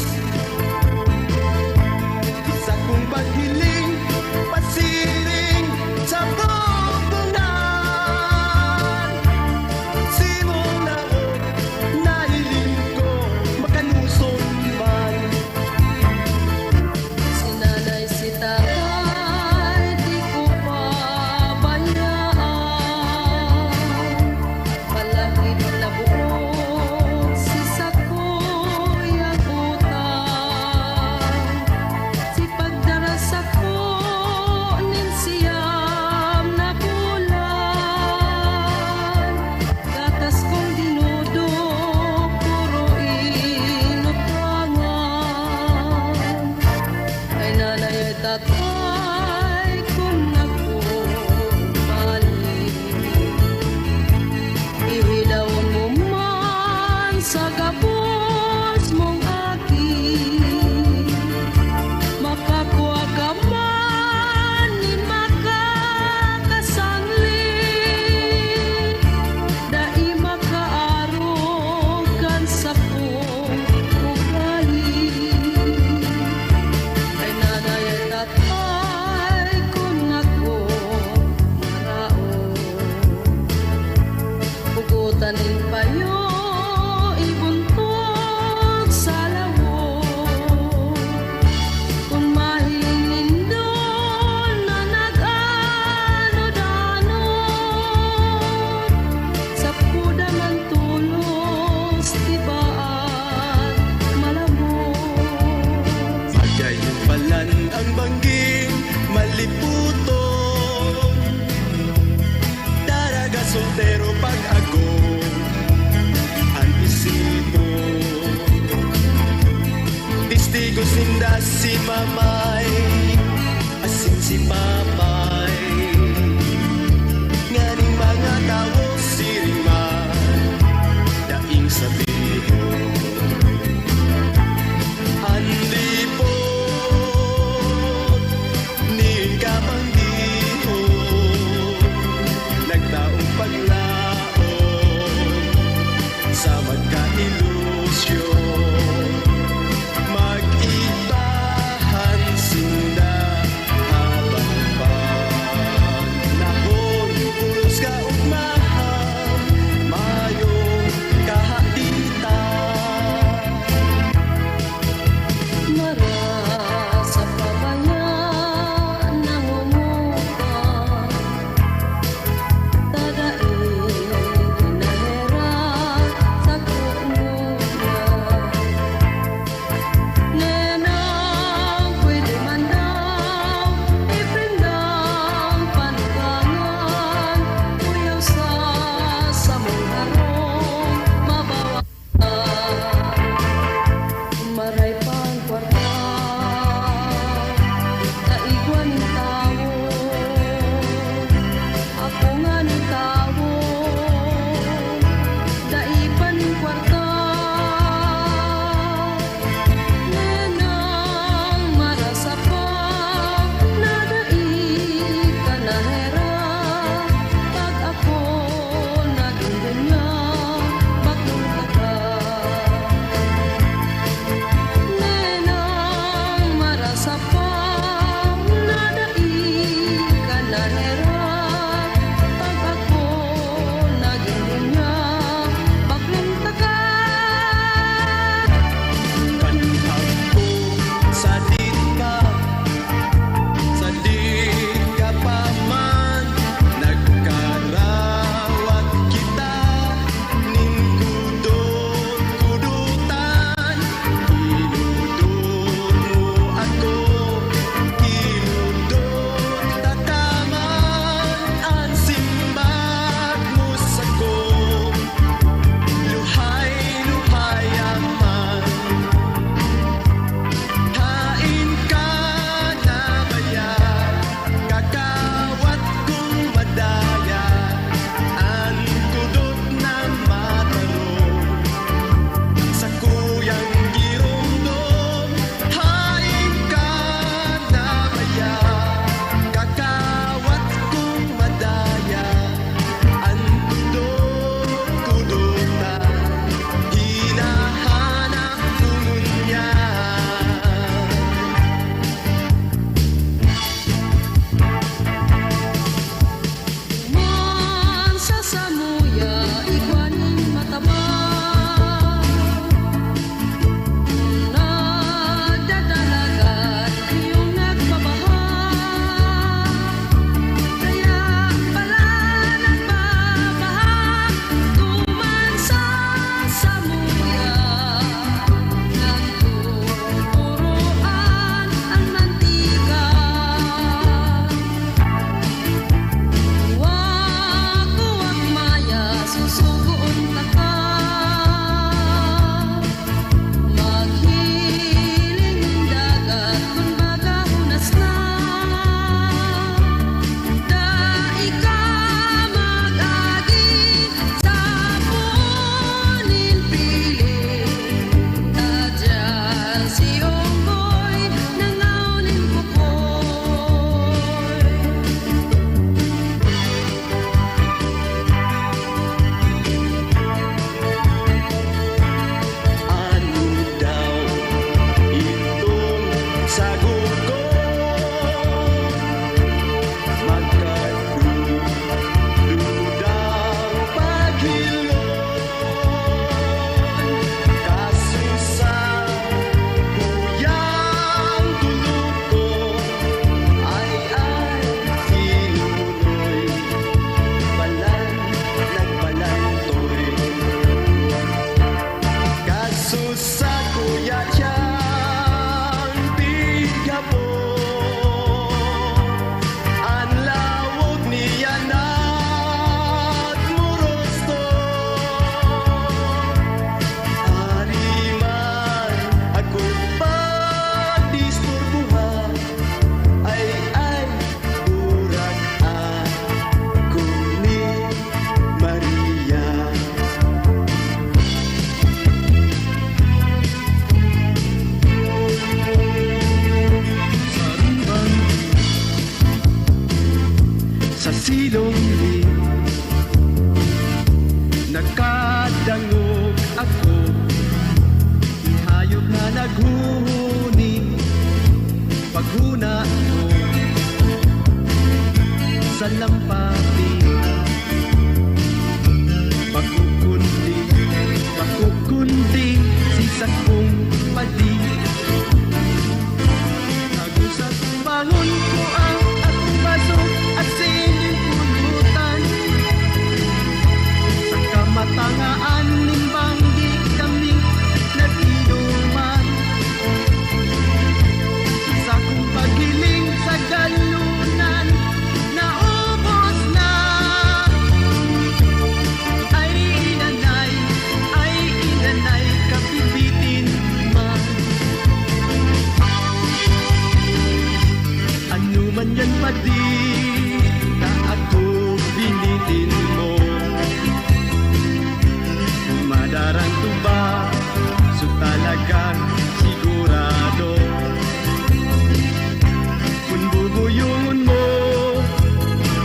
soltero pag ako ang isipo. Tistigo sinda si mamay, asin si papay. Nganing mga tao siriman, daing sabiho. Anlipo, ning kabanggiho, nagtaong paglaon sa magka-ilusyon. Mag-ibahan sinda habang pa silong nakadangog ako, hayop na naghuhuni paghuna ko sa lampapi. Makukundi sisak kong padi, nagusap bangon ko ang atong baso at sining pulutan. Sa kamatangaan nimbang di kami nag-inuman. Sa kong paghiling sa galunan, naubos na. Ay inanay, kapibitin man. Ano man yan pa di na ako binitin mo. Madarang tuba, so talagang sigurado. Kung bubuyungon mo,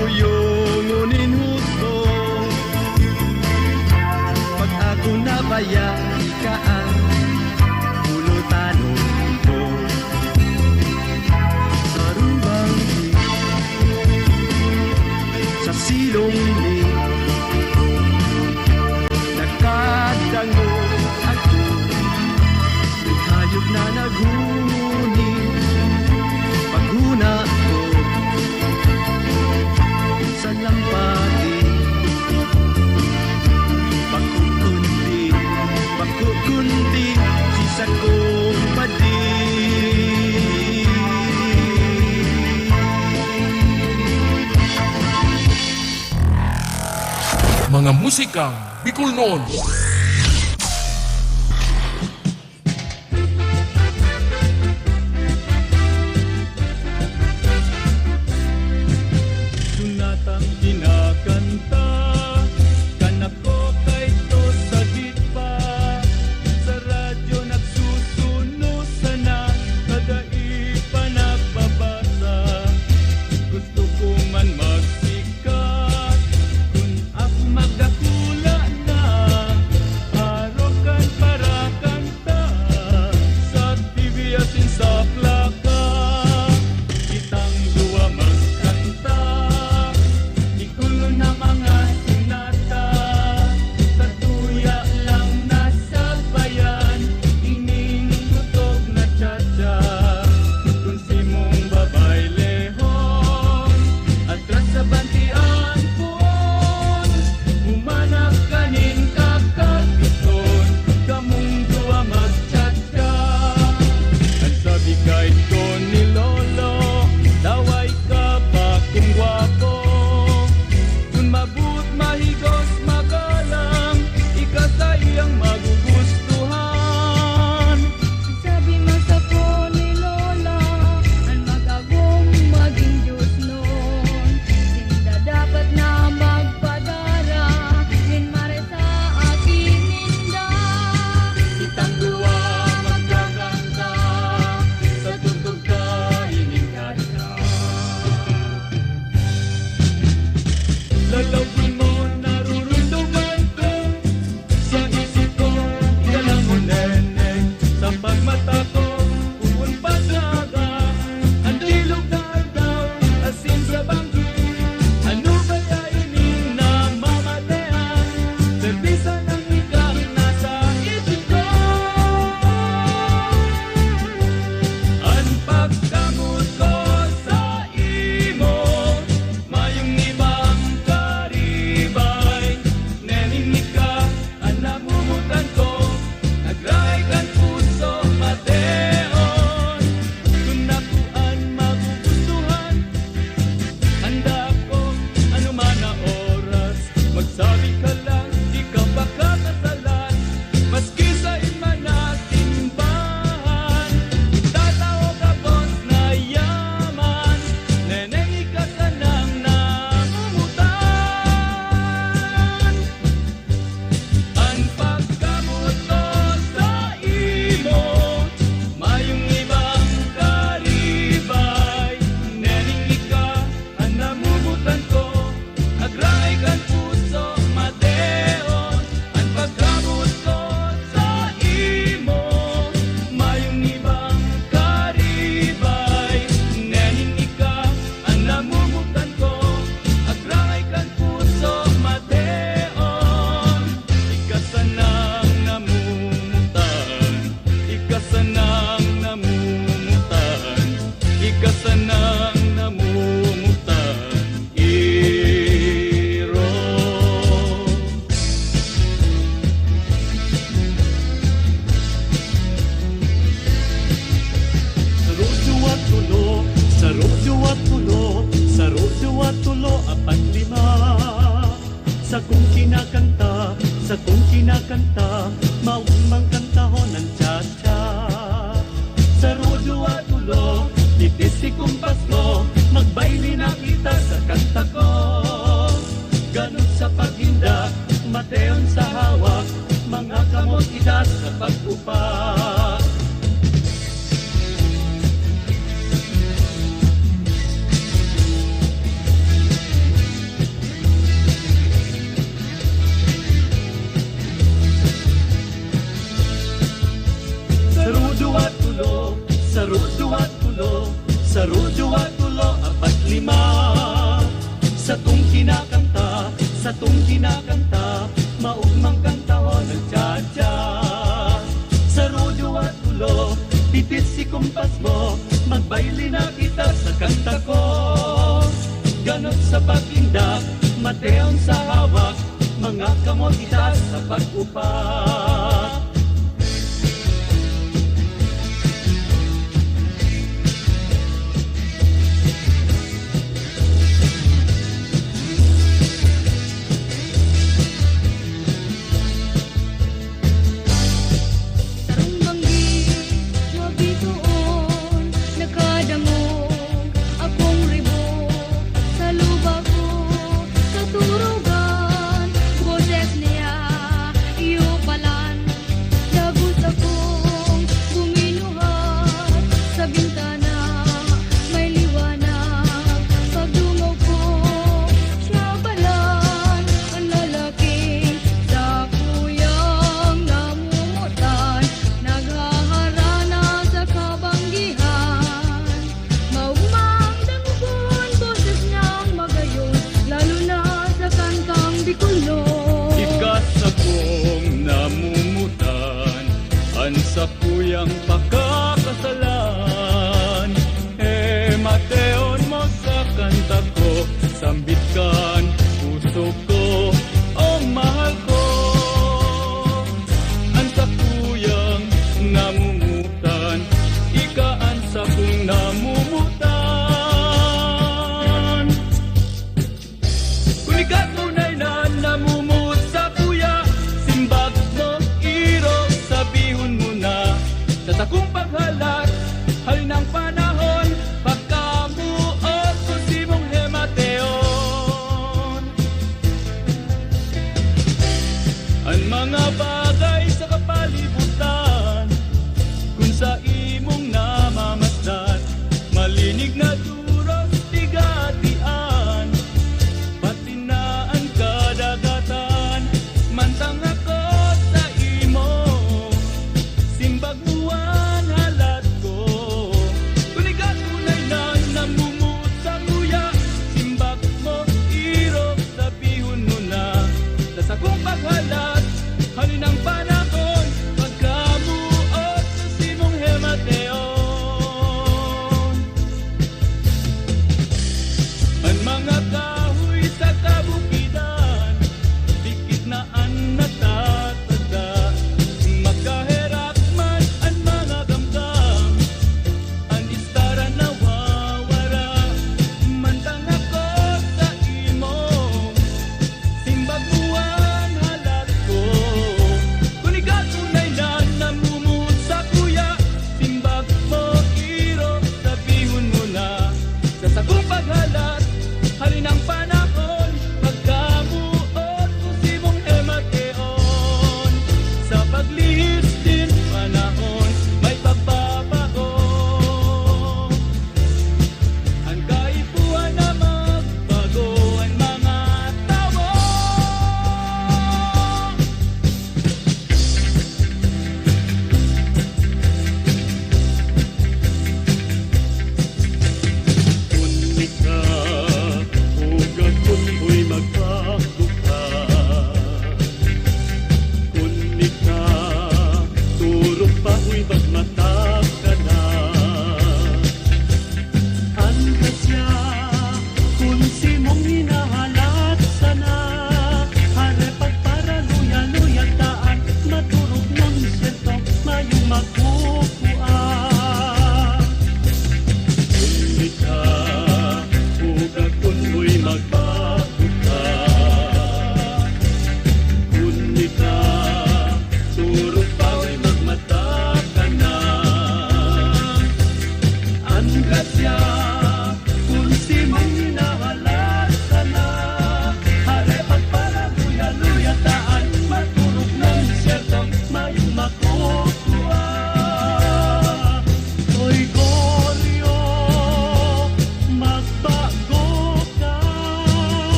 buyungunin husto. Pag ako nabaya, ika ang pulutanong ko. Sa rumbanggi, sa silong ni, nagkadango ako, may hayop na naghuni paghuna ko sa lampati. Makukundi sisa kong padi. Mga musikang Bicol noon. Sunatang kinakanta, kanak ko kay to sa gitpa. Sa radyo nagsusuno sana, kada ipa nagbabasa. Gusto ko man magsikat, kung ako magdakula na. sa kong kinakanta, maumang kantahon ng cha-cha. Sa rodyo at ulo, titis si kumpas ko, magbayli na kita sa kanta ko. Ganun sa paghinda, mateon sa hawak, mga kamot idas sa pag-upak. Sa rodyo at tulo, sa rodyo at tulo, apat lima. Sa tong kinakanta, sa tong kinakanta, maugmang kantahon ng cha-cha. Sa rodyo at tulo, titis si kumpas mo, magbayli na kita sa kanta ko. Ganot sa pag-indak, mateon sa hawak, mga kamot itas sa pag-upak. Sa kuyang pagkakasalan, mateon mo sa kanta ko, sambitkan puso ko, oh mahal ko. Ang sa kuyang namumutan, ikaan sa kong namumutan. Kung ika't tunay na namumut sa kuya, simbag mo iro, sabihon mo sa takong paghalat, halin ng panahon, pagkamuot ko si mong hemateon. Ang mga bagay sa kapalibutan, kung sa imong namamasdan, malinig na duros tigatian, pati na ang kadagatan, mantang ako sa imo, simbag mo halat ko. Kung ika't tunay na namumut sa kuya, simbag mo iro, sabihon mo na sa akong paghalat, halin ang panahon, pagkamuot sa simong hema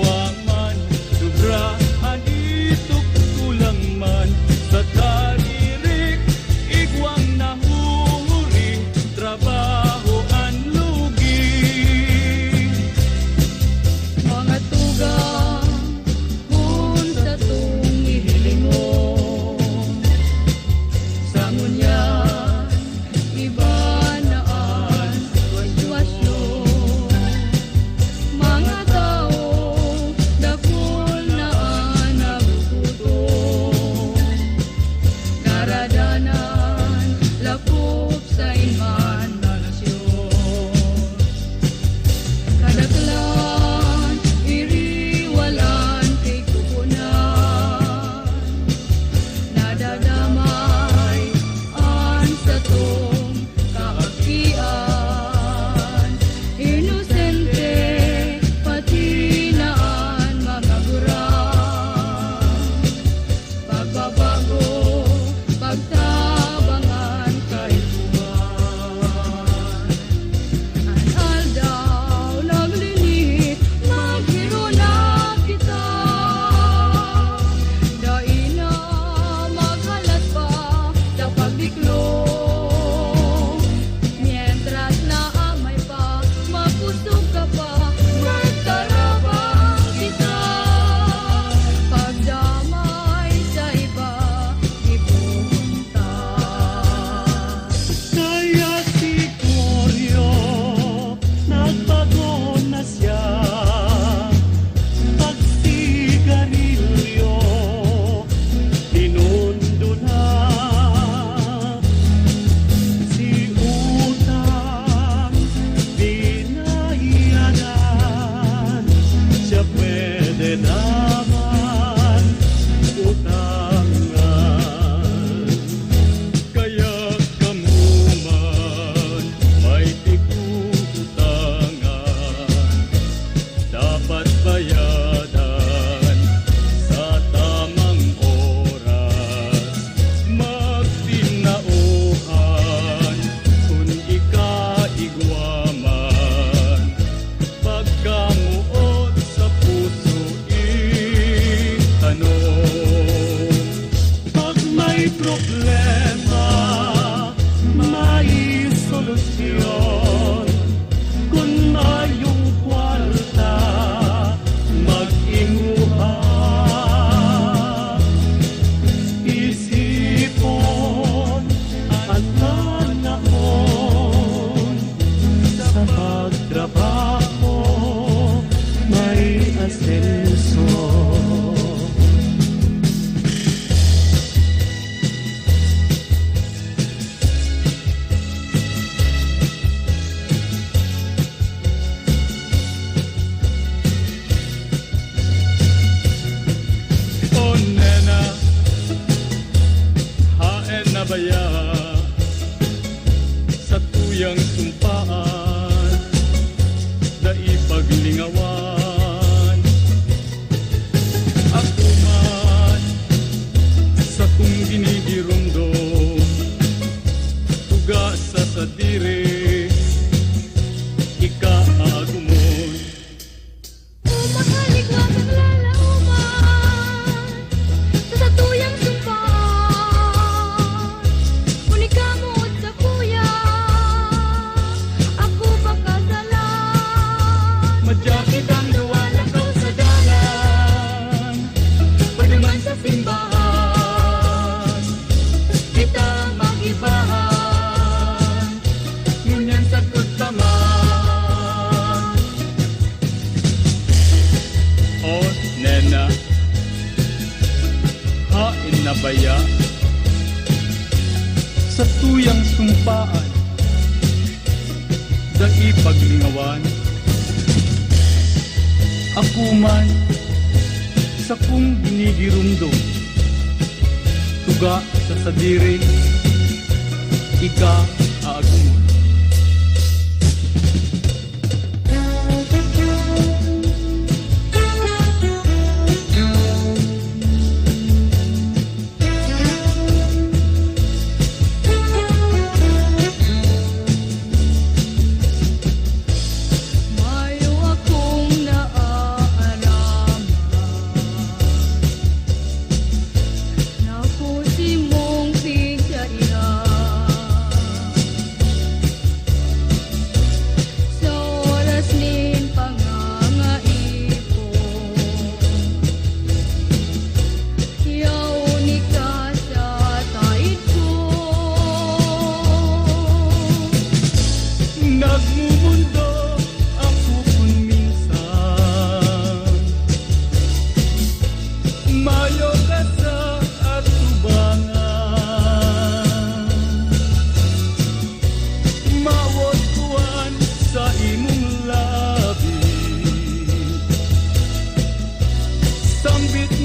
ginawa man, sobrahan itok kulang man. Sa talirik, igwang nahuhuri, trabaho ang lugi. Mga tugang kung sa tung ihilingo, sa ngunyan iba naan wasyo. Mga tao dakol naan nagputo, daradanan lakop sa inman na nasyon. Kadaklan iriwalan kay kukunan, nadadamay an sa tong kaakian. Inosente pati naan mga gurang, pagbabago pagtabangan kay buwan. Anal daw naglili, maghiro na kita. Dai na maghalat pa sa pagdiklo. Mientras naamay pa, mapusog ka pa, magtarabang kita. Pagdamay sa iba, ibunta. Kaya si Glorio, nagbago na siya. Pagsigarilyo, tinundo na. Si utang, dinahiyanan. Siya pwede naman utangan. Kaya kamuman may tikutangan, dapat bayadan sa tamang oras. Magtinauhan kung ikaigwaman, pagkamuot sa puso itanong. Pag may problema, may solusyon. Kung mayong kwarta, mag-inguha. Isipon at panahon, sa pagtrabaho may asenso. O nena, haen na baya sa tuyang sumpaan, na ipaglingawan. Ako man sa kung ginigirundong, tuga sa sadiri, ikaagumon. Umahaligwa maglalauman sa tuyang sumpaan. Kung ikamot sa kuya, ako pagkasalan. Madyakit ang duwala ko sa dalan, pwede man sa simbahan, kita mag-ibahan, ngunyan sa kutaman. O nena, hain na baya sa tuyang sumpaan, da ipaglingawan. Ako man sa kung ginigirundong, tuga sa sadiri, ika aagumon. Mayo akong naaaral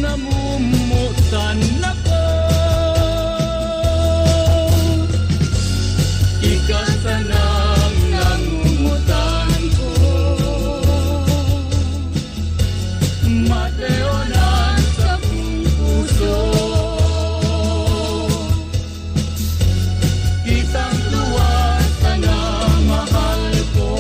namumutan ako. Ikasanang nangumutan ko, mateonan sa puso. Kitang luwasa na mahal ko,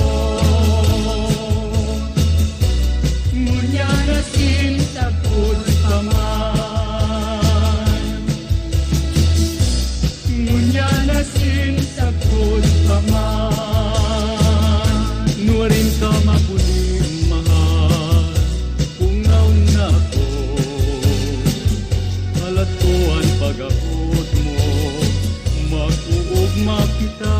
ngunya na sinsagot pa man, ngunya na sinsagot pa man. Nuwarin ka mapuling mahal, ungaw na ko, alat ko ang pag-abot mo, mag-uugma kita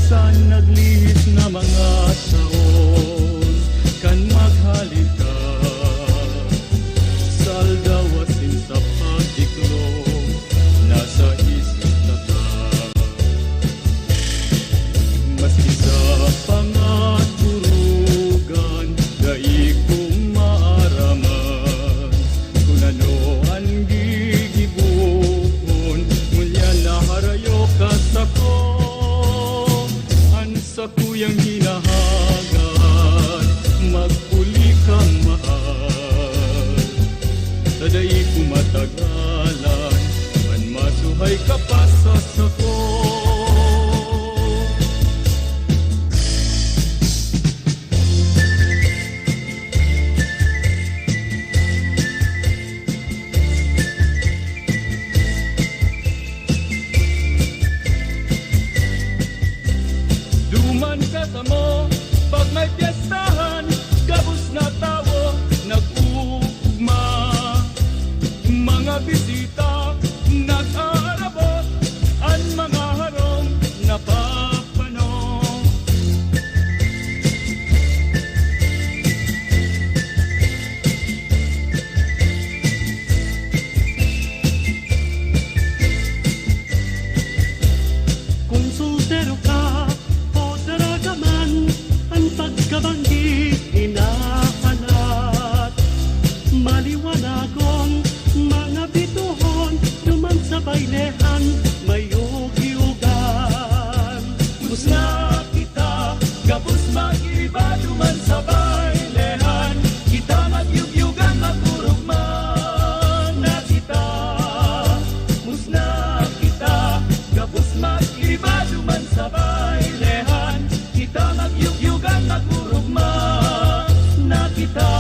sa naglihis na mga taon, kan maghalik ka saldawasin sa pagdiklo, nasa isip na ka. Maski sa pangaturugan, dai kong maaraman kung ano ang gigibuhon, ngunya naharayo ka sa ko, ang sa kuyang hinahangan, magpuli kang mahal. Taday ko matagalan, man masuhay ka pa sa sako. Duman ka sa mo, pag may piyestahan, gabos na tawo, nag-uugma. Mga bisita, nag-aarabot, ang mga harong napapano. Kung soltero ka o daraga man, ang pagkabanggi hinahanap. Maliwanagong mga bituhon, duman sa bailehan, may ugi-ugan. Musna kita, gabos mag-iba, duman sa bailehan, kita mag-yugyugan, magurugman na kita. Musna kita, gabos mag-iba, duman sa bailehan, kita mag-yugyugan, magurugman na kita.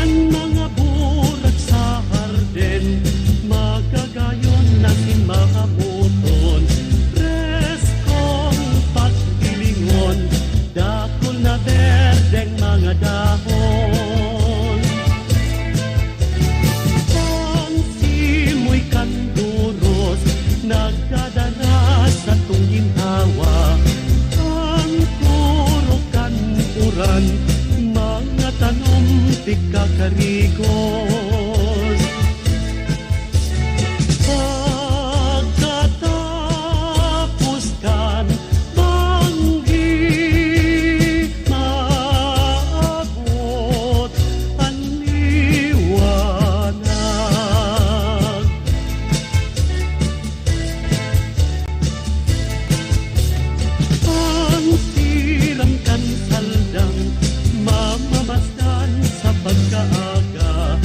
Ang mga burak sa harden, magagayon natin makabuton. Preskong pagkilingon, dakol na berdeng mga dahon. Ang simoy kanduros, nagdadala sa tunginhawa. Ang puro kanuran, mga tanom tigkakarigos. Pagkatapos kan banggi, maabot ang liwanag. Ang siram kan saldang, mamamasdan sa pagkaaga,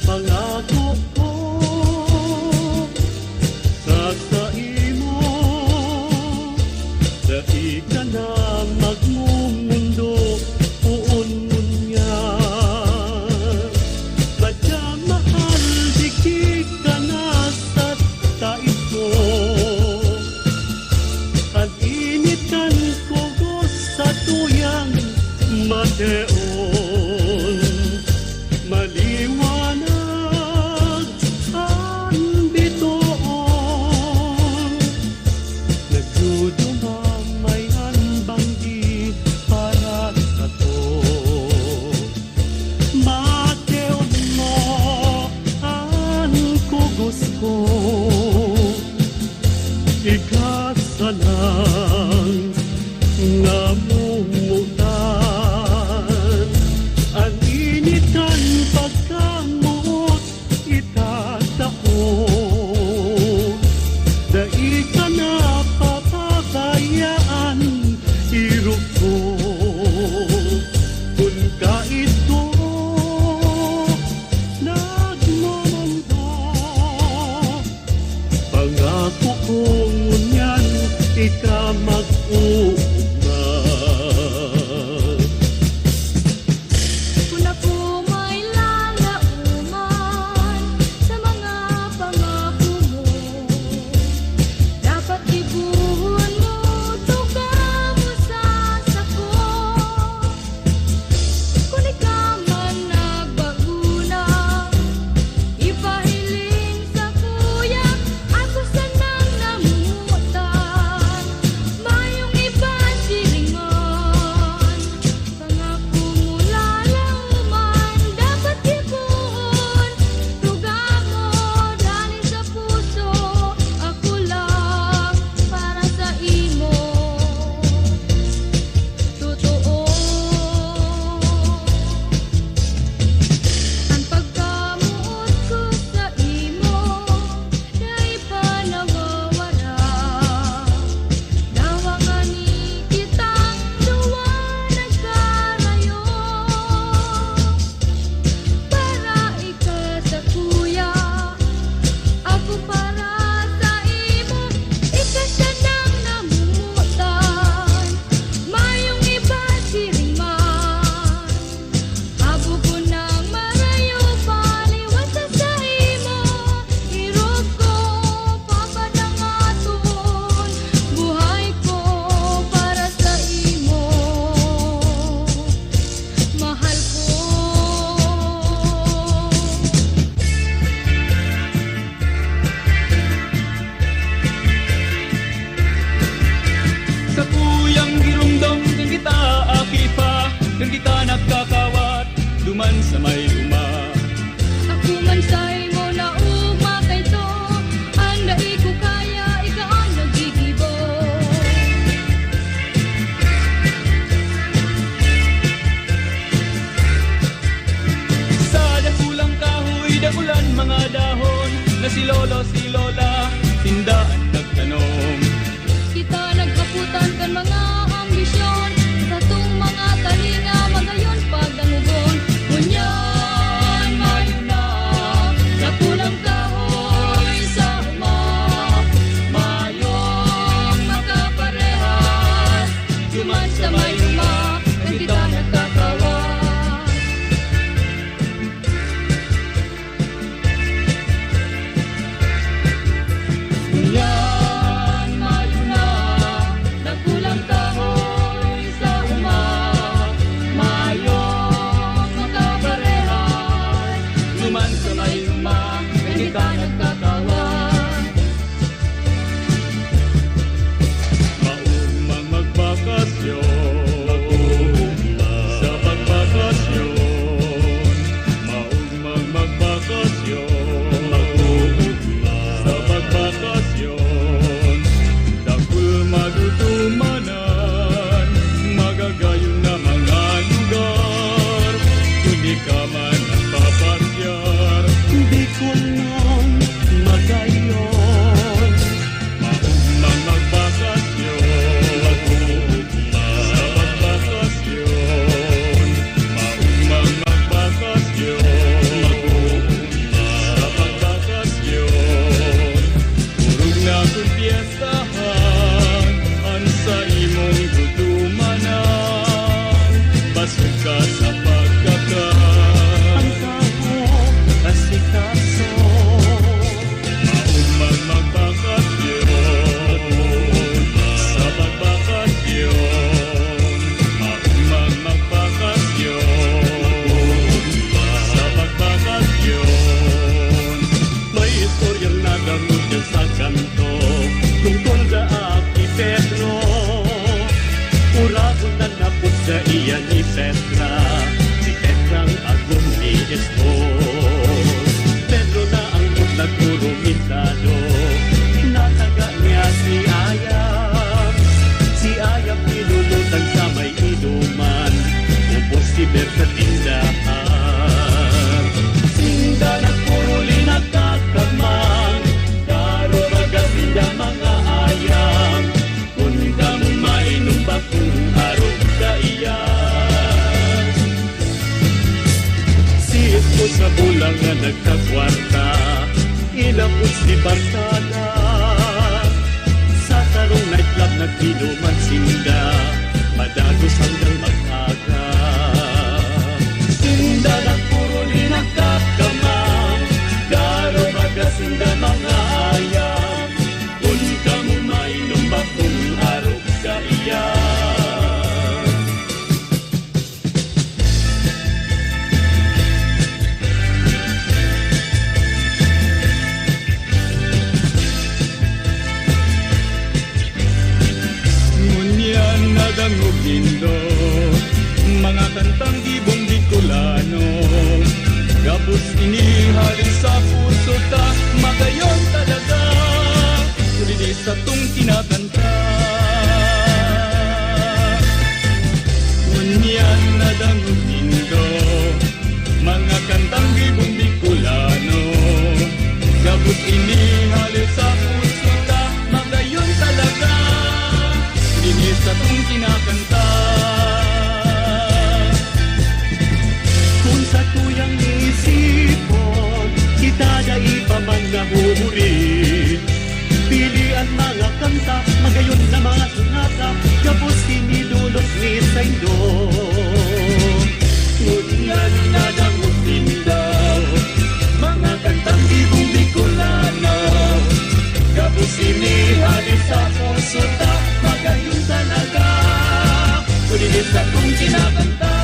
Pangako ko sa imo, dahil ka na magmumundo puon niya. Badya mahal dikit ka na sa tait ko, ang initan ko sa tuyang mateon. Maliwanag ang bitoon, nagdudumamayan bang di para sa to. Mateon mo ang kugos ko, ikasalang nga mumutan. Ang initan pagkamot itatao, dahil ka na papabayaan irog ko. Kung ka ito nagmamando, pangako kong ngunyan ika mag-uuma. Kung ako may lalauman sa mga pangako mo, dapat ibuhon mo, tuga mo sa sako. Kung ikaw man nagbaguna, ipahiling sa kuya, ako sanang namumutan. Mayong iba silingan, pangako mo lalauman, dapat ibuhon, tuga mo dali sa puso, ako lang para sa imo. Totoo ang pagkamuot ko sa imo, dahil pa nawawala. Dawangan ni kitang duwa nagkarayo, para ika sa kuya, ako para sa imo. Ika siya nang namumutan, mayong iba silingan. Abo ko nang marayo, paliwasa sa imo. Irog ko, papadangaton, buhay ko para sa imo. Mahal ko. Sa kuyang girumdam kang kita akipa, kang kita nagkakawat duman sa may luma. Ako man sa imo na ugma kay to, ang dai ko kaya, ika ang nagigibo. Sa dakulang kahoy, dakulan mga dahon, na si lolo si lola tindaan nagtanom. Kita nagkaputan kan mga ambisyon, sa tung mga talinga magayon pagdangugon. Ngunyan mayo na, nakulang kahoy sa uma, mayong makaparehas, duman sa may luma, kan kita nagkakawat. Yan mayo na, nakulang kahoy sa uma, mayong makaparehas, duman sa may luma, kay kita nagkakawat. Maumang magbakasyon, sa pagbakasyon, maumang magbakasyon, sa pagbakasyon, dakul madudumanan, magagayon na mga lugar, kundi ka man ang papasyar, di ko lang magayon. Maumang magbakasyon, sa pagbakasyon, maumang magbakasyon, sa bulang nga nagkakwarta, ilapos di barkada. Sa tarong nightclub nagpinuman sinda, madagos hanggang mag-aga. Sinda na puro ni nagkakamang, daro magasinda mga ayam. Punta mo mainom ba kung harap sa iyan? Ngunyan nadangog indo, mga kantang gibong Bicolano. Gabos inihalin sa puso ta, magayon talaga. Kulili sa tong kinakanta. Ngunyan nadangog indo, mga kantang gibong Bicolano. Gabos inihalin sa puso ta, magayon talaga. Kulili sa tong kinakanta. Kung sa tuyang isipon, kita na iba man nahuri. Pilian mga kanta, magayon na mga sunata, kapos tinidulot ni Saindo. Ngunyan na dangot tinda, mga kantang ibong Bicolano. Kapos inihalis sa puso ta, magayon talaga. Kulinis akong kinakanta.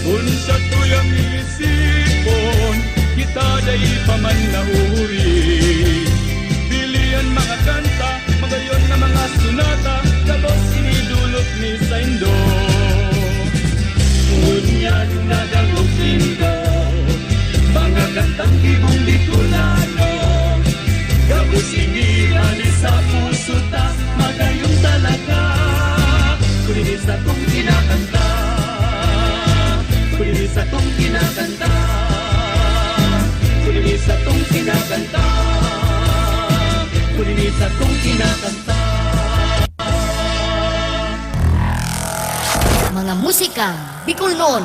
Kung sa tuyang isipon, kita day pa man nahuri. Pilian mga kanta, magayon na mga sunata, kabos sinidulot ni Saindo. Ngunyan na dangog tindo, mga kantang ibong Bicolano. Kabos inihalis sa puso ta, magayon talaga. Kulinis akong kinakanta. Kulinis akong kinakanta. Kulinis akong kinakanta. Kulinis akong kinakanta. Mga musikang Bicolnon.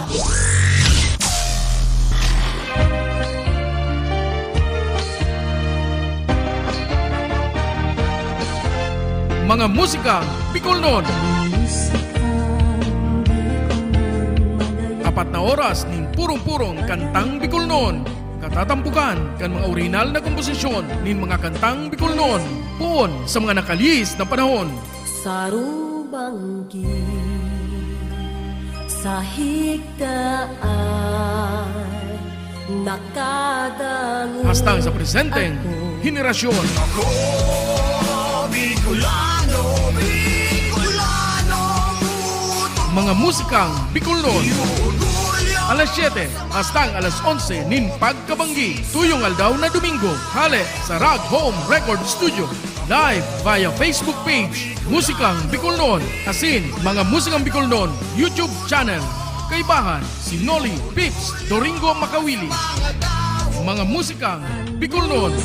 Mga musikang Bicolnon. 4 na oras ning purong-purong kantang Bicolnon. Katatampukan kan mga original na komposisyon nin mga kantang Bicolnon. Puon sa mga nakalis na panahon. Sa rubanggi, sa higdaan, nakadangon. Hastang sa presenteng henerasyon. Bicolano, Bicolano, Mga musikang Bicolnon. Alas 7 hastang alas 11 nin pagkabanggi. Tuyong aldaw na Domingo. Hale sa Rock Home Record Studio. Live via Facebook page Musikang Bicolnon. Asin mga Musikang Bicolnon YouTube channel. Kaibahan si Noli Pips Doringo Makawili. Mga musikang Bicolnon.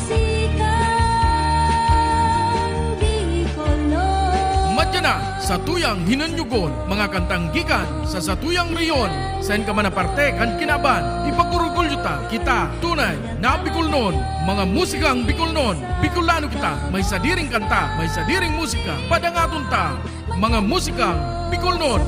Madya na sa tuyang hinanyugon, mga kantang gikan sa satuyang riyon. Sen ka man aparte kan kinaban, ipagurugol yuta kita tunay na Bicolnon. Mga musikang Bicolnon, Bicolano kita, may sadiring kanta, may sadiring musika, padangaton ta. Mga musikang Bicolnon.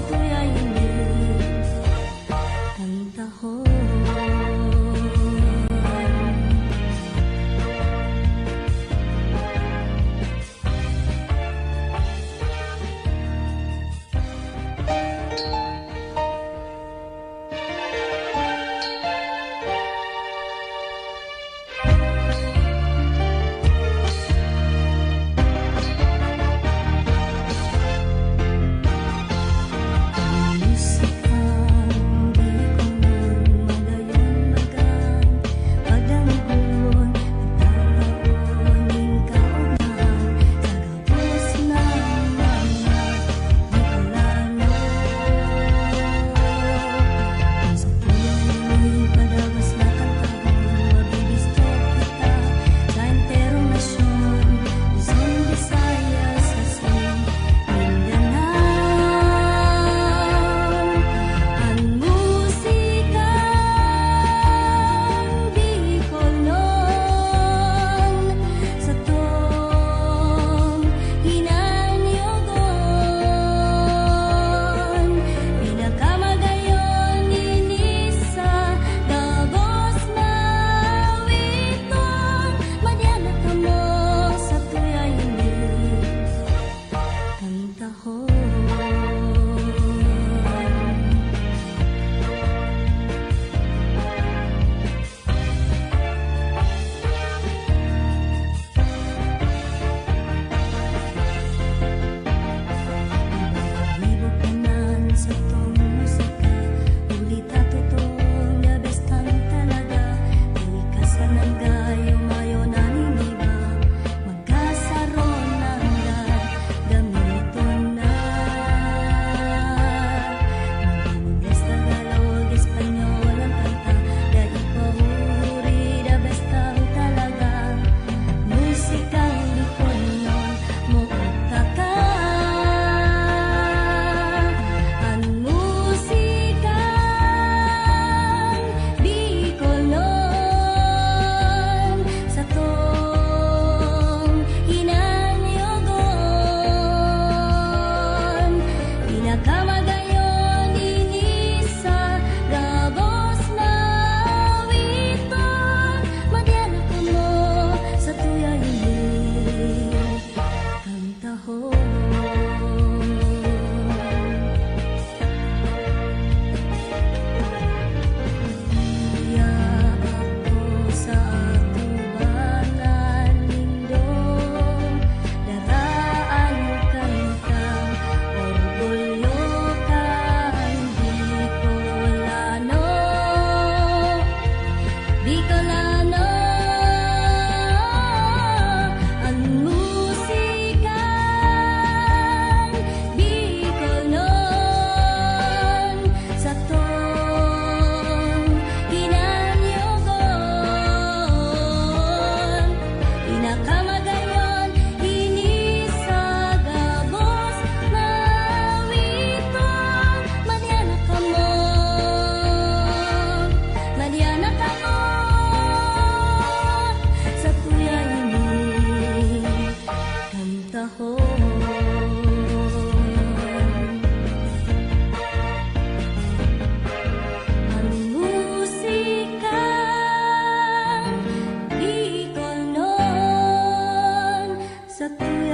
sa tuwing